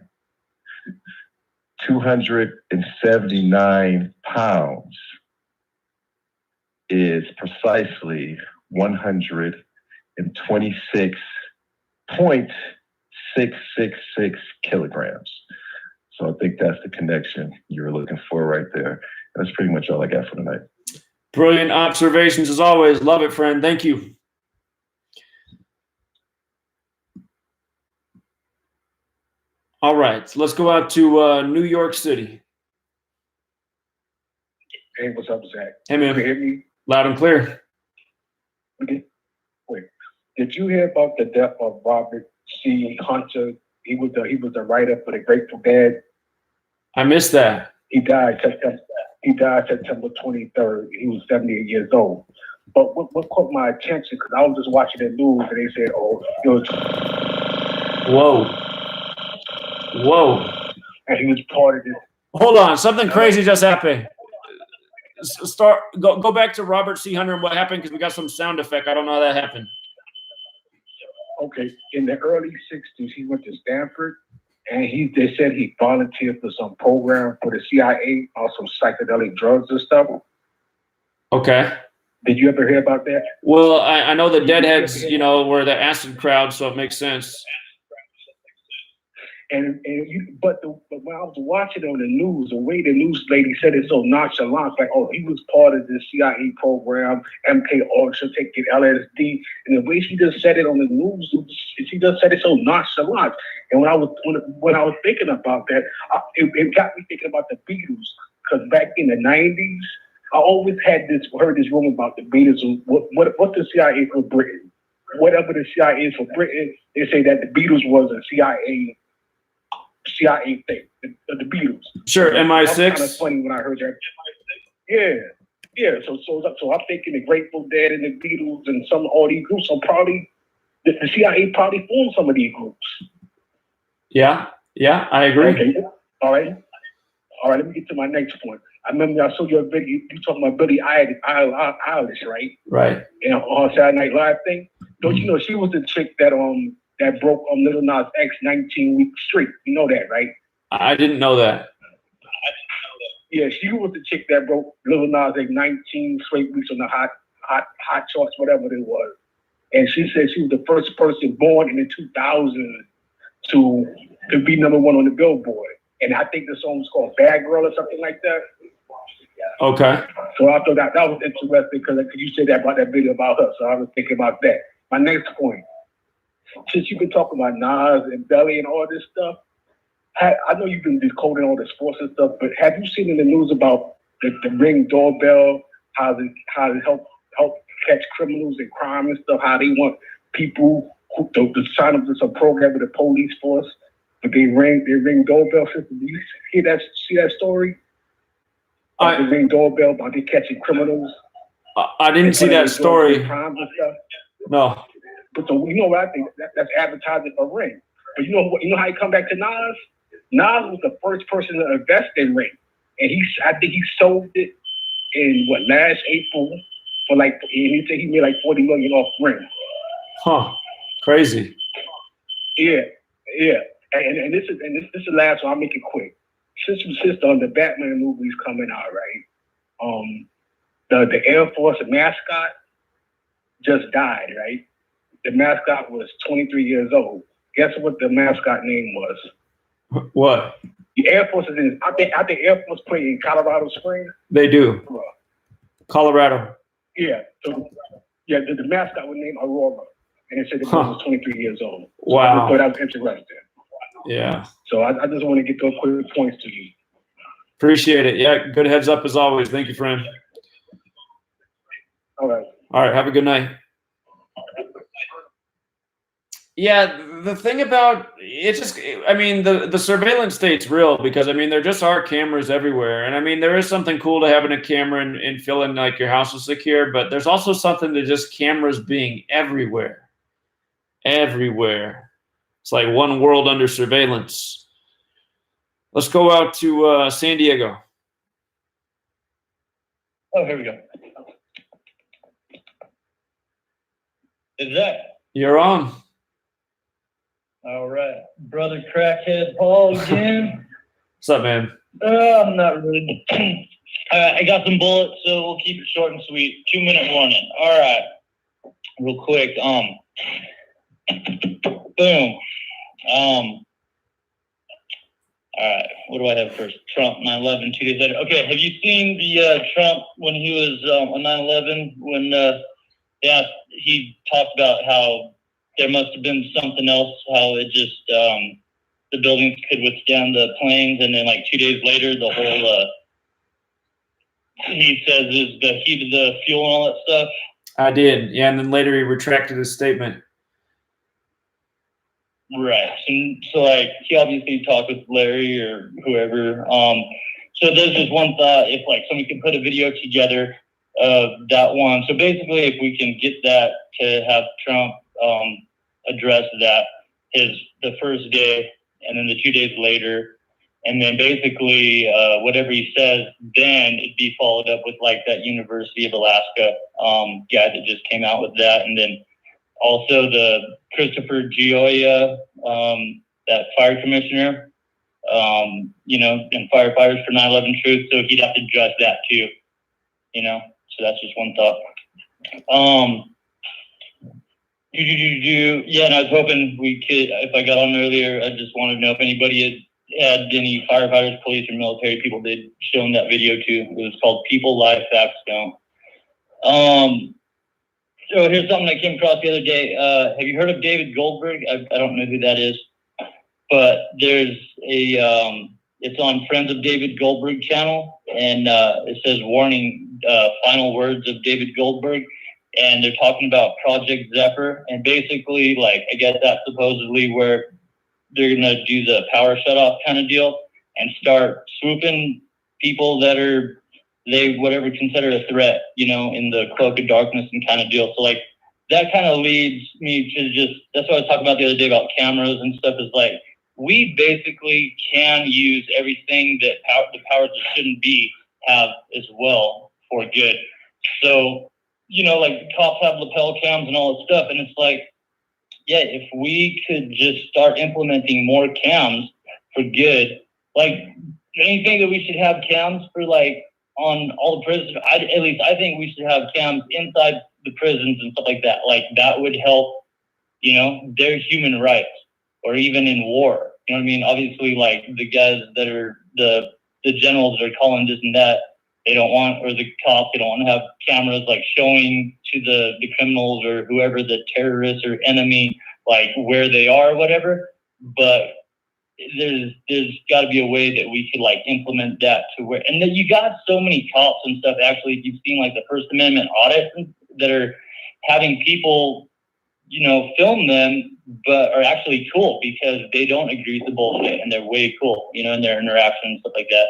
279 pounds is precisely 126.666 kilograms. So I think that's the connection you were looking for right there. That's pretty much all I got for tonight.
Brilliant observations as always. Love it, friend. Thank you. All right, so let's go out to New York City.
Hey, what's up, Zach?
Hey, man.
You hear me?
Loud and clear.
Okay. Wait, did you hear about the death of Robert C. Hunter? He was the writer for the Grateful Dead.
I missed that.
He died September 23rd. He was 78 years old. But what caught my attention, because I was just watching the news and they said, oh, it was.
Whoa. Whoa.
And he was part of this.
Hold on, something crazy just happened. Go back to Robert C. Hunter and what happened, because we got some sound effect. I don't know how that happened.
Okay, in the early 60s, he went to Stanford, and they said he volunteered for some program for the CIA, also psychedelic drugs and stuff.
Okay.
Did you ever hear about that?
Well, I know the Deadheads, you know, were the acid crowd, so it makes sense.
But when I was watching on the news, the way the news lady said it so nonchalant, like, oh, he was part of the CIA program, MK Ultra, taking LSD, and the way she just said it on the news, she just said it so nonchalant. And when I was thinking about that, it got me thinking about the Beatles, because back in the 90s, I always heard this rumor about the Beatles. What's the CIA for Britain? Whatever the CIA is for Britain, they say that the Beatles was a CIA thing, the Beatles.
Sure, MI6.
Kind of funny when I heard that. Yeah. So I'm thinking the Grateful Dead and the Beatles and all these groups are probably the CIA probably formed some of these groups.
Yeah, I agree.
Okay. All right. Let me get to my next point. I remember I showed you a video. You talking about Billie Eilish, right?
Right.
And on Saturday Night Live thing. Don't you know she was the chick that broke Lil Nas X 19-week streak? You know that, right?
I didn't know that.
Yeah, she was the chick that broke Lil Nas X 19 straight weeks on the hot charts, whatever it was. And she said she was the first person born in the 2000s to be number one on the Billboard. And I think the song was called Bad Girl or something like that.
Okay.
So I thought that was interesting because you said that about that video about her. So I was thinking about that. My next point, since you've been talking about Nas and Belly and all this stuff, I know you've been decoding all the sports and stuff, but have you seen in the news about the Ring doorbell, how it help catch criminals and crime and stuff, how they want people to sign up to some program with the police force, but they ring doorbell system. Do you see that story? The Ring doorbell about they catching criminals.
I didn't see that story.
Crimes and stuff.
No.
But so you know what I think? That's advertising for Ring. But you know how he come back to Nas? Nas was the first person to invest in Ring, and I think he sold it in last April for he said he made like $40 million off Ring.
Huh? Crazy.
Yeah. And this is the last one. I'll make it quick. Since the Batman movie's coming out, right? The Air Force mascot just died, right? The mascot was 23 years old. Guess what the mascot name was?
What?
The Air Force is in. I think Air Force play in Colorado Springs.
They do. Colorado.
Yeah. So the mascot was named Aurora, and it said the boy was 23 years old. So
wow.
I thought that was interesting.
Yeah.
So I just want to get those quick points to you.
Appreciate it. Yeah, good heads up as always. Thank you, friend.
All right.
All right. Have a good night. Yeah, the thing about it's just, I mean, the surveillance state's real because, I mean, there just are cameras everywhere. And I mean, there is something cool to having a camera and feeling like your house is secure, but there's also something to just cameras being everywhere. Everywhere. It's like one world under surveillance. Let's go out to San Diego.
Oh, here we go. Is that?
You're on.
All right. Brother Crackhead Paul again.
What's up, man?
I'm not really. I got some bullets, so we'll keep it short and sweet. 2-minute warning. All right. Real quick. Boom. All right. What do I have first? Trump, 9/11, 2 days later. Okay. Have you seen the Trump when he was on 9/11 when he talked about how there must have been something else, how it just, the buildings could withstand the planes, and then like 2 days later, the whole, he says is the heat of the fuel and all that stuff.
I did, yeah, and then later he retracted his statement.
Right, so like, he obviously talked with Larry or whoever, so there's just one thought, if like somebody can put a video together of that one, so basically if we can get that to have Trump, address that the first day
and then the 2 days later, and then basically whatever he says, then it'd be followed up with like that University of Alaska guy that just came out with that, and then also the Christopher Gioia, that fire commissioner, and firefighters for 9/11 Truth. So he'd have to address that too, So that's just one thought. Yeah, and I was hoping we could, if I got on earlier, I just wanted to know if anybody had any firefighters, police, or military people they'd shown that video to. It was called People Lie, Facts Don't. So here's something I came across the other day. Have you heard of David Goldberg? I don't know who that is, but there's it's on Friends of David Goldberg channel, and it says, warning, final words of David Goldberg. And they're talking about Project Zephyr, and basically, like, I guess that's supposedly where they're going to do the power shutoff kind of deal and start swooping people that are, they whatever consider a threat, in the cloak of darkness and kind of deal. So, like, that kind of leads me to just, that's what I was talking about the other day about cameras and stuff, is like, we basically can use everything that the powers that shouldn't be have as well for good. So, like cops have lapel cams and all that stuff. And it's like, yeah, if we could just start implementing more cams for good, like anything that we should have cams for, like on all the prisons, I think we should have cams inside the prisons and stuff like that. Like that would help, their human rights, or even in war. You know what I mean? Obviously, like the guys that are the generals that are calling this and that, they don't want, or the cops, they don't want to have cameras like showing to the criminals or whoever, the terrorists or enemy, like where they are or whatever. But there's got to be a way that we could like implement that to where, and then you got so many cops and stuff. Actually, you've seen like the First Amendment audits that are having people, film them, but are actually cool because they don't agree with the bullshit and they're way cool, in their interactions and stuff like that.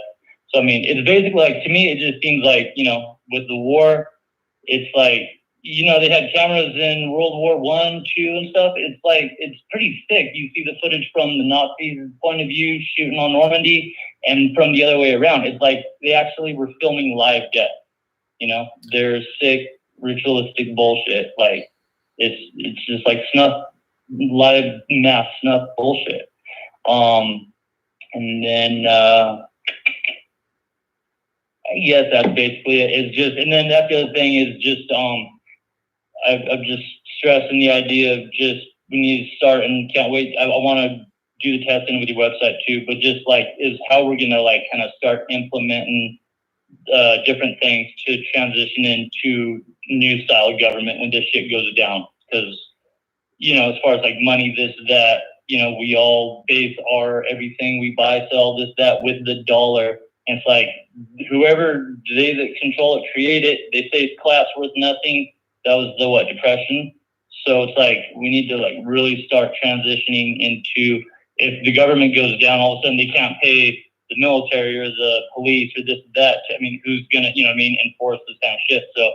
So, I mean, it's basically like, to me, it just seems like, with the war, it's like, they had cameras in World War I, II and stuff. It's like, it's pretty sick. You see the footage from the Nazis' point of view shooting on Normandy, and from the other way around. It's like they actually were filming live death. They're sick, ritualistic bullshit. Like, it's just like snuff, live mass snuff bullshit. And then, I guess that's basically it. It's just, and then that's the other thing is just, I'm just stressing the idea of just, we need to start, and can't wait. I want to do the testing with your website too, but just like, is how we're going to like kind of start implementing different things to transition into new style of government when this shit goes down. Because, as far as like money, this, that, we all base our everything we buy, sell, this, that with the dollar. And it's like, whoever they that control it create it, they say it's class worth nothing. That was the depression. So it's like, we need to like really start transitioning into, if the government goes down, all of a sudden they can't pay the military or the police or this, that. I mean, who's gonna, enforce this kind of shit? So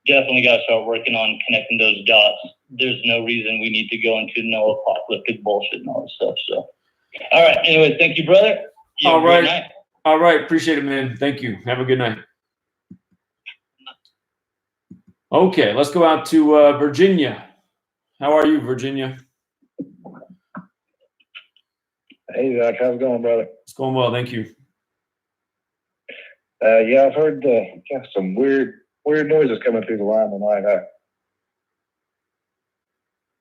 definitely got to start working on connecting those dots. There's no reason we need to go into no apocalyptic bullshit and all this stuff. So, all right. Anyway, thank you, brother.
All right. All right. Appreciate it, man. Thank you. Have a good night. Okay, let's go out to Virginia. How are you, Virginia?
Hey, Zach. How's it going, brother?
It's going well. Thank you.
Yeah, I've heard some weird noises coming through the line tonight.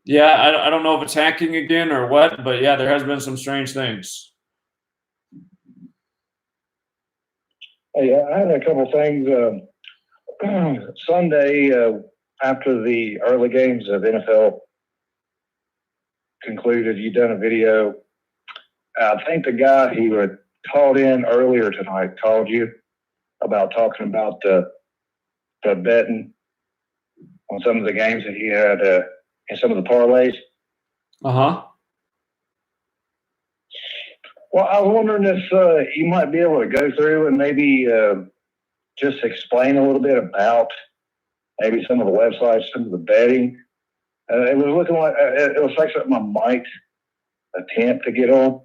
Yeah, I don't know if it's hacking again or what, but yeah, there has been some strange things.
Hey, I had a couple things. Sunday, after the early games of NFL concluded, you done a video. I think the guy who had called in earlier tonight called you about talking about the betting on some of the games that he had in some of the parlays.
Uh-huh.
Well, I was wondering if you might be able to go through and maybe just explain a little bit about maybe some of the websites, some of the betting. It was looking like it was like something I might attempt to get on.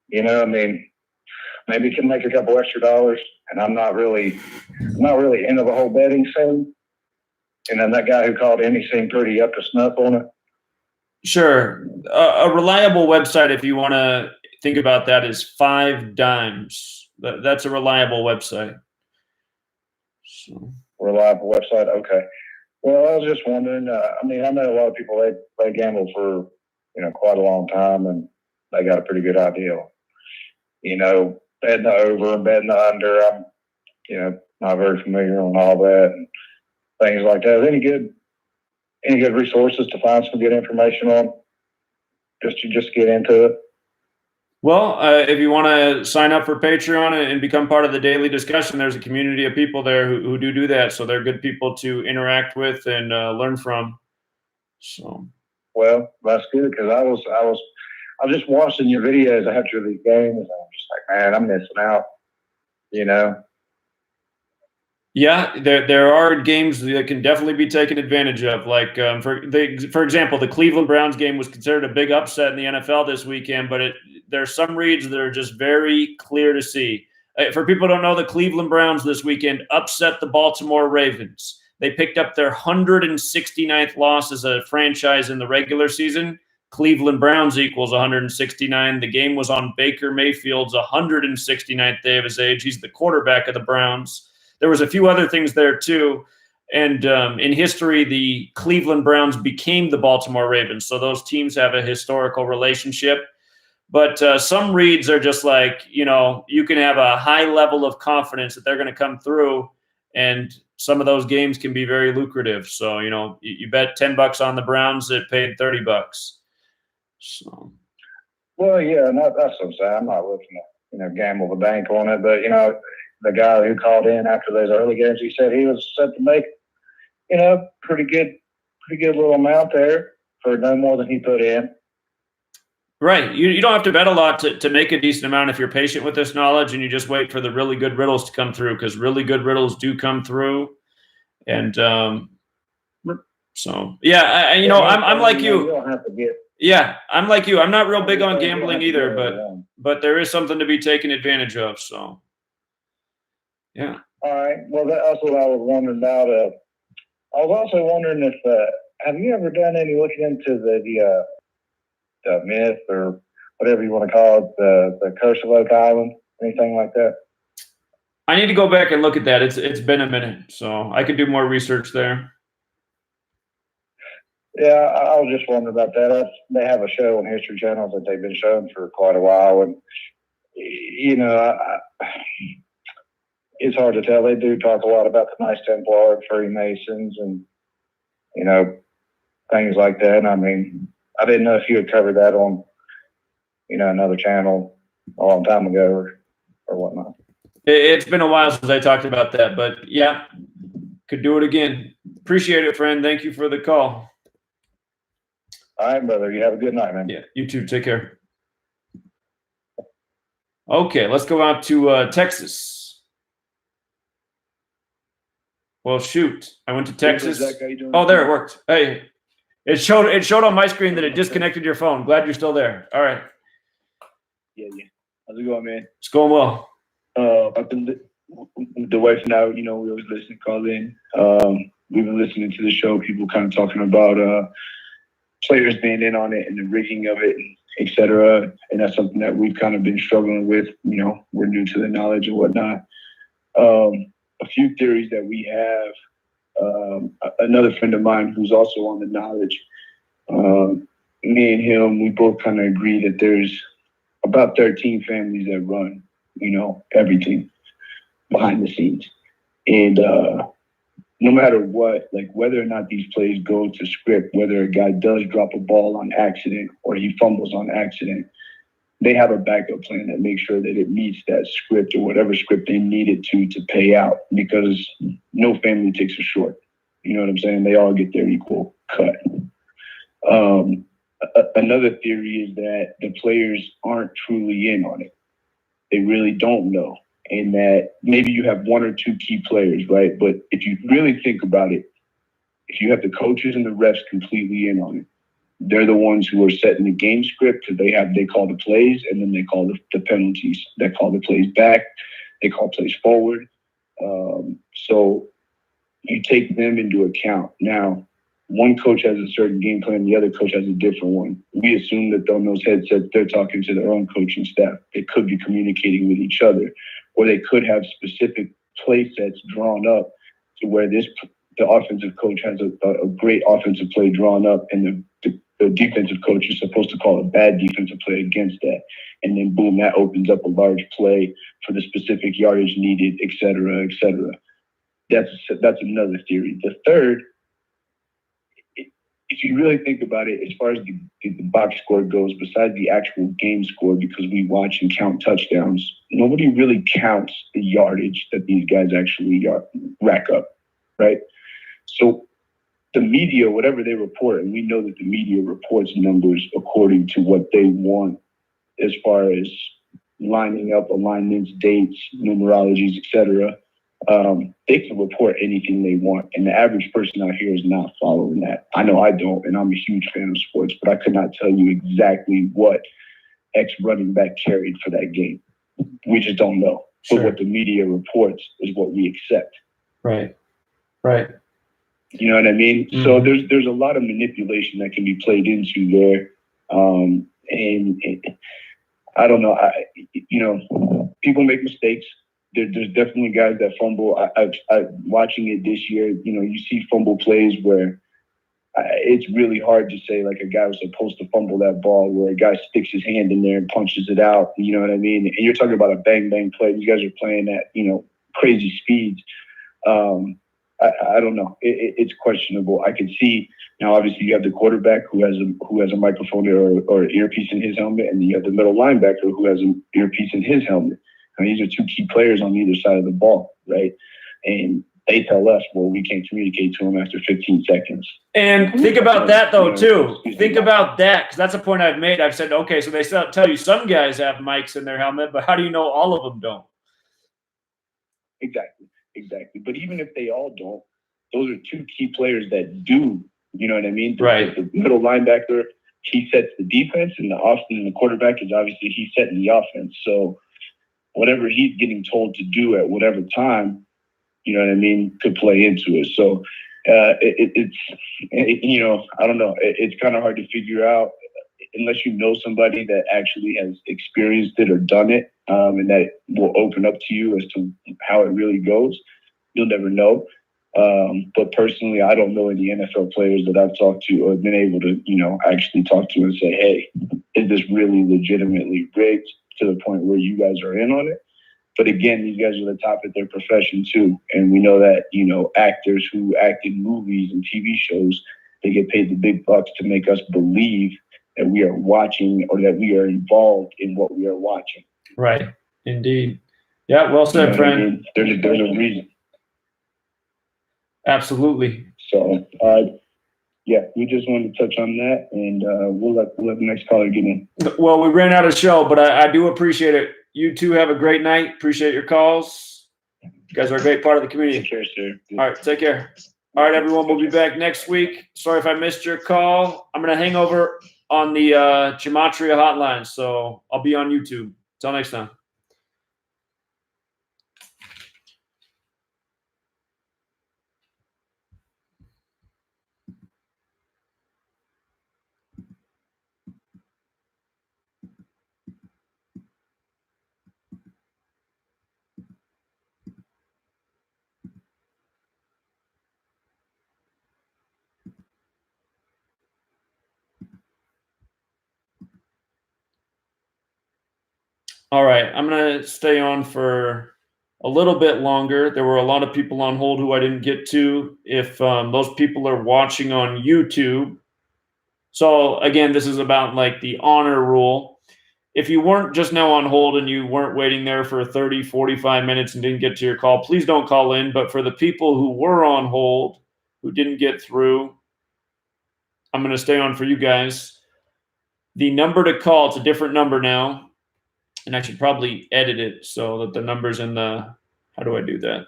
You know, I mean, maybe can make a couple extra dollars, and I'm not really into the whole betting scene. And then that guy who called in, he seemed pretty up to snuff on it.
Sure. A reliable website, if you want to think about that, is 5 Dimes. That's a reliable website. So.
Reliable website. Okay. Well, I was just wondering. I mean, I know a lot of people they gamble for quite a long time, and they got a pretty good idea. Betting the over and betting the under. I'm not very familiar on all that and things like that. Any good resources to find some good information on? Just to get into it.
Well, if you want to sign up for Patreon and become part of the daily discussion, there's a community of people there who do that. So they're good people to interact with and learn from. So.
Well, that's good because I was just watching your videos after these games, and I'm just like, man, I'm missing out.
Yeah, there are games that can definitely be taken advantage of. Like for example, the Cleveland Browns game was considered a big upset in the NFL this weekend, but there are some reads that are just very clear to see. For people who don't know, the Cleveland Browns this weekend upset the Baltimore Ravens. They picked up their 169th loss as a franchise in the regular season. Cleveland Browns equals 169. The game was on Baker Mayfield's 169th day of his age. He's the quarterback of the Browns. There was a few other things there too. And in history, the Cleveland Browns became the Baltimore Ravens. So those teams have a historical relationship. But some reads are just like, you can have a high level of confidence that they're going to come through. And some of those games can be very lucrative. So, you bet $10 on the Browns, it paid $30. So.
Well, yeah, that's what I'm saying. I'm not looking to, gamble the bank on it. But, the guy who called in after those early games, he said he was set to make, pretty good little amount there for no more than he put in.
Right. You don't have to bet a lot to make a decent amount if you're patient with this knowledge and you just wait for the really good riddles to come through, because really good riddles do come through. And so, yeah, I'm like you.
You don't have to get.
Yeah, I'm like you. I'm not real big on gambling either, but there is something to be taken advantage of. So, yeah.
All right. Well, that's what I was wondering about. I was also wondering if have you ever done any looking into the myth or whatever you want to call it, the Curse of Oak Island, anything like that?
I need to go back and look at that. It's been a minute, so I could do more research there.
Yeah, I was just wondering about that. They have a show on History Channel that they've been showing for quite a while, and it's hard to tell. They do talk a lot about the Knights Templar and Freemasons and things like that. And I mean, I didn't know if you had covered that on another channel a long time ago or whatnot.
It's been a while since I talked about that, but yeah, could do it again. Appreciate it, friend. Thank you for the call.
All right, brother. You have a good night, man.
Yeah, you too. Take care. Okay, let's go out to Texas. Well, shoot. I went to Texas. Oh, there it worked. Hey, it showed on my screen that it disconnected your phone. Glad you're still there. All right.
Yeah. How's it going, man?
It's going well.
I've been the wife and I, we always listen, call in. We've been listening to the show, people kind of talking about players being in on it and the rigging of it, et cetera. And that's something that we've kind of been struggling with. We're new to the knowledge and whatnot. A few theories that we have, another friend of mine who's also on the knowledge, me and him, we both kind of agree that there's about 13 families that run, everything behind the scenes. And no matter what, like whether or not these plays go to script, whether a guy does drop a ball on accident or he fumbles on accident, they have a backup plan that makes sure that it meets that script or whatever script they need it to pay out, because no family takes a short. You know what I'm saying? They all get their equal cut. Another theory is that the players aren't truly in on it. They really don't know. And that maybe you have one or two key players, right? But if you really think about it, if you have the coaches and the refs completely in on it, They're the ones who are setting the game script because they call the plays, and then they call the penalties. They call the plays back. They call plays forward. So you take them into account. Now, one coach has a certain game plan, the other coach has a different one. We assume that on those headsets, they're talking to their own coaching staff. They could be communicating with each other, or they could have specific play sets drawn up to where the offensive coach has a great offensive play drawn up, and the defensive coach is supposed to call a bad defensive play against that. And then boom, that opens up a large play for the specific yardage needed, et cetera, et cetera. That's another theory. The third, if you really think about it, as far as the box score goes, besides the actual game score, because we watch and count touchdowns, nobody really counts the yardage that these guys actually rack up, right? So the media, whatever they report, and we know that the media reports numbers according to what they want as far as lining up alignments, dates, numerologies, etc. They can report anything they want, and the average person out here is not following that. I know I don't, and I'm a huge fan of sports, but I could not tell you exactly what X running back carried for that game. We just don't know. Sure. But what the media reports is what we accept.
Right.
You know what I mean? Mm-hmm. So there's a lot of manipulation that can be played into there, and I don't know. People make mistakes. There's definitely guys that fumble. I watching it this year, you see fumble plays where it's really hard to say like a guy was supposed to fumble that ball, where a guy sticks his hand in there and punches it out. You know what I mean? And you're talking about a bang bang play. These guys are playing at crazy speeds. I don't know. It's questionable. I can see now. Obviously, you have the quarterback who has a microphone or an earpiece in his helmet, and then you have the middle linebacker who has an earpiece in his helmet. I mean, these are two key players on either side of the ball, right? And they tell us, well, we can't communicate to them after 15 seconds.
And think about that, though, too. Think about that, because that's a point I've made. I've said, okay, so they tell you some guys have mics in their helmet, but how do you know all of them don't?
Exactly. But even if they all don't, those are two key players that do. You know what I mean?
Right.
The middle linebacker, he sets the defense, and the quarterback is obviously he's setting the offense. So whatever he's getting told to do at whatever time, you know what I mean, could play into it. So it's I don't know. It's kind of hard to figure out unless you know somebody that actually has experienced it or done it, and that will open up to you as to how it really goes. You'll never know. But personally, I don't know any NFL players that I've talked to or been able to, actually talk to and say, hey, is this really legitimately rigged to the point where you guys are in on it? But again, these guys are the top at their profession too. And we know that, actors who act in movies and TV shows, they get paid the big bucks to make us believe that we are watching or that we are involved in what we are watching.
Right. Indeed. Yeah. Well said, friend. I mean?
There's a reason.
Absolutely.
So, we just wanted to touch on that, and we'll let the next caller get in.
Well, we ran out of show, but I do appreciate it. You two have a great night. Appreciate your calls. You guys are a great part of the community.
Take care, sir.
All right, take care. All right, everyone, we'll be back next week. Sorry if I missed your call. I'm going to hang over on the Gematria hotline, so I'll be on YouTube. Until next time. All right, I'm going to stay on for a little bit longer. There were a lot of people on hold who I didn't get to. If those people are watching on YouTube. So again, this is about like the honor rule. If you weren't just now on hold and you weren't waiting there for 30, 45 minutes and didn't get to your call, please don't call in. But for the people who were on hold, who didn't get through, I'm going to stay on for you guys. The number to call, it's a different number now. And I should probably edit it so that the number's in the, how do I do that?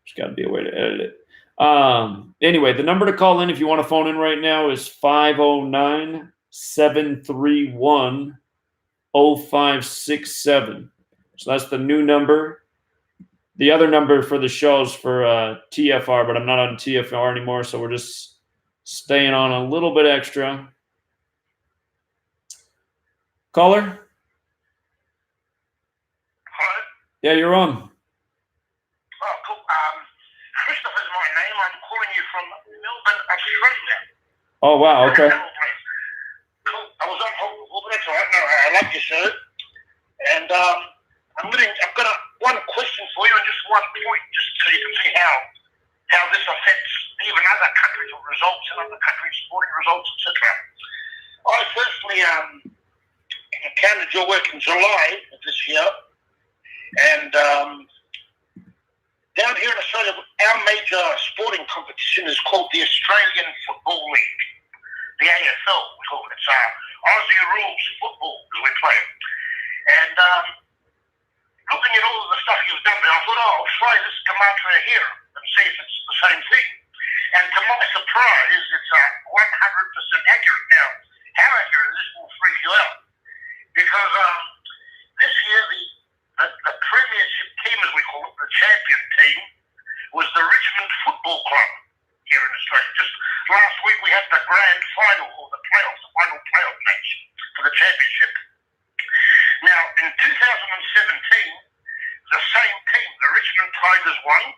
There's got to be a way to edit it. Anyway, the number to call in if you want to phone in right now is 509-731-0567. So that's the new number. The other number for the shows for TFR, but I'm not on TFR anymore, so we're just staying on a little bit extra. Caller?
Hello?
Yeah, you're on.
Oh, cool. Christopher's my name. I'm calling you from Melbourne, Australia.
Oh, wow, okay.
Cool. I was on hold before, but that's all right. No, I like your show. And I've got one question for you and just one point, just so you can see how this affects even other countries' results and other countries' sporting results, etc. I firstly encountered your work in July of this year, and down here in Australia, our major sporting competition is called the Australian Football League, the AFL. It's Aussie rules football as we play it. And looking at all of the stuff you've done there, I thought, I'll try this gematria here and see if it's the same thing. And to my surprise, it's 100% accurate. Now, how accurate is this will freak you out. Because this year, the premiership team, as we call it, the champion team, was the Richmond Football Club here in Australia. Just last week, we had the grand final, or the playoffs, the final playoff match for the championship. Now, in 2017, the same team, the Richmond Tigers, won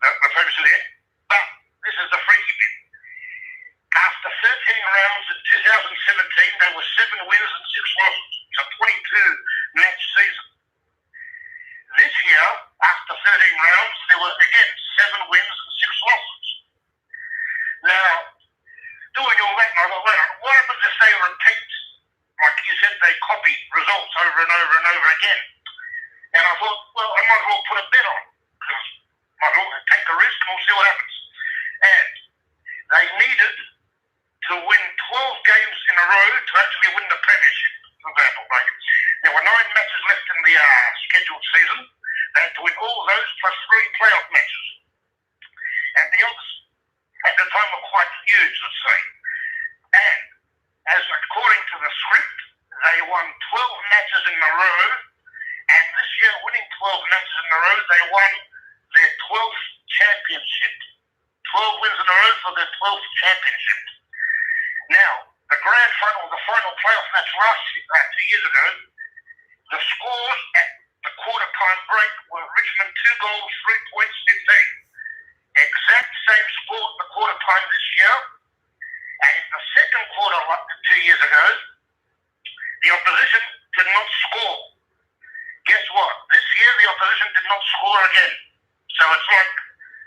the premiership there. But this is the freaky bit. After 13 rounds in 2017, there were 7 wins and 6 losses. It's a 22-match season. This year, after 13 rounds, there were, again, 7 wins and 6 losses. Now, doing all that, I thought, what happens if they repeat, like you said, they copy results over and over and over again? And I thought, well, I might as well put a bet on. Might as well take a risk and we'll see what happens. And they needed to win 12 games in a row to actually win the premiership, for example. Like, there were 9 matches left in the scheduled season. They had to win all those plus 3 playoff matches. And the odds at the time were quite huge, let's say. And as according to the script, they won 12 matches in a row. And this year, winning 12 matches in a row, they won their 12th championship. 12 wins in a row for their 12th championship. Now, the grand final, the final playoff match last year, 2 years ago, the scores at the quarter time break were Richmond 2 goals, 3 points, 15. Exact same score at the quarter time this year. And in the second quarter, 2 years ago, the opposition did not score. Guess what? This year, the opposition did not score again. So it's like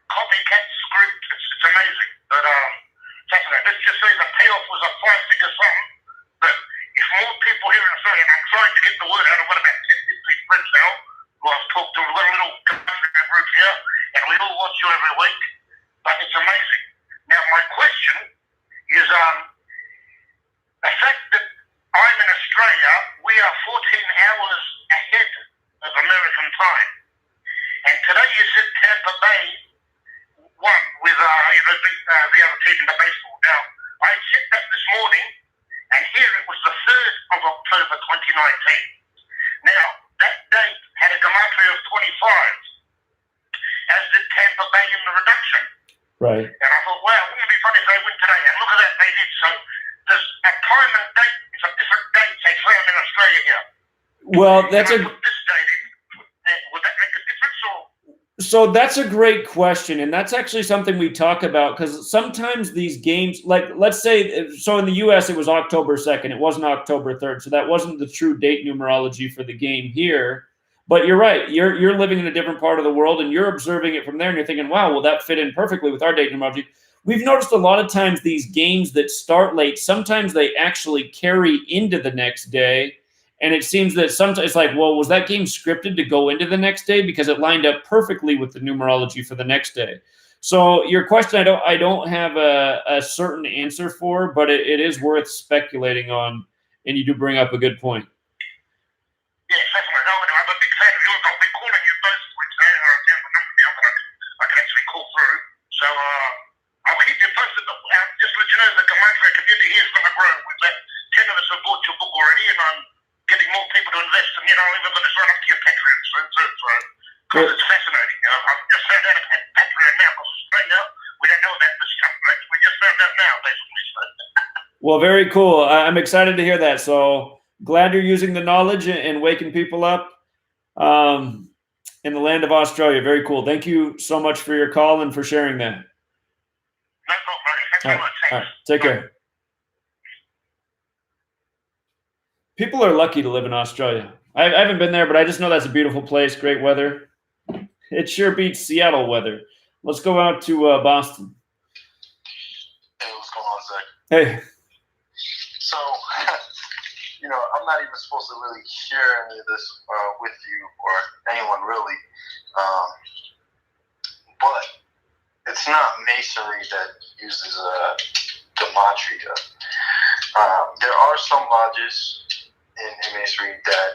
copycat script. It's amazing. But let's just say the payoff was a 5-figure sum. But if more people here in Australia, and I'm trying to get the word out, I've got about 10, 15 friends now who I've talked to. We've got a little group here, and we all watch you every week. But it's amazing. Now, my question is the fact that I'm in Australia, we are 14 hours ahead of American time. And today you said Tampa Bay won with beat the other team in the baseball. Now, I checked that this morning, and here it was the 3rd of October 2019. Now, that date had a gematria of 25, as did Tampa Bay in the reduction.
Right.
And I thought, wow, wouldn't it be funny if they win today? And look at that, they did. So there's a time and date, it's a different date, say, for I'm in Australia here.
Well, that's
and I put this date in, would that make a difference or?
So that's a great question, and that's actually something we talk about because sometimes these games, like let's say, so in the U.S. it was October 2nd, it wasn't October 3rd, so that wasn't the true date numerology for the game here. But you're right, you're living in a different part of the world, and you're observing it from there, and you're thinking, wow, well that fit in perfectly with our date numerology. We've noticed a lot of times these games that start late, sometimes they actually carry into the next day. And it seems that sometimes it's like, well, was that game scripted to go into the next day because it lined up perfectly with the numerology for the next day? So your question, I don't have a certain answer for, but it is worth speculating on, and you do bring up a good point.
Yeah, definitely. No, I'm a big fan of yours. I'll be calling you both weeks now. I can actually call through. already, and I'm getting more people to invest. And even got to sign up to your Patreon soon too, because it's fascinating. I've just found out about Patreon now. Because Australia, we don't know about this stuff. We just found out now, basically. So.
Well, very cool. I'm excited to hear that. So glad you're using the knowledge and waking people up in the land of Australia. Very cool. Thank you so much for your call and for sharing that.
No problem, buddy. Thanks very much. Thanks.
All right. Take care. People are lucky to live in Australia. I haven't been there, but I just know that's a beautiful place. Great weather. It sure beats Seattle weather. Let's go out to Boston.
Hey, what's going on, Zach?
Hey.
So, I'm not even supposed to really share any of this with you or anyone really, but it's not Masonry that uses gematria. There are some lodges in Masonry that,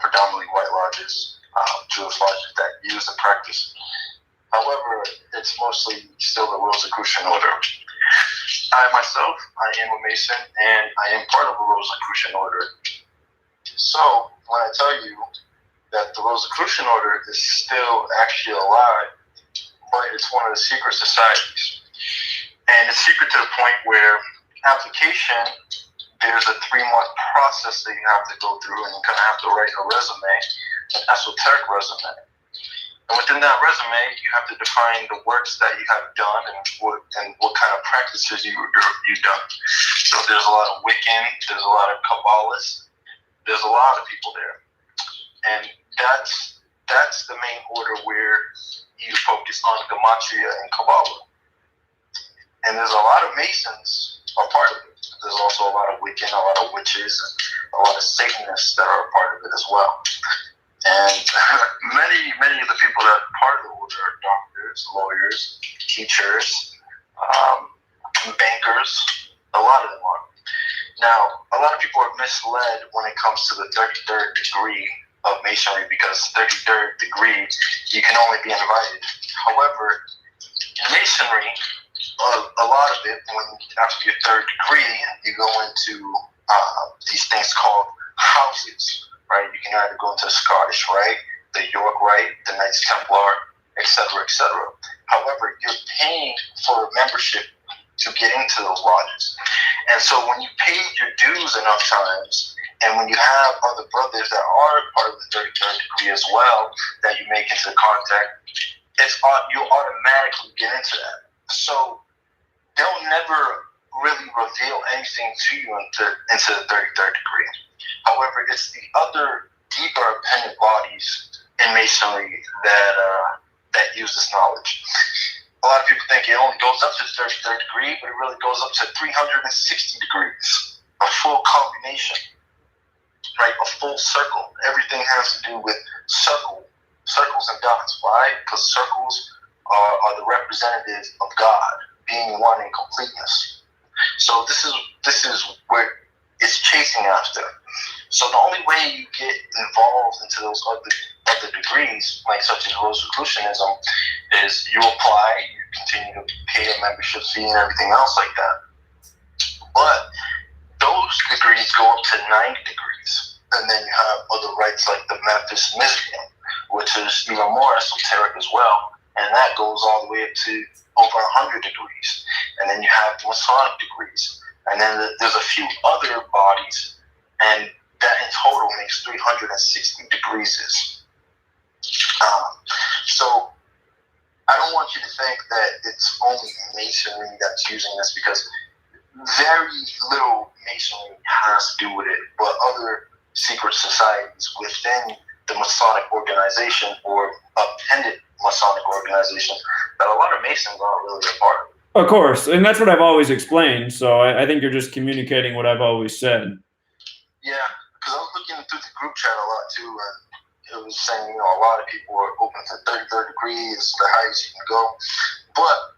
predominantly white lodges, Jewish lodges that use and practice. However, it's mostly still the Rosicrucian order. I myself, I am a Mason, and I am part of a Rosicrucian order. So, when I tell you that the Rosicrucian order is still actually alive, but it's one of the secret societies. And it's secret to the point where application, there's a 3-month process that you have to go through, and you kind of have to write a resume, an esoteric resume. And within that resume, you have to define the works that you have done and what kind of practices you've done. So there's a lot of Wiccan, there's a lot of Kabbalists, there's a lot of people there. And that's the main order where you focus on Gematria and Kabbalah. And there's a lot of Masons are part of it. There's also a lot of Wiccan, a lot of witches, and a lot of Satanists that are a part of it as well. And many of the people that are part of the order are doctors, lawyers, teachers, bankers. A lot of them are. Now, a lot of people are misled when it comes to the 33rd degree of Masonry, because 33rd degree, you can only be invited. However, in Masonry, a lot of it, after your 3rd degree, you go into these things called houses. Right, you can either go into the Scottish Rite, the York Rite, the Knights Templar, etc., etc. However, you're paying for a membership to get into those lodges, and so when you pay your dues enough times, and when you have other brothers that are part of the 33rd degree as well, that you make into contact, you'll automatically get into that. So they'll never really reveal anything to you into the 33rd degree. However, it's the other deeper appendant bodies in Masonry that use this knowledge. A lot of people think it only goes up to the 33rd degree, but it really goes up to 360 degrees, a full combination, right? A full circle. Everything has to do with circles and dots. Why? Because circles are the representatives of God, being one in completeness. So this is where it's chasing after. So the only way you get involved into those other degrees, like such as Rosicrucianism, is you apply, you continue to pay a membership fee and everything else like that. But those degrees go up to 90 degrees. And then you have other rites like the Memphis Mizraim, which is even more esoteric as well. And that goes all the way up to over 100 degrees. And then you have the Masonic degrees. And then there's a few other bodies, and that in total makes 360 degrees. So I don't want you to think that it's only Masonry that's using this, because very little Masonry has to do with it, but other secret societies within the Masonic organization or appendant Masonic organizations that a lot of Masons aren't really a part of.
Of course, and that's what I've always explained, so I think you're just communicating what I've always said.
Yeah, because I was looking through the group chat a lot too, and it was saying, a lot of people are open to 33rd degree, it's the highest you can go. But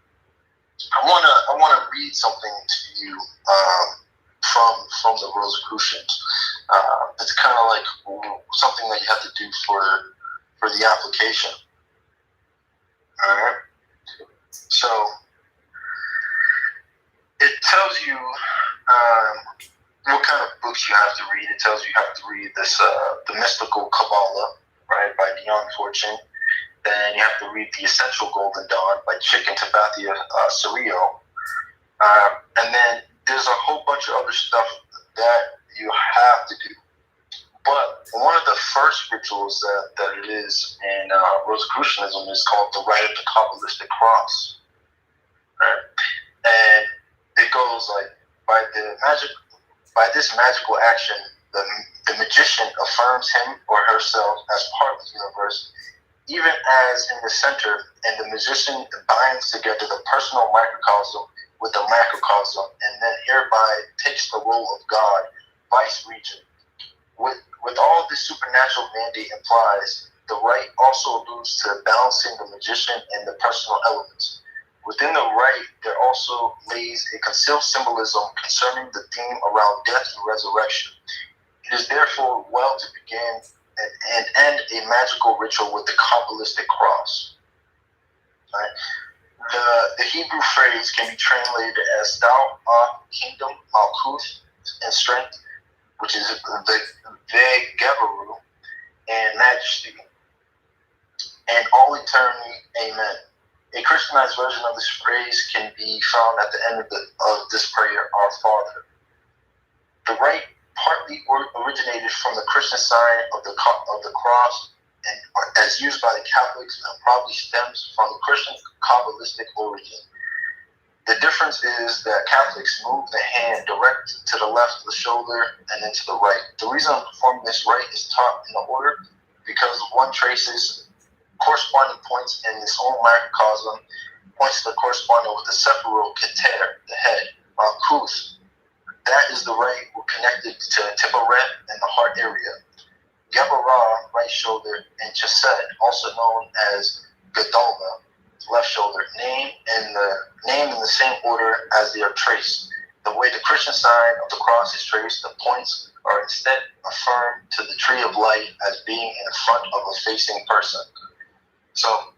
I wanna read something to you from the Rosicrucians. It's kind of like something that you have to do for the application. All right. So it tells you what kind of books you have to read. It tells you have to read this, the Mystical Kabbalah, right, by Dion Fortune. Then you have to read The Essential Golden Dawn by Chick and Tabathia Cirillo. And then there's a whole bunch of other stuff that you have to do. But one of the first rituals that it is in Rosicrucianism is called the Rite of the Kabbalistic Cross. Right? And it goes like, by this magical action, the magician affirms him or herself as part of the universe, even as in the center, and the magician binds together the personal microcosm with the macrocosm, and then hereby takes the role of God, vice regent. With all this supernatural mandate implies, the rite also alludes to balancing the magician and the personal elements. Within the rite, there also lays a concealed symbolism concerning the theme around death and resurrection. It is therefore well to begin and end a magical ritual with the Kabbalistic cross. Right? The Hebrew phrase can be translated as "Thou art kingdom, Malkuth, and strength," which is the Geberu, and majesty, and all eternity, amen. A Christianized version of this phrase can be found at the end of this prayer, Our Father. The rite partly originated from the Christian sign of the cross, and as used by the Catholics, and probably stems from the Christian Kabbalistic origin. The difference is that Catholics move the hand direct to the left of the shoulder and then to the right. The reason performing this rite is taught in the order because one traces corresponding points in its own microcosm, points to the corresponding with the sephiroth keter, the head, Malkuth. That is the rite connected to Tiferet and the heart area. Gebarah, right shoulder, and Chesed, also known as Gadolma, left shoulder, name in the same order as they are traced. The way the Christian sign of the cross is traced, the points are instead affirmed to the tree of life as being in front of a facing person. So,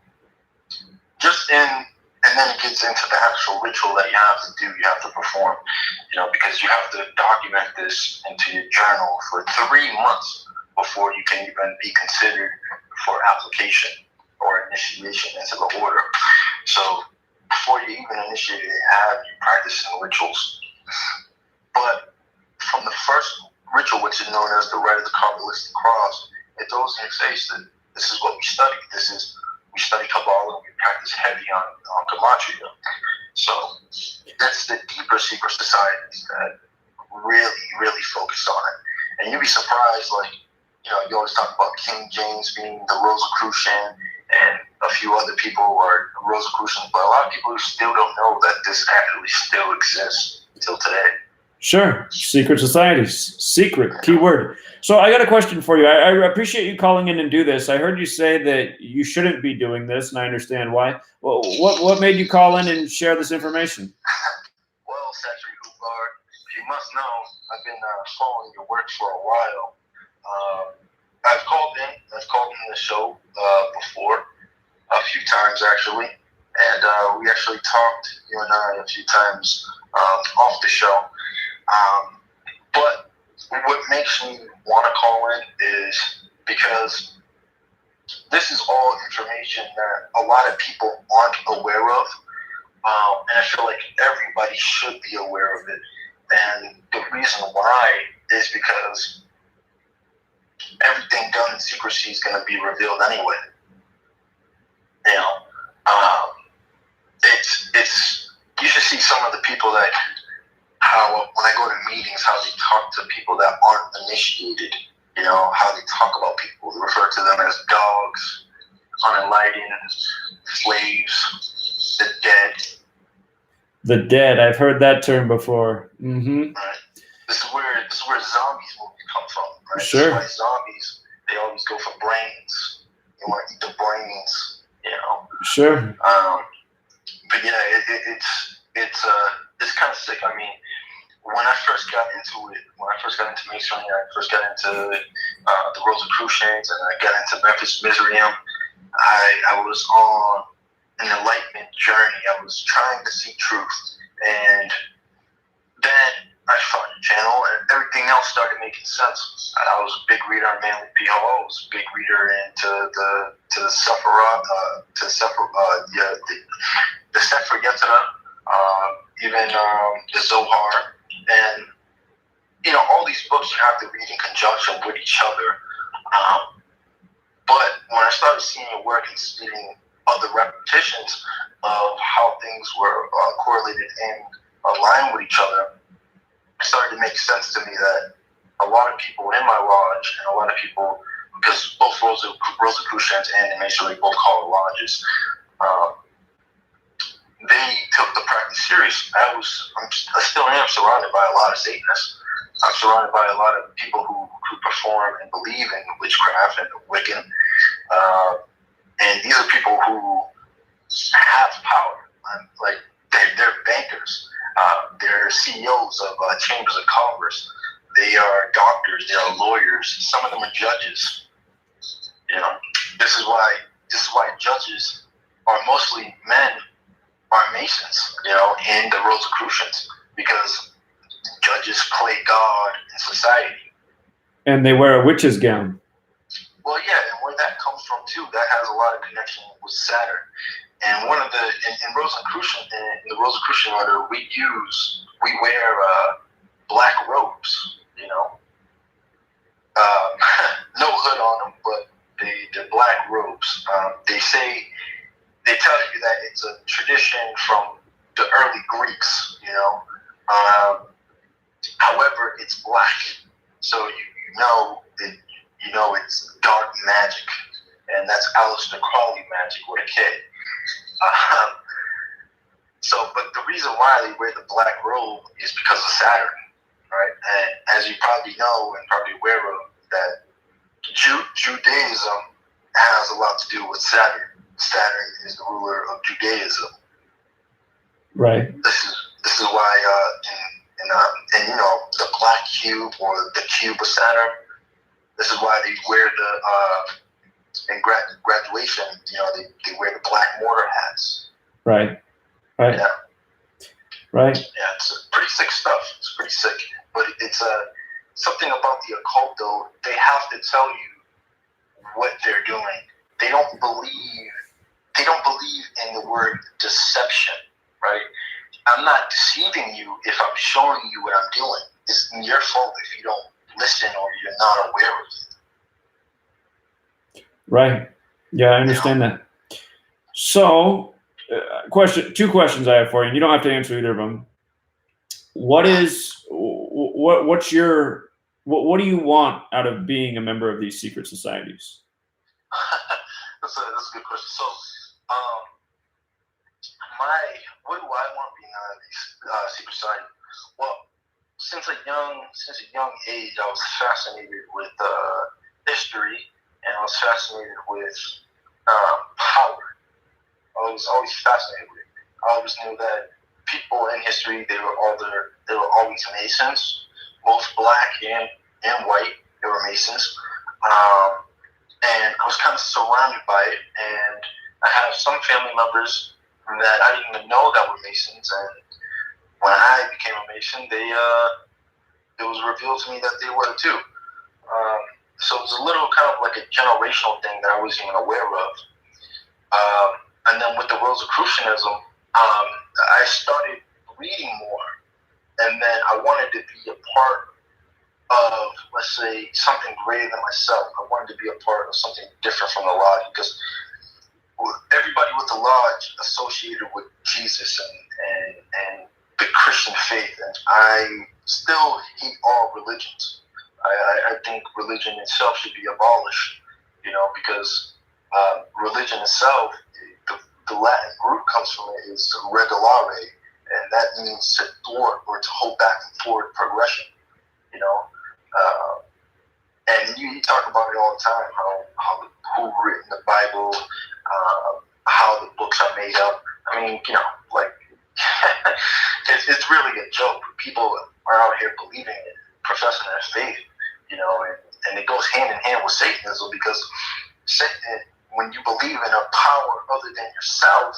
and then it gets into the actual ritual that you have to do, you have to perform, because you have to document this into your journal for 3 months before you can even be considered for application or initiation into the order. So before you even initiate it, you practicing rituals. But from the first ritual, which is known as the Rite of the Kabbalistic Cross, it throws in your face that this is what we study. We study Kabbalah and we practice heavy on Gematria. So that's the deeper secret societies that really, really focus on it. And you'd be surprised, you always talk about King James being the Rosicrucian, and a few other people who are Rosicrucians, but a lot of people still don't know that this actually still exists until today.
Sure. Secret societies. Secret. Keyword. So I got a question for you. I appreciate you calling in and do this. I heard you say that you shouldn't be doing this, and I understand why. Well, what made you call in and share this information?
Well, Satri Hubard, you must know, I've been following your work for a while. I've called in the show before, a few times actually, and we actually talked, you and I, a few times off the show. But what makes me want to call in is because this is all information that a lot of people aren't aware of, and I feel like everybody should be aware of it. And the reason why is because everything done in secrecy is going to be revealed anyway. It's you should see some of the people that, how when I go to meetings, how they talk to people that aren't initiated, how they talk about people. They refer to them as dogs, unenlightened, slaves, the dead.
The dead. I've heard that term before. Mm-hmm.
Right. This is where zombies movies come from, right?
Sure.
That's why zombies, they always go for brains. They want to eat the brains,
Sure.
But yeah, it's kind of sick. I mean, when I first got into it, when I first got into Masonry, I first got into the Rosicrucians, and I got into Memphis Mizraim. I was on an enlightenment journey. I was trying to see truth, and then I found your channel, and everything else started making sense. I was a big reader on Manly P. Hall. I was a big reader into the Sephirah, the Sefer Yetzirah, even the Zohar, and all these books you have to read in conjunction with each other. But when I started seeing your work and seeing other repetitions of how things were correlated and aligned with each other, it started to make sense to me that a lot of people in my lodge and a lot of people, because both Rosicrucians and the Masonry both call it lodges, they took the practice serious. I still am surrounded by a lot of Satanists. I'm surrounded by a lot of people who perform and believe in witchcraft and Wiccan. And these are people who have power. Like, they're bankers. They're CEOs of chambers of commerce. They are doctors. They are lawyers. Some of them are judges. This is why judges are mostly men, are Masons, and the Rosicrucians, because judges play God in society.
And they wear a witch's gown.
Well, yeah, and where that comes from too, that has a lot of connection with Saturn. And one of the in the Rosicrucian order, we wear black robes. No hood on them, but they're black robes. They tell you that it's a tradition from the early Greeks. However, it's black, so it's dark magic, and that's Aleister Crowley magic with a K. But the reason why they wear the black robe is because of Saturn, right? And as you probably know and probably aware of, that Judaism has a lot to do with Saturn. Saturn is the ruler of Judaism.
Right.
This is why in the black cube or the cube of Saturn, this is why they wear in graduation, they wear the black mortar hats.
Right.
Yeah.
Right.
Yeah, it's pretty sick stuff. It's pretty sick. But it's something about the occult, though. They have to tell you what they're doing. They don't believe in the word deception, right? I'm not deceiving you if I'm showing you what I'm doing. It's your fault if you don't listen or you're not aware of it.
Right. Yeah, I understand that. So, two questions I have for you. And you don't have to answer either of them. What do you want out of being a member of these secret societies?
That's a good question. So, what do I want being out of these secret societies? Well, since a young age, I was fascinated with history, and I was fascinated with power. I was always fascinated with it. I always knew that people in history, they were always Masons, both black and white. They were Masons, and I was kind of surrounded by it. And I have some family members that I didn't even know that were Masons, and when I became a Mason, it was revealed to me that they were too. So it was a little kind of like a generational thing that I wasn't even aware of. And then with the Rosicrucianism, I started reading more, and then I wanted to be a part of, let's say, something greater than myself. I wanted to be a part of something different from the lodge, because everybody with the lodge associated with Jesus and the Christian faith, and I still hate all religions. I think religion itself should be abolished, because religion itself, the Latin root comes from it is regulare, and that means to thwart or to hold back and forward progression, and you talk about it all the time, how who written the Bible, how the books are made up. I mean, it's really a joke. People are out here believing it, professing their faith, and it goes hand in hand with Satanism, because Satan, when you believe in a power other than yourself,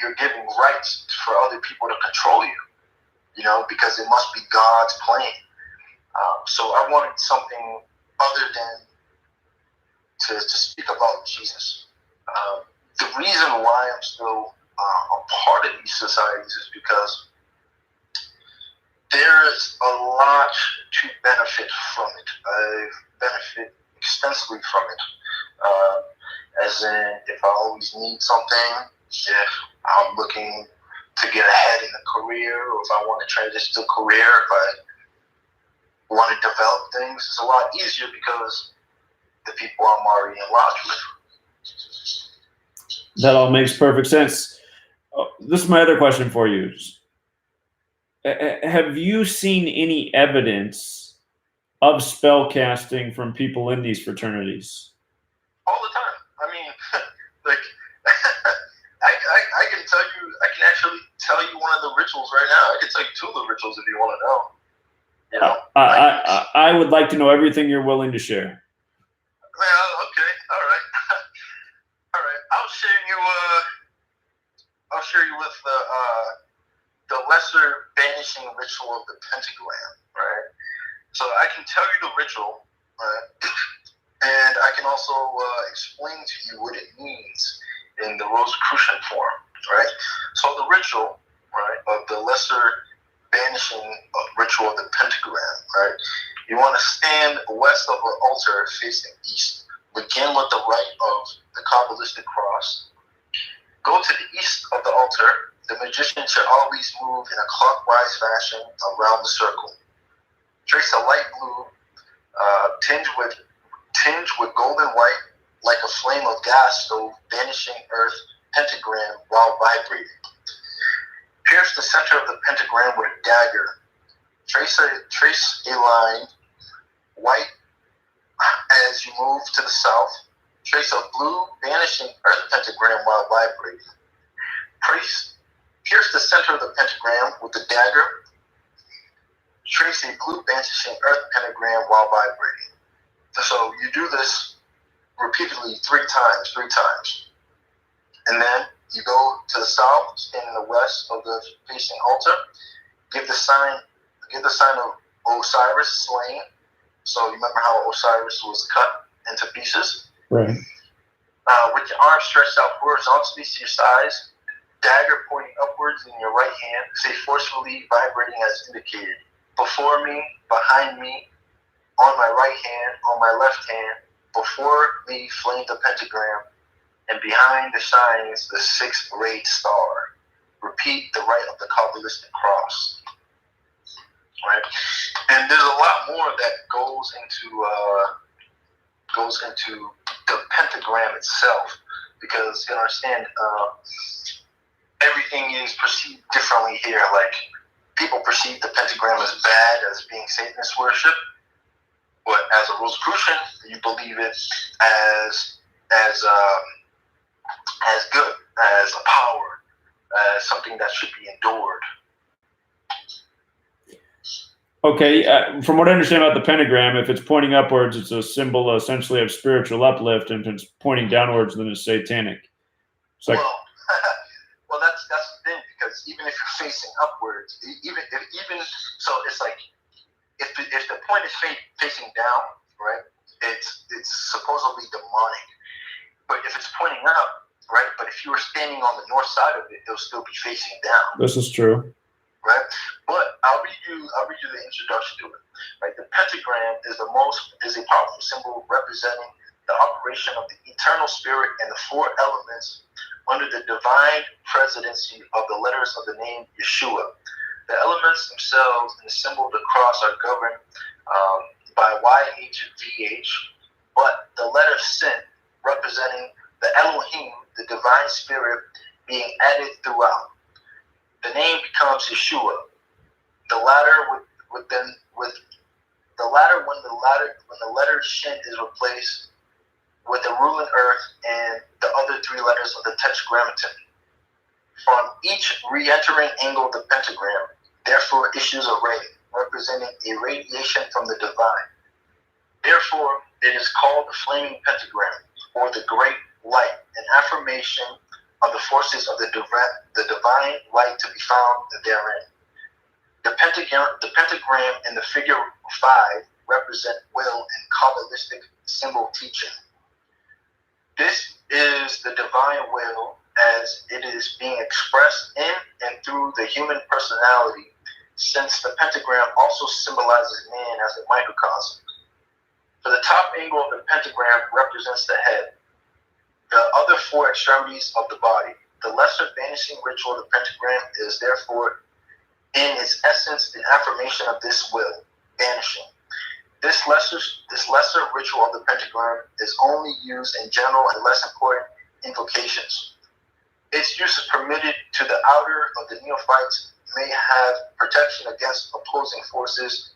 you're giving rights for other people to control you. because it must be God's plan. So I wanted something other than to speak about Jesus. The reason why I'm still a part of these societies is because there's a lot to benefit from it. I've benefited extensively from it. As in, if I always need something, if I'm looking to get ahead in a career, or if I want to transition to a career, if I want to develop things, it's a lot easier because the people I'm already in lodge with.
That all makes perfect sense. This is my other question for you. Have you seen any evidence of spell casting from people in these fraternities?
All the time. I mean, like, I can tell you, I can actually tell you one of the rituals right now. I can tell you two of the rituals if you want to know.
I would like to know everything you're willing to share.
Well, okay, all right. All right. I'll share you with the lesser banishing ritual of the pentagram, right? So I can tell you the ritual, right? And I can also explain to you what it means in the Rosicrucian form, right? So the ritual, right, of the lesser banishing ritual of the pentagram, right? You want to stand west of an altar facing east. Begin with the right of the Kabbalistic cross. Go to the east of the altar. The magician should always move in a clockwise fashion around the circle. Trace a light blue, tinged with golden white, like a flame of gas stove, banishing earth pentagram while vibrating. Pierce the center of the pentagram with a dagger. Trace a line white as you move to the south. Trace a blue banishing earth pentagram while vibrating. Pierce the center of the pentagram with a dagger. Trace a blue banishing earth pentagram while vibrating. So you do this repeatedly three times. And then you go to the south, stand in the west of the facing altar. Give the sign of Osiris slain. So you remember how Osiris was cut into pieces?
Right.
With your arms stretched out horizontally to your sides, dagger pointing upwards in your right hand, say forcefully vibrating as indicated. Before me, behind me, on my right hand, on my left hand, before me flame the pentagram, and behind the shines the six-rayed star. Repeat the rite of the Kabbalistic cross. Right? And there's a lot more that goes into the pentagram itself, because you understand everything is perceived differently here. Like, people perceive the pentagram as bad, as being Satanist worship, but as a Rosicrucian, you believe it as good, as a power, as something that should be endured.
Okay, from what I understand about the pentagram, if it's pointing upwards, it's a symbol essentially of spiritual uplift, and if it's pointing downwards, then it's satanic. It's like,
well, that's the thing, because even if you're facing upwards, so it's like if the point is facing down, right? It's supposedly demonic, but if it's pointing up, right? But if you were standing on the north side of it, it'll still be facing down.
this is true.
Right? But I'll read you the introduction to it. Right? The pentagram is a powerful symbol representing the operation of the eternal spirit and the four elements under the divine presidency of the letters of the name Yeshua. The elements themselves and the symbol of the cross are governed by YHVH, but the letter Sin, representing the Elohim, the divine spirit, being added throughout. The name becomes Yeshua. The latter when the letter Shin is replaced with the ruling earth and the other three letters of the tetragrammaton. From each re-entering angle of the pentagram, therefore issues a ray, representing a radiation from the divine. Therefore, it is called the flaming pentagram, or the great light, an affirmation of the forces of the divine light to be found therein. The pentagram and the figure 5 represent will and Kabbalistic symbol teaching. This is the divine will as it is being expressed in and through the human personality, since the pentagram also symbolizes man as a microcosm. For the top angle of the pentagram represents the head, the other 4 extremities of the body. The lesser banishing ritual of the pentagram is therefore in its essence an affirmation of this will, banishing. This lesser ritual of the pentagram is only used in general and less important invocations. Its use is permitted to the outer of the neophytes may have protection against opposing forces,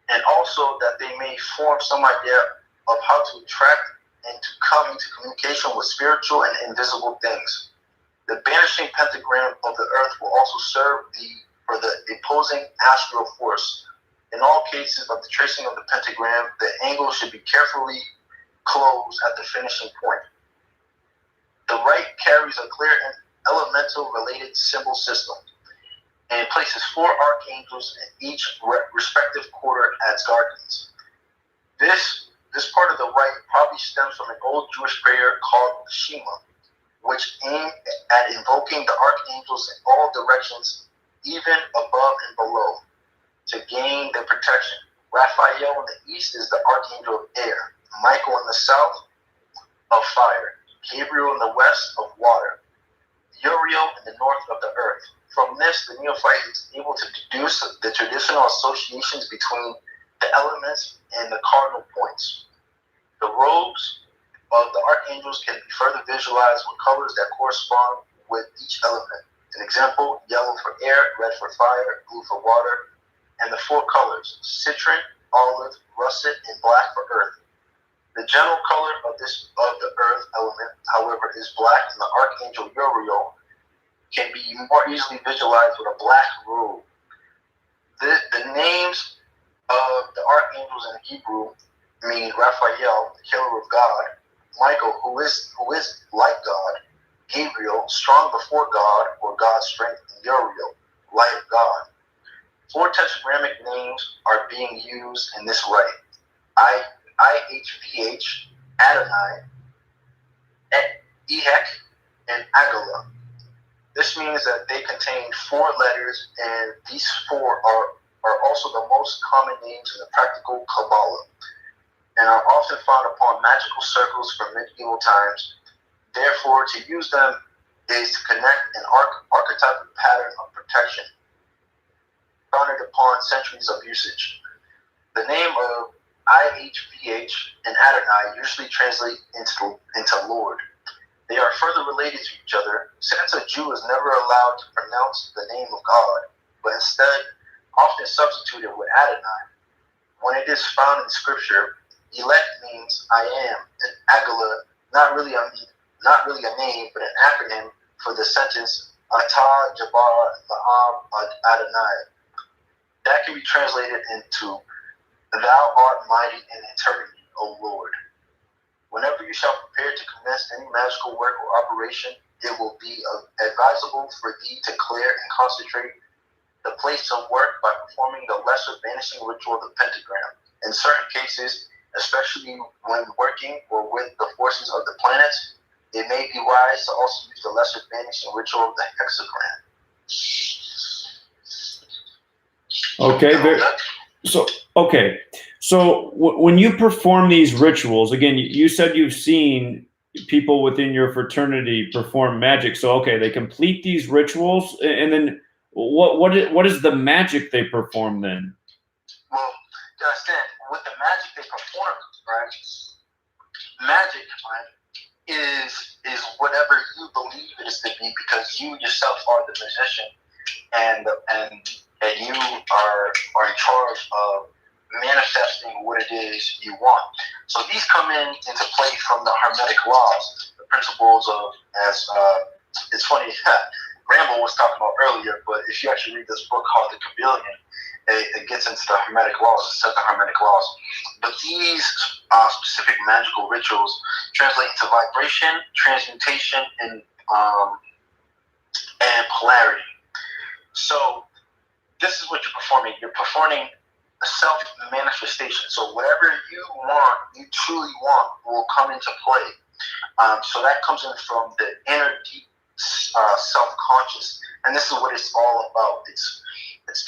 and also that they may form some idea of how to attract and to come into communication with spiritual and invisible things. The banishing pentagram of the earth will also serve for the opposing astral force. In all cases of the tracing of the pentagram, the angle should be carefully closed at the finishing point. The right carries a clear and elemental related symbol system, and it places 4 archangels in each respective quarter as guardians. This part of the right probably stems from an old Jewish prayer called Shema, which aimed at invoking the archangels in all directions, even above and below, to gain their protection. Raphael in the east is the archangel of air, Michael in the south of fire, Gabriel in the west of water, Uriel in the north of the earth. From this, the neophyte is able to deduce the traditional associations between the elements and the cardinal points. The robes of the archangels can be further visualized with colors that correspond with each element. An example, yellow for air, red for fire, blue for water, and the 4 colors, citron, olive, russet, and black for earth. The general color of the earth element, however, is black, and the archangel Uriel can be more easily visualized with a black robe. The names of the archangels in Hebrew mean Raphael, the killer of God, Michael, who is like God, Gabriel, strong before God, or God's strength, and Uriel, light of God. 4 tetragrammic names are being used in this rite. IHVH, Adonai, Ehek, and Agala. This means that they contain 4 letters, and these 4 are also the most common names in the practical Kabbalah, and are often found upon magical circles from medieval times. Therefore, to use them is to connect an archetypal pattern of protection founded upon centuries of usage. The name of IHVH and Adonai usually translate into Lord. They are further related to each other, since a Jew is never allowed to pronounce the name of God, but instead often substituted with Adonai. When it is found in Scripture, elect means I am, and Agala, not really a name, but an acronym for the sentence Atah Jabar La'am Adonai. That can be translated into Thou art mighty in eternity, O Lord. Whenever you shall prepare to commence any magical work or operation, it will be advisable for thee to clear and concentrate the place of work by performing the lesser banishing ritual of the pentagram. In certain cases, especially when working or with the forces of the planets, it may be wise to also use the lesser banishing ritual of the hexagram.
So when you perform these rituals, again, you said you've seen people within your fraternity perform magic. So they complete these rituals, and then what is the magic they perform then?
Well, to understand, with the magic they perform, right? Magic, right, is whatever you believe it is to be, because you yourself are the musician, and you are in charge of manifesting what it is you want. So these come into play from the Hermetic laws, the principles of, it's funny, Rambo was talking about earlier, but if you actually read this book called The Kabbalion, it gets into the Hermetic laws, the 7 Hermetic laws. But these specific magical rituals translate into vibration, transmutation, and polarity. So this is what you're performing. You're performing a self-manifestation. So whatever you want, you truly want, will come into play. So that comes in from the inner deep self-conscious. And this is what it's all about. It's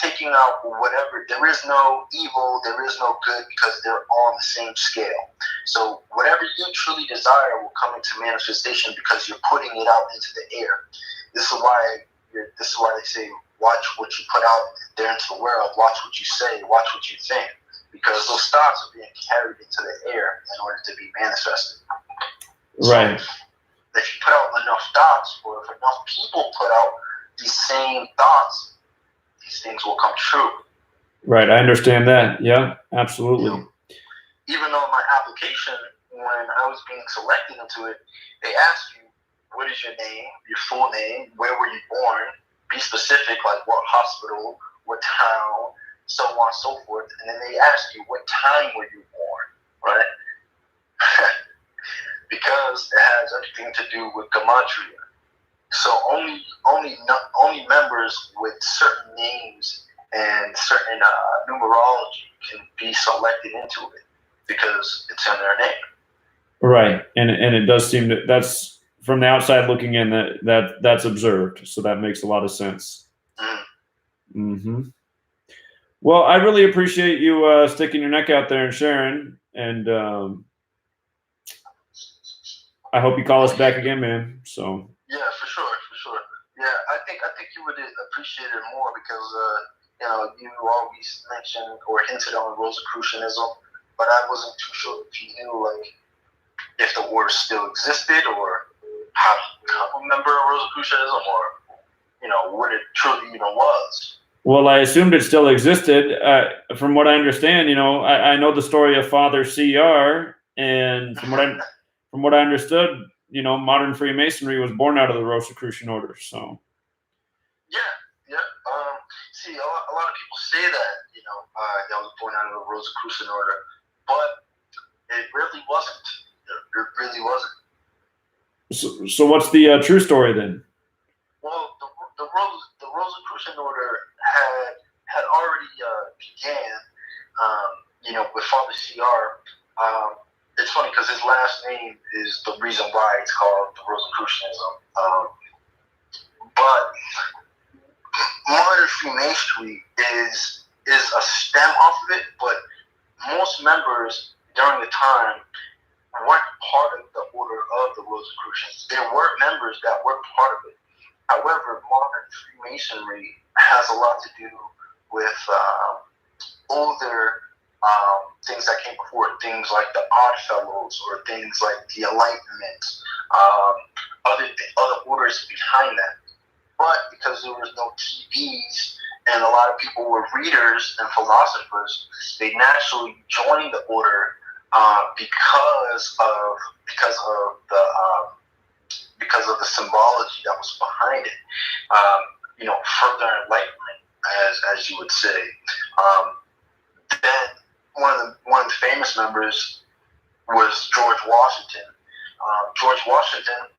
taking out whatever. There is no evil, there is no good, because they're all on the same scale. So whatever you truly desire will come into manifestation because you're putting it out into the air. This is why they say, watch what you put out there into the world. Watch what you say. Watch what you think, because those thoughts are being carried into the air in order to be manifested.
Right.
So if you put out enough thoughts, or if enough people put out these same thoughts, these things will come true.
Right. I understand that. Yeah, absolutely.
Even though my application, when I was being selected into it, they asked you, what is your name, your full name, where were you born, be specific, like what hospital, what town, so on and so forth. And then they ask you, what time were you born, right? Because it has everything to do with gematria. So only members with certain names and certain numerology can be selected into it because it's in their name.
Right, and it does seem that that's from the outside looking in that's observed. So that makes a lot of sense. Mm-hmm. Well, I really appreciate you sticking your neck out there and sharing. And I hope you call us back again, man. So.
Yeah, for sure. Yeah, I think you would appreciate it more because you always mentioned or hinted on Rosicrucianism, but I wasn't too sure if you knew like if the order still existed or how to become a member of Rosicrucianism, or what it truly even was.
Well, I assumed it still existed. From what I understand, I know the story of Father CR, and from what I understood, modern Freemasonry was born out of the Rosicrucian order. So.
Yeah. See, a lot of people say that that was born out of the Rosicrucian order, but it really wasn't. It really wasn't.
So what's the true story then?
Well, the Rosicrucian order had already began, with Father CR. It's funny because his last name is the reason why it's called the Rosicrucianism. But modern Freemasonry is a stem off of it, but most members during the time weren't part of the order of the Rosicrucians. There were members that were part of it. However, modern Freemasonry has a lot to do with older things that came before, things like the Odd Fellows or things like the Enlightenment, other orders behind that. But because there was no TVs and a lot of people were readers and philosophers, they naturally joined the order because of the symbology that was behind it. Further enlightenment, as you would say. Then one of the famous members was George Washington. George Washington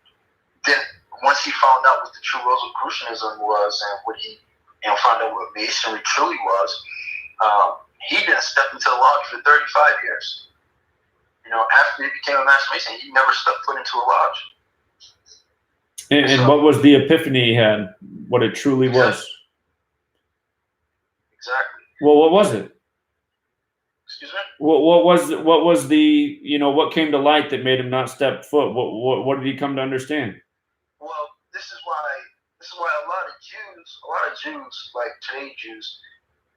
once he found out what the true Rosicrucianism was and what he found out what Masonry truly was, he didn't step into the lodge for 35 years. After he became a Master Mason, he never stepped foot into a lodge.
And what was the epiphany he had? What it truly was?
Exactly.
Well, what was it?
Excuse me?
What was the what came to light that made him not step foot? What did he come to understand?
Well, this is why a lot of Jews, like today's Jews,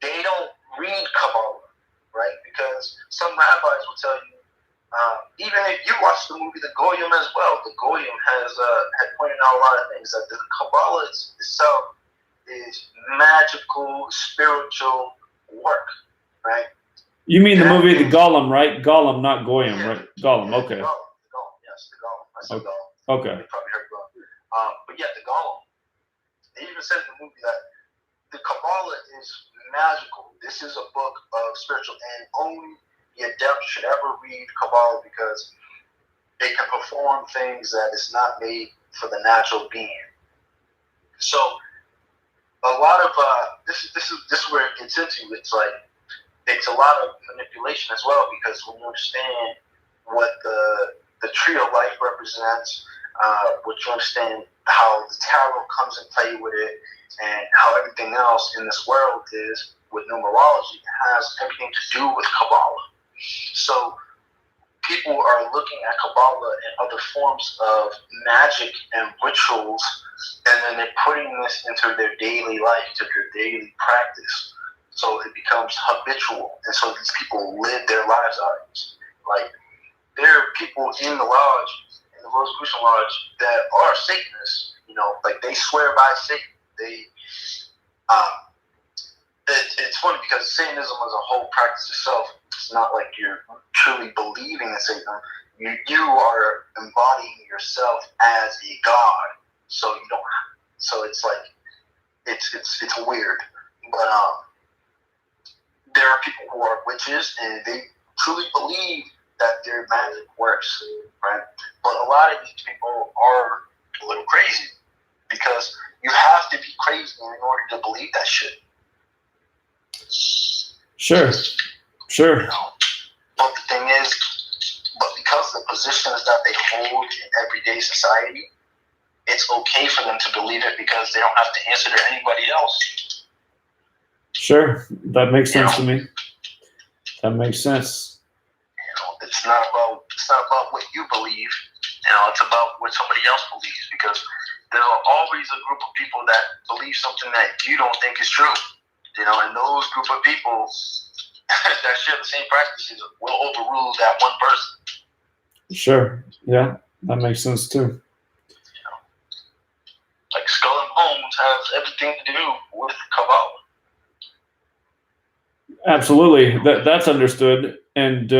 they don't read Kabbalah, right? Because some rabbis will tell you, even if you watch the movie The Goyim as well, the Goyim had pointed out a lot of things, that the Kabbalah itself is magical, spiritual work, right?
You mean the movie The Golem, right? Golem, not Goyim, right? Golem, okay.
The Golem, yes, the Golem. I said Golem.
Okay.
You probably heard Golem. But yeah, the Golem. They even said in the movie that the Kabbalah is magical. This is a book of spiritual, and only the adept should ever read Kabbalah because it can perform things that is not made for the natural being. So a lot of this is where it gets into. It's like it's a lot of manipulation as well, because when you understand what the tree of life represents, what you understand how the tarot comes and play with it, and how everything else in this world is with numerology, has everything to do with Kabbalah. So people are looking at Kabbalah and other forms of magic and rituals, and then they're putting this into their daily life, to their daily practice. So it becomes habitual, and so these people live their lives out. Like, there are people in the lodge, in the Rosicrucian Lodge, that are Satanists. You know, like they swear by Satan. They, it's funny because Satanism as a whole practice itself, it's not like you're truly believing in Satan. You are embodying yourself as a god. So you don't. So it's like it's weird. But there are people who are witches, and they truly believe that their magic works, right? But a lot of these people are a little crazy, because you have to be crazy in order to believe that shit.
Sure.
You know? But the thing is, because the positions that they hold in everyday society, it's okay for them to believe it, because they don't have to answer to anybody else.
Sure, that makes sense to me. That makes sense.
You know, it's not about what you believe. You know, it's about what somebody else believes, because there are always a group of people that believe something that you don't think is true. You know, and those group of people that share the same practices will overrule that one person.
Sure. Yeah, that makes sense too.
You know, like Skull and Bones has everything to do with Kabbalah.
Absolutely, that's understood. And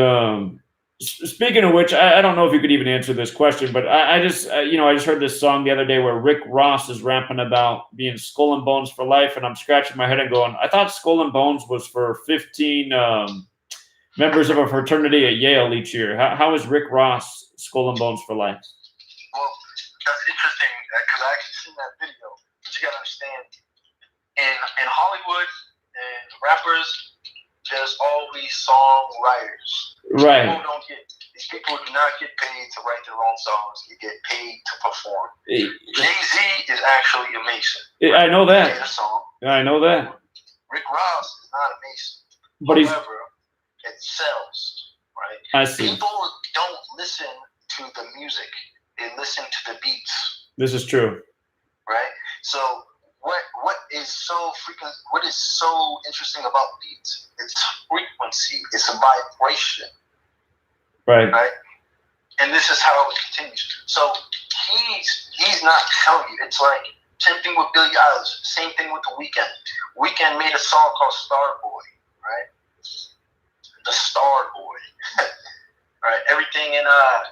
speaking of which, I don't know if you could even answer this question, but I just I just heard this song the other day where Rick Ross is rapping about being Skull and Bones for life, and I'm scratching my head and going, I thought Skull and Bones was for 15 members of a fraternity at Yale each year. How is Rick Ross Skull and Bones for life?
Well, that's interesting, because I actually seen that video. But you gotta understand, in Hollywood and rappers, there's always songwriters.
Right.
These people do not get paid to write their own songs. They get paid to perform. Jay-Z is actually a Mason.
I know that.
He made a song.
I know that.
Rick Ross is not a Mason.
But
However, it sells, right?
I see.
People don't listen to the music. They listen to the beats.
This is true.
Right? So what is so interesting about beats? It's frequency. It's a vibration.
Right.
Right? And this is how it continues. So he's not telling you. It's like same thing with Billie Eilish. Same thing with The Weeknd. Weeknd made a song called Starboy, right? The Starboy. Right? Everything in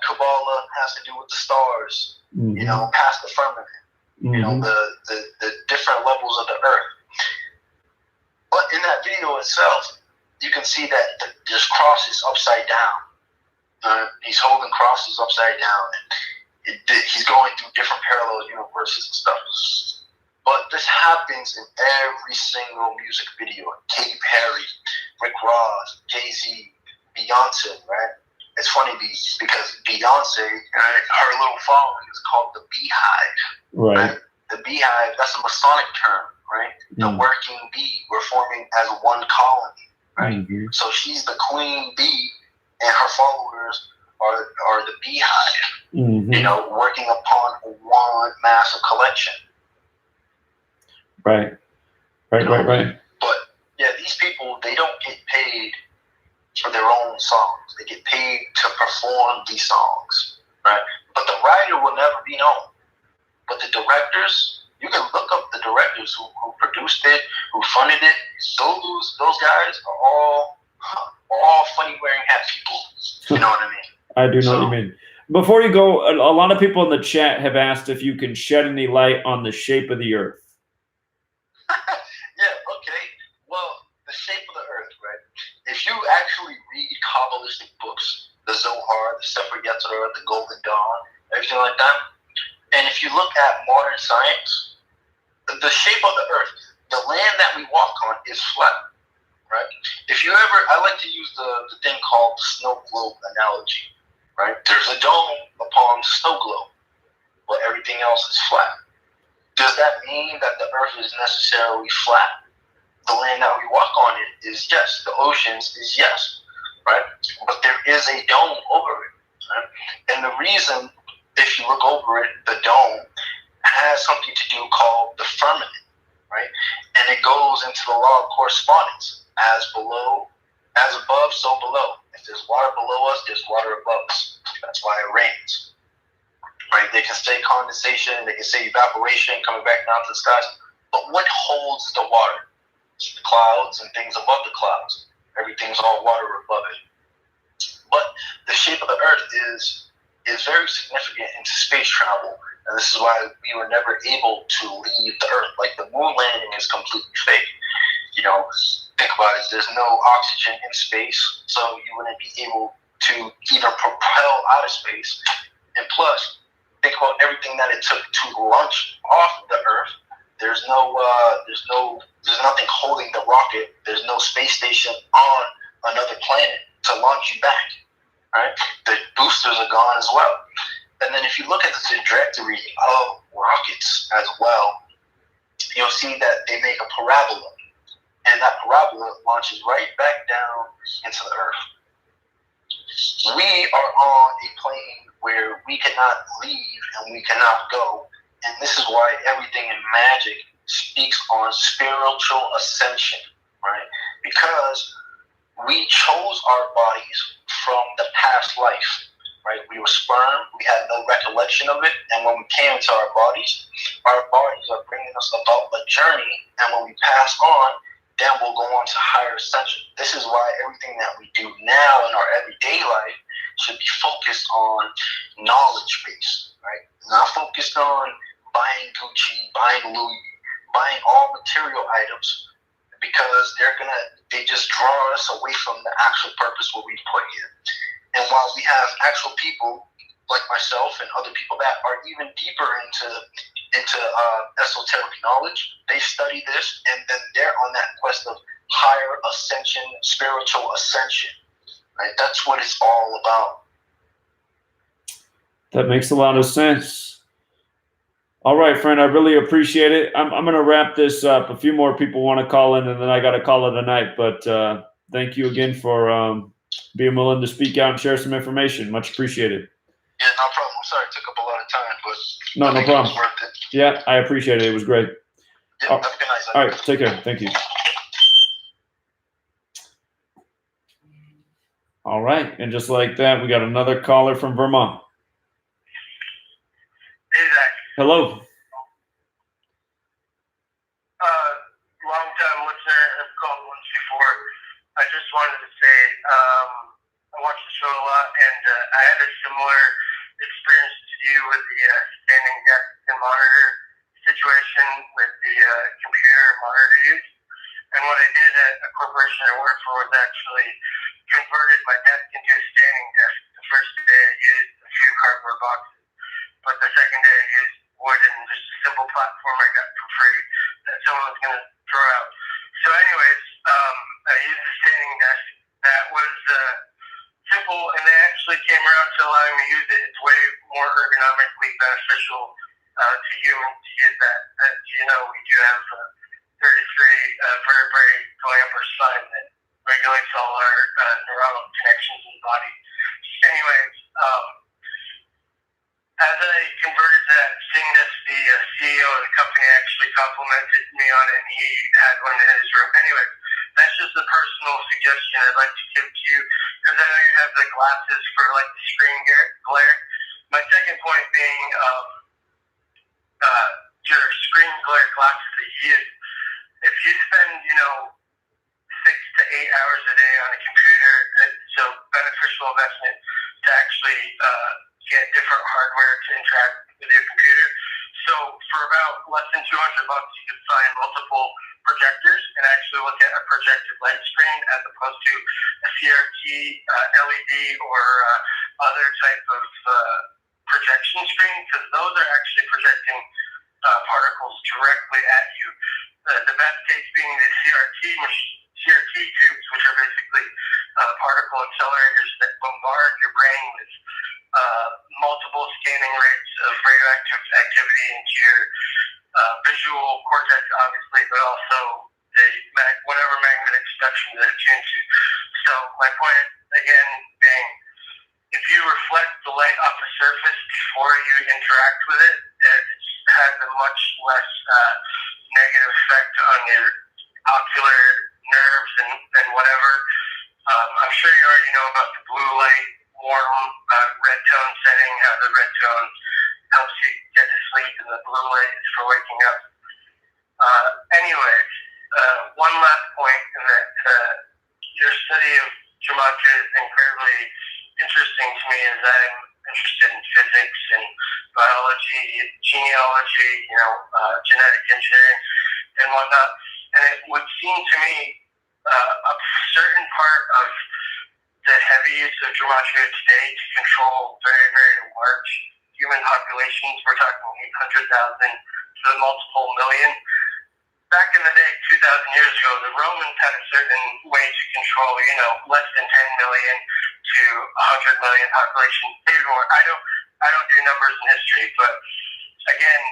Kabbalah has to do with the stars.
Mm-hmm.
You know, past the firmament.
Mm-hmm.
You know, the different levels of the earth. But in that video itself, you can see that there's crosses upside down. He's holding crosses upside down, and he's going through different parallel universes and stuff. But this happens in every single music video. Katy Perry, Rick Ross, Jay-Z, Beyonce, right? It's funny because Beyonce, her little following is called the Beehive.
Right.
The Beehive, that's a Masonic term, right? The working bee. We're forming as one colony, right?
Mm-hmm.
So she's the queen bee, and her followers are the Beehive.
Mm-hmm.
You know, working upon one massive collection.
Right. Right.
But yeah, these people, they don't get paid for their own songs. They get paid to perform these songs, right? But the writer will never be known. But the directors, you can look up the directors who produced it, who funded it. Those guys are all funny wearing hat people. You know what I mean?
I do know what you mean. Before you go, a lot of people in the chat have asked if you can shed any light on the shape of the earth.
Yeah, okay. Well, the shape of the earth, right? If you actually read Kabbalistic books, the Zohar, the Sefer Yetzirah, the Golden Dawn, everything like that, and if you look at modern science, the shape of the earth, the land that we walk on is flat, right? If you ever, I like to use the thing called the snow globe analogy, right? There's a dome upon the snow globe, but everything else is flat. Does that mean that the earth is necessarily flat? The land that we walk on it is yes. The oceans is yes, right? But there is a dome over it, right? And the reason, if you look over it, the dome has something to do called the firmament, right? And it goes into the law of correspondence. As above, so below. If there's water below us, there's water above us. That's why it rains, right? They can say condensation, they can say evaporation coming back down to the skies, but what holds the water? It's the clouds and things above the clouds. Everything's all water above it. But the shape of the earth is very significant into space travel, and this is why we were never able to leave the earth. Like the moon landing is completely fake. You know, think about it, there's no oxygen in space, so you wouldn't be able to even propel out of space. And plus, think about everything that it took to launch off the earth. There's nothing holding the rocket. There's no space station on another planet to launch you back, right? The boosters are gone as well. And then if you look at the trajectory of rockets as well, you'll see that they make a parabola. And that parabola launches right back down into the earth. We are on a plane where we cannot leave and we cannot go. And this is why everything in magic speaks on spiritual ascension, right? Because we chose our bodies from the past life, right? We were sperm, we had no recollection of it, and when we came into our bodies are bringing us about a journey, and when we pass on, then we'll go on to higher ascension. This is why everything that we do now in our everyday life should be focused on knowledge base, right? Not focused on buying Gucci, buying Louis, buying all material items, because they just draw us away from the actual purpose what we put here. And while we have actual people like myself and other people that are even deeper into esoteric knowledge, they study this, and then they're on that quest of higher ascension, spiritual ascension, right? That's what it's all about.
That makes a lot of sense. All right, friend, I really appreciate it. I'm going to wrap this up. A few more people want to call in, and then I got to call it a night. But thank you again for being willing to speak out and share some information. Much appreciated.
Yeah, no problem. I'm sorry it took up a lot of time, but
No problem.
It was worth it.
Yeah, I appreciate it. It was great.
Yeah, have a good night.
All right, take care. Thank you. All right, and just like that, we got another caller from Vermont.
Hey, Zach.
Hello.
Long-time listener. I've called once before. I just wanted to say I watch the show a lot, and I had a similar experience to you with the standing desk and monitor situation with the computer monitor use. And what I did at a corporation I worked for was actually converted my desk into a standing desk. The first day I used a few cardboard boxes, but the second day I used wood and just a simple platform I got for free that someone was going to throw out. So anyways, I used the standing desk. That was simple, and they actually came around to allowing me to use it. It's way more ergonomically beneficial to humans to use that. As you know, we do have 33 vertebrae going up our spine that regulates all our neuronal connections in the body. Anyways, as I converted to that, seeing this, the CEO of the company actually complimented me on it, and he had one in his room. Anyways, that's just a personal suggestion I'd like to give to you, because I know you have the glasses for like the screen glare. My second point being your screen glare glasses that you use. If you spend, 6 to 8 hours a day on a computer, it's a beneficial investment to actually get different hardware to interact with your computer. So for about less than $200, you can find multiple projectors and actually look at a projected light screen as opposed to a CRT, LED, or other type of projection screen, because those are actually projecting particles directly at you. The best case being the CRT tubes, which are basically particle accelerators that bombard your brain with multiple scanning rates of radioactive activity into your visual cortex, obviously, but also whatever magnetic spectrum that it's into. So my point, again, being, if you reflect the light off the surface before you interact with it, it has a much less negative effect on your ocular nerves and whatever. I'm sure you already know about the blue light, warm red tone setting, how the red tone helps you get to sleep, and the blue light is for waking up. Anyways, one last point, in that your study of gematria is incredibly interesting to me, as I'm interested in physics and biology, genealogy, genetic engineering and whatnot. And it would seem to me a certain part of the heavy use of gematria today to control very, very large human populations, we're talking 800,000 to the multiple million. Back in the day, 2,000 years ago, the Romans had a certain way to control, less than 10 million to 100 million population. Maybe more. I don't do numbers in history, but again,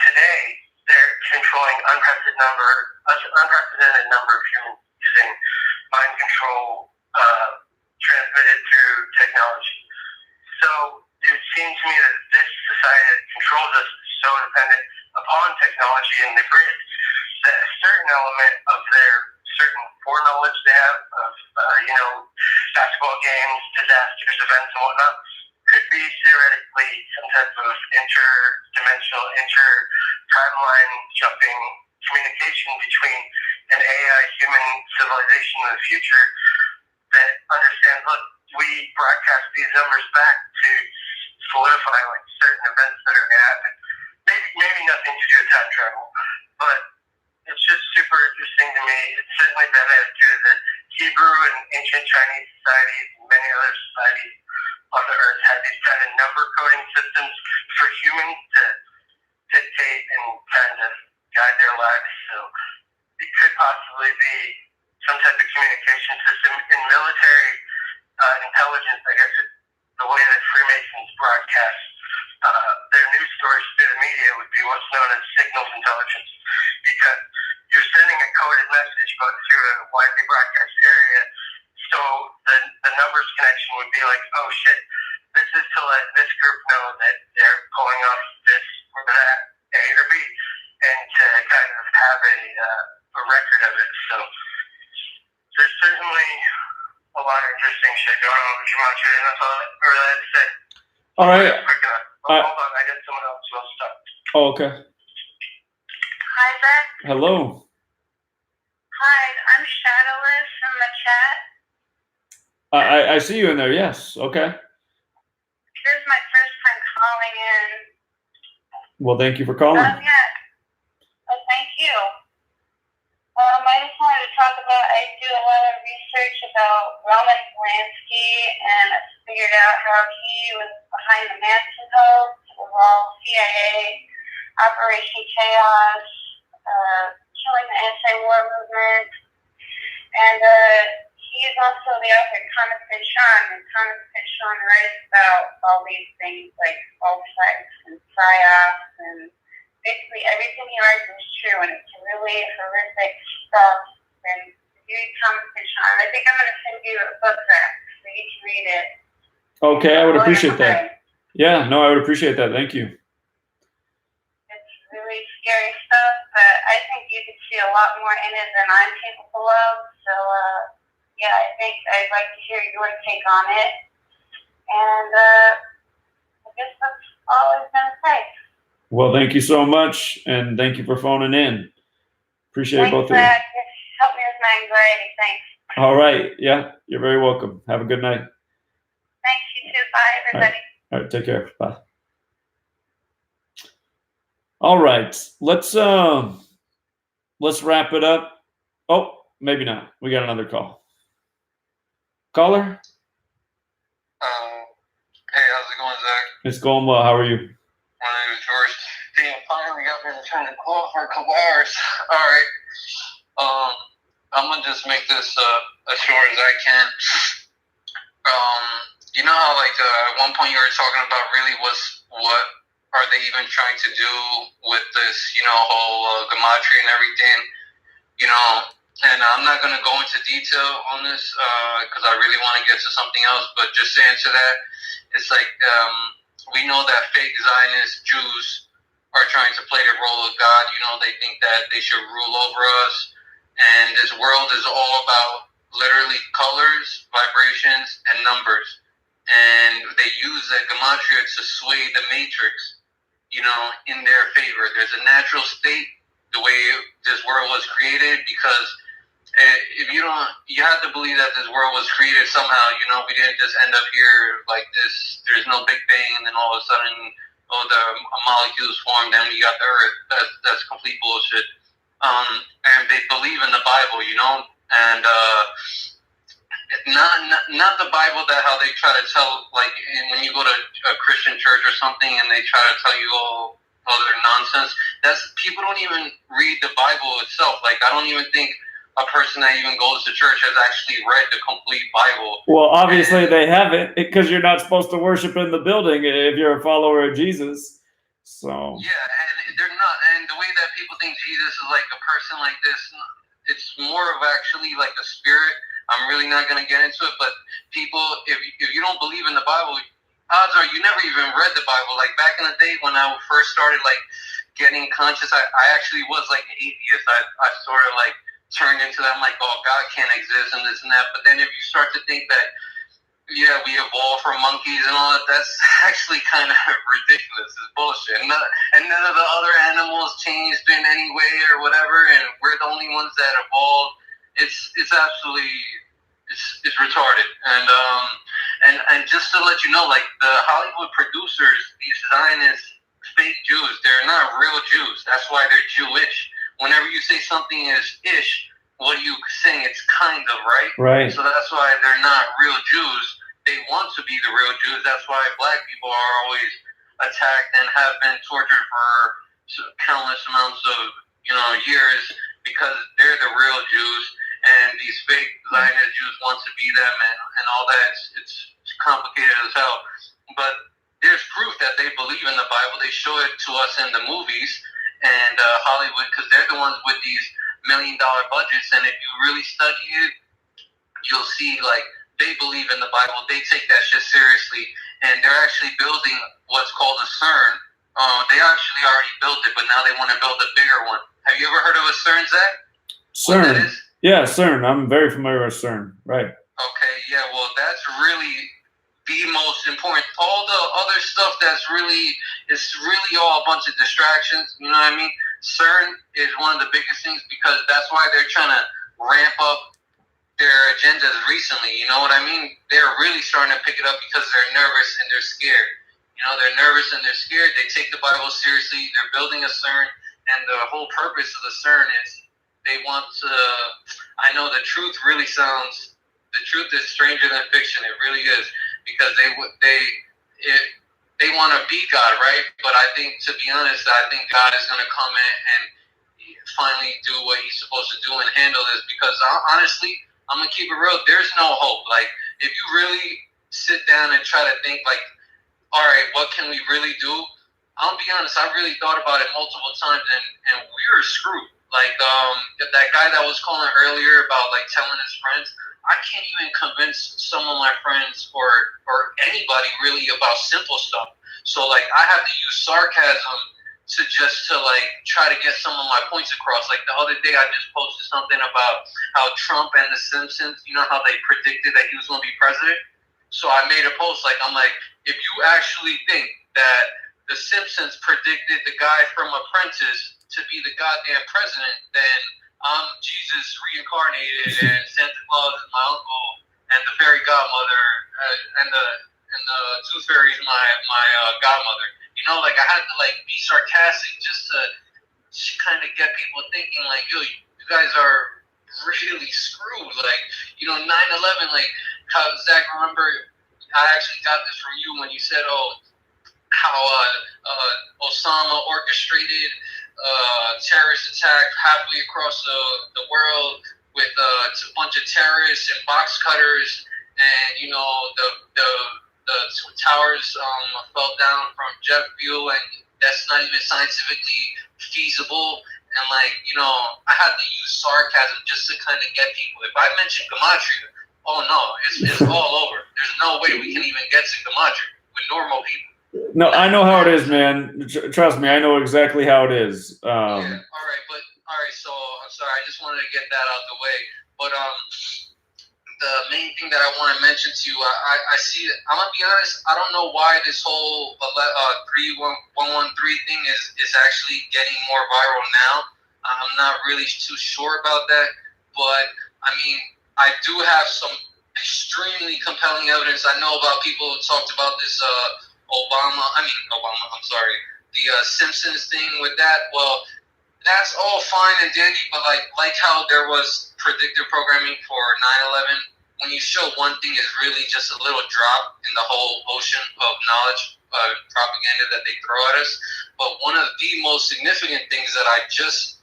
today they're controlling unprecedented number of humans using mind control transmitted through technology. So it would seem to me that this society that controls us is so dependent upon technology and the grid that a certain element of their certain foreknowledge they have of, basketball games, disasters, events, and whatnot could be theoretically some type of interdimensional, inter-timeline jumping communication between an AI human civilization in the future that understands, look, we broadcast these numbers back to solidify certain events that are going to happen. Maybe nothing to do with time travel, but it's just super interesting to me. It's certainly been attitude of the Hebrew and ancient Chinese societies and many other societies on the earth had these kind of number coding systems for humans to dictate and kind of guide their lives. So it could possibly be some type of communication system in military intelligence. I guess the way that Freemasons broadcast their news stories through the media would be what's known as signals intelligence, because you're sending a coded message but through a widely broadcast area. So the numbers connection would be like, oh shit, this is to let this group know that they're pulling off this or that, A or B, and to kind of have a record of it. So there's certainly a lot of interesting shit going on with gematria, and that's all I really had to say.
All right.
Hold on, I got someone else who wants to talk.
Oh, okay.
Hi, Zach.
Hello.
Hi, I'm Shadowless in the chat.
I see you in there. Yes. Okay.
Here's my first time calling in.
Well, thank you for calling.
Yeah. Oh, thank you. I just wanted to talk about, I do a lot of research about Roman Polanski, and I figured out how he was behind the Manson hoax. It was all CIA, Operation Chaos, killing the anti-war movement. And he's also the author of Thomas Pynchon, and Thomas Pynchon writes about all these things like false flags and psyops, and basically everything he writes is true, and it's really horrific stuff. And you Thomas Pynchon, I think I'm going to send you a book back so you can read it.
Okay, I would appreciate that. Yeah, no, I would appreciate that. Thank you.
It's really scary stuff, but I think you could see a lot more in it than I'm capable of. So, yeah, I think I'd like to hear your take on it. And I guess that's all I was going to say.
Well, thank you so much, and thank you for phoning in. Appreciate both of you.
Help me with my anxiety. Thanks.
All right. Yeah, you're very welcome. Have a good night.
Thanks, you too. Bye, everybody.
All right, take care. Bye. All right, let's wrap it up. Oh, maybe not. We got another call. Caller?
Hey, how's it going, Zach?
It's going well. How are you?
My name is George. Hey, I finally got me to
trying to go on for a couple hours. All right. I'm gonna just make this as short as I can. You know how at one point you were talking about really what are they even trying to do with this, whole gematria and everything, and I'm not gonna go into detail on this because I really want to get to something else. But just to answer that, it's we know that fake Zionist Jews are trying to play the role of God. They think that they should rule over us. And this world is all about literally colors, vibrations, and numbers. And they use the gematria to sway the matrix, in their favor. There's a natural state, the way this world was created, because if you have to believe that this world was created somehow. We didn't just end up here like this. There's no Big Bang, and then all of a sudden, the molecules formed, and we got the Earth. That's complete bullshit. And they believe in the Bible, and not the Bible that how they try to tell, when you go to a Christian church or something, and they try to tell you all other nonsense. People don't even read the Bible itself. I don't even think a person that even goes to church has actually read the complete Bible.
Well, obviously they haven't, because you're not supposed to worship in the building if you're a follower of Jesus. So
yeah, and they're not. And the way that people think Jesus is like a person like this, it's more of actually like a spirit. I'm really not going to get into it, but people, if you don't believe in the Bible, odds are you never even read the Bible. Back in the day when I first started getting conscious, I actually was an atheist. I sort of turned into that. I'm like, oh, God can't exist and this and that. But then if you start to think that, yeah, we evolved from monkeys and all that, that's actually kind of ridiculous. It's bullshit. And none of the other animals changed in any way or whatever, and we're the only ones that evolved. It's absolutely it's retarded. And just to let you know, the Hollywood producers, these Zionist fake Jews, they're not real Jews. That's why they're Jewish. Whenever you say something is ish, what are you saying? It's kind of, right?
Right.
So that's why they're not real Jews. They want to be the real Jews. That's why black people are always attacked and have been tortured for countless amounts of years, because they're the real Jews, and these fake Zionist Jews want to be them and all that. It's complicated as hell. But there's proof that they believe in the Bible. They show it to us in the movies and Hollywood, because they're the ones with these $1 million budgets. And if you really study it, you'll see they believe in the Bible. They take that shit seriously, and they're actually building what's called a CERN. They actually already built it, but now they want to build a bigger one. Have you ever heard of a CERN, Zach?
CERN. Yeah, CERN. I'm very familiar with CERN. Right.
Okay, yeah, well, that's really the most important. All the other stuff it's really all a bunch of distractions, you know what I mean? CERN is one of the biggest things, because that's why they're trying to ramp up their agendas recently, you know what I mean? They're really starting to pick it up because they're nervous and they're scared. They're nervous and they're scared. They take the Bible seriously. They're building a CERN, and the whole purpose of the CERN is they want to, I know the truth is stranger than fiction. It really is, because they want to be God, right? But I think, to be honest, God is going to come in and finally do what he's supposed to do and handle this, because honestly, I'm going to keep it real. There's no hope. If you really sit down and try to think, all right, what can we really do? I'll be honest, I really thought about it multiple times, and we were screwed. That guy that was calling earlier about, telling his friends, I can't even convince some of my friends or anybody really about simple stuff. So, I have to use sarcasm to try to get some of my points across. The other day, I just posted something about how Trump and the Simpsons, how they predicted that he was going to be president. So I made a post, I'm like, if you actually think that the Simpsons predicted the guy from Apprentice to be the goddamn president, then I'm Jesus reincarnated, and Santa Claus is my uncle, and the fairy godmother, and the tooth fairy is my godmother. I had to be sarcastic just to kind of get people thinking yo, you guys are really screwed. 9/11, how Zach, remember, I actually got this from you when you said, how Osama orchestrated terrorist attack halfway across the world with a bunch of terrorists and box cutters, and you know the towers fell down from jet fuel, and that's not even scientifically feasible. And like, you know, I had to use sarcasm just to kind of get people. If I mention gematria, oh no, it's all over. There's no way we can even get to gematria with normal people.
No, I know how it is, man. Trust me, I know exactly how it is.
Yeah, all right. So I'm sorry, I just wanted to get that out the way. But the main thing that I want to mention to you, I see. I'm gonna be honest. I don't know why this whole 3113 thing is actually getting more viral now. I'm not really too sure about that. But I mean, I do have some extremely compelling evidence. I know about people who talked about this Obama. I'm sorry. The Simpsons thing with that. Well, that's all fine and dandy, but like how there was predictive programming for 9/11, when you show one thing is really just a little drop in the whole ocean of knowledge propaganda that they throw at us. But one of the most significant things that I just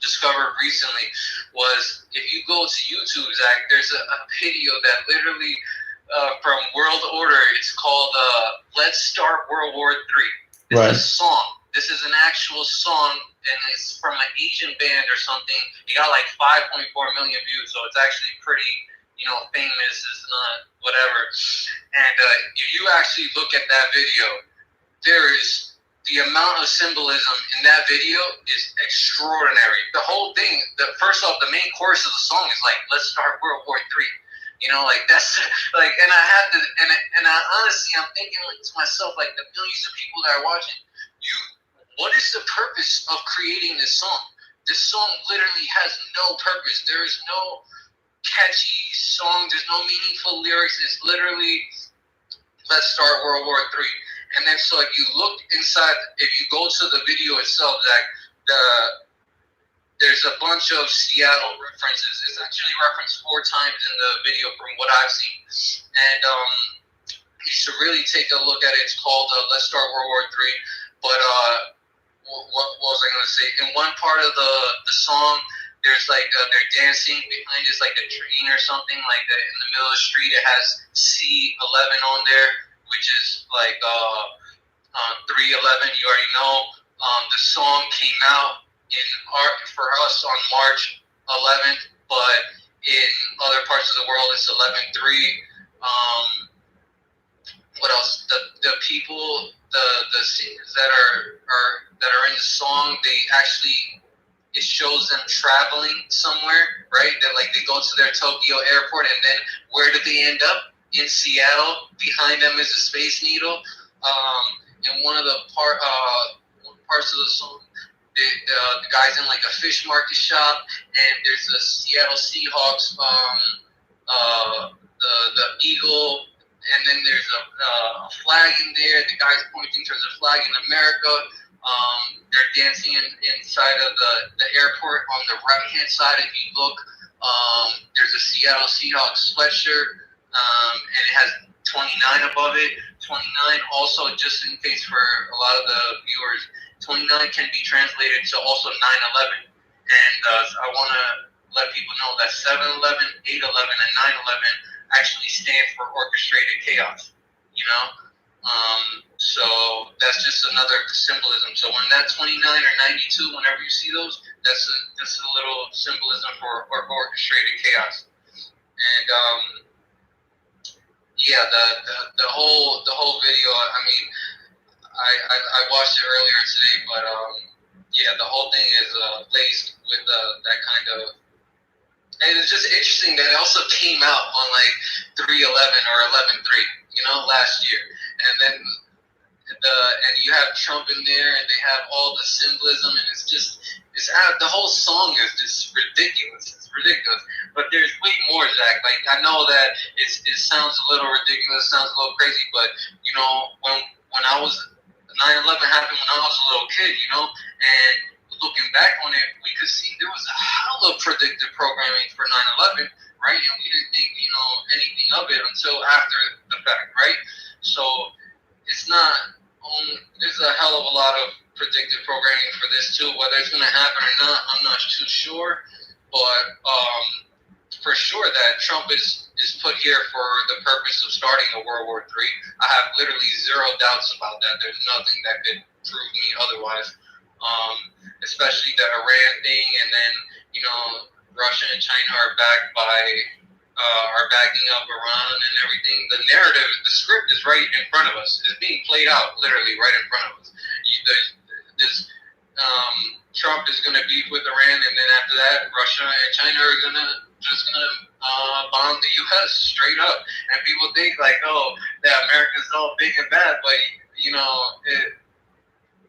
discovered recently was, if you go to YouTube, Zach, there's a video that literally from World Order, it's called Let's Start World War III. It's a song. This is an actual song, and it's from an Asian band or something. It got like 5.4 million views, so it's actually pretty, you know, famous. It's not whatever. And if you actually look at that video, there is the amount of symbolism in that video is extraordinary. The whole thing, first off, the main chorus of the song is like, "Let's start World War III." You know, like that's like, and I had to, and I honestly, I'm thinking like to myself, like the millions of people that are watching, what is the purpose of creating this song? This song literally has no purpose. There is no catchy song. There's no meaningful lyrics. It's literally, let's start World War III. And then so if you look inside, if you go to the video itself, Zach, there's a bunch of Seattle references. It's actually referenced 4 times in the video from what I've seen. And you should really take a look at it. It's called Let's Start World War III. But what was I going to say? In one part of the song, there's like they're dancing behind is like a train or something like that. In the middle of the street, it has C11 on there, which is like 311. You already know. The song came out for us on March 11th, but in other parts of the world, it's 11/3. What else? The people, the singers that are in the song, they actually, it shows them traveling somewhere, right? That like they go to their Tokyo airport, and then where do they end up? In Seattle. Behind them is a Space Needle. In one of the parts of the song, the guy's in like a fish market shop, and there's a Seattle Seahawks, the eagle. And then there's a flag in there. The guy's pointing towards the flag in America. They're dancing inside of the airport. On the right-hand side, if you look, there's a Seattle Seahawks sweatshirt, and it has 29 above it. 29 also, just in case for a lot of the viewers, 29 can be translated to also 9/11. And I want to let people know that 7/11, 8/11, and 9/11 actually stand for orchestrated chaos, you know? So that's just another symbolism. So when that 29 or 92, whenever you see those, that's a little symbolism for orchestrated chaos. And yeah, the whole video, I mean, I watched it earlier today, but yeah, the whole thing is laced with that kind of. And it's just interesting that it also came out on like 3/11 or 11/3, you know, last year. And then and you have Trump in there, and they have all the symbolism, and the whole song is just ridiculous. It's ridiculous. But there's way more, Zach. Like, I know that it sounds a little ridiculous, sounds a little crazy, but you know, when I was 9/11 happened when I was a little kid, you know, and looking back on it, we could see there was a hell of predictive programming for 9/11, right? And we didn't think, you know, anything of it until after the fact, right? So it's not there's a hell of a lot of predictive programming for this too. Whether it's going to happen or not, I'm not too sure. But for sure that Trump is put here for the purpose of starting a World War III. I have literally zero doubts about that. There's nothing that could prove me otherwise. Especially the Iran thing, and then Russia and China are backing up Iran and everything. The narrative, the script is right in front of us. It's being played out literally right in front of us. Trump is going to beef with Iran, and then after that, Russia and China are just gonna bomb the U.S. straight up. And people think like, oh, that America's all big and bad, but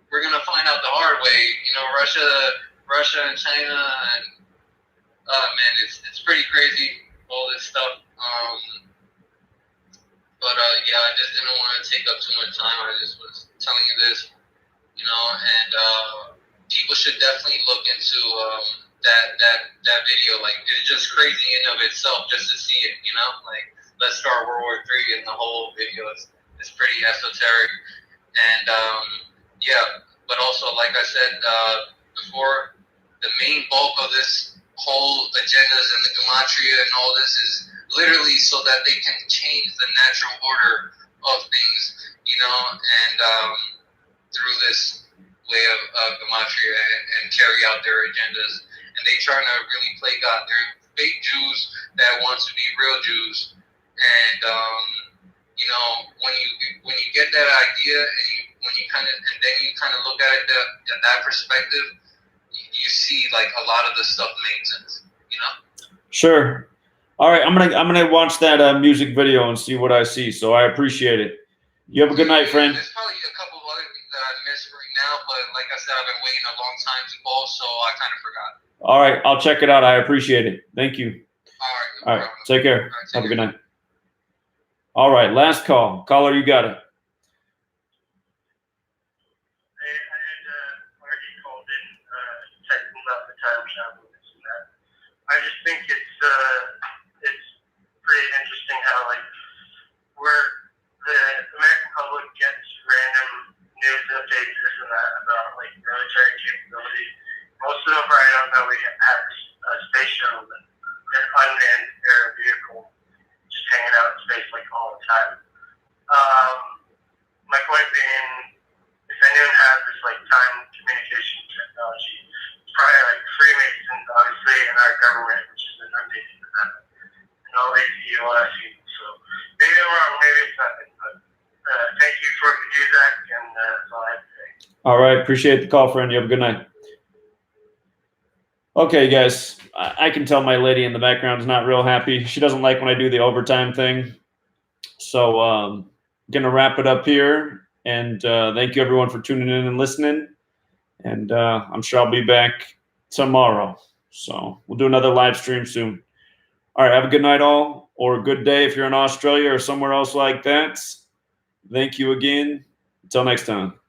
we're gonna find out the hard way. Russia and China, and man, it's pretty crazy, all this stuff. Yeah, I just didn't want to take up too much time. I just was telling you this, and people should definitely look into that video. Like, it's just crazy in of itself just to see it. Like, let's start World War III, and the whole video is pretty esoteric. And yeah, but also, like I said before, the main bulk of this whole agendas and the gematria and all this is literally so that they can change the natural order of things, and through this way of gematria and carry out their agendas. And they trying to really play God. They're fake Jews that want to be real Jews. And when you get that idea, and then you kind of look at it in that perspective, you see like a lot of the stuff makes sense.
Sure. All right, I'm gonna watch that music video and see what I see. So I appreciate it. You have a good night, friend.
There's probably a couple of other things that I missed right now, but like I said, I've been waiting a long time to call, so I kind of forgot.
All right, I'll check it out. I appreciate it. Thank you. All right, take care. Have a good night. All right, last call. Caller, you got it.
I just think it's pretty interesting how where the American public gets random news updates, this and that, about military capability. Most of them probably don't know we have a space shuttle, an unmanned air vehicle, just hanging out in space all the time. My point being, if anyone has this time communication technology, it's probably Freemason, obviously, and our government, which is an amazing event, and all these EOS people. So maybe I'm wrong, maybe it's nothing, but thank you for what you do, Zach, and that's all I have to say.
All right, appreciate the call, friend. You have a good night. Okay, guys, I can tell my lady in the background is not real happy. She doesn't like when I do the overtime thing. So gonna wrap it up here, and thank you everyone for tuning in and listening. And I'm sure I'll be back tomorrow. So we'll do another live stream soon. All right, have a good night all, or a good day if you're in Australia or somewhere else like that. Thank you again. Until next time.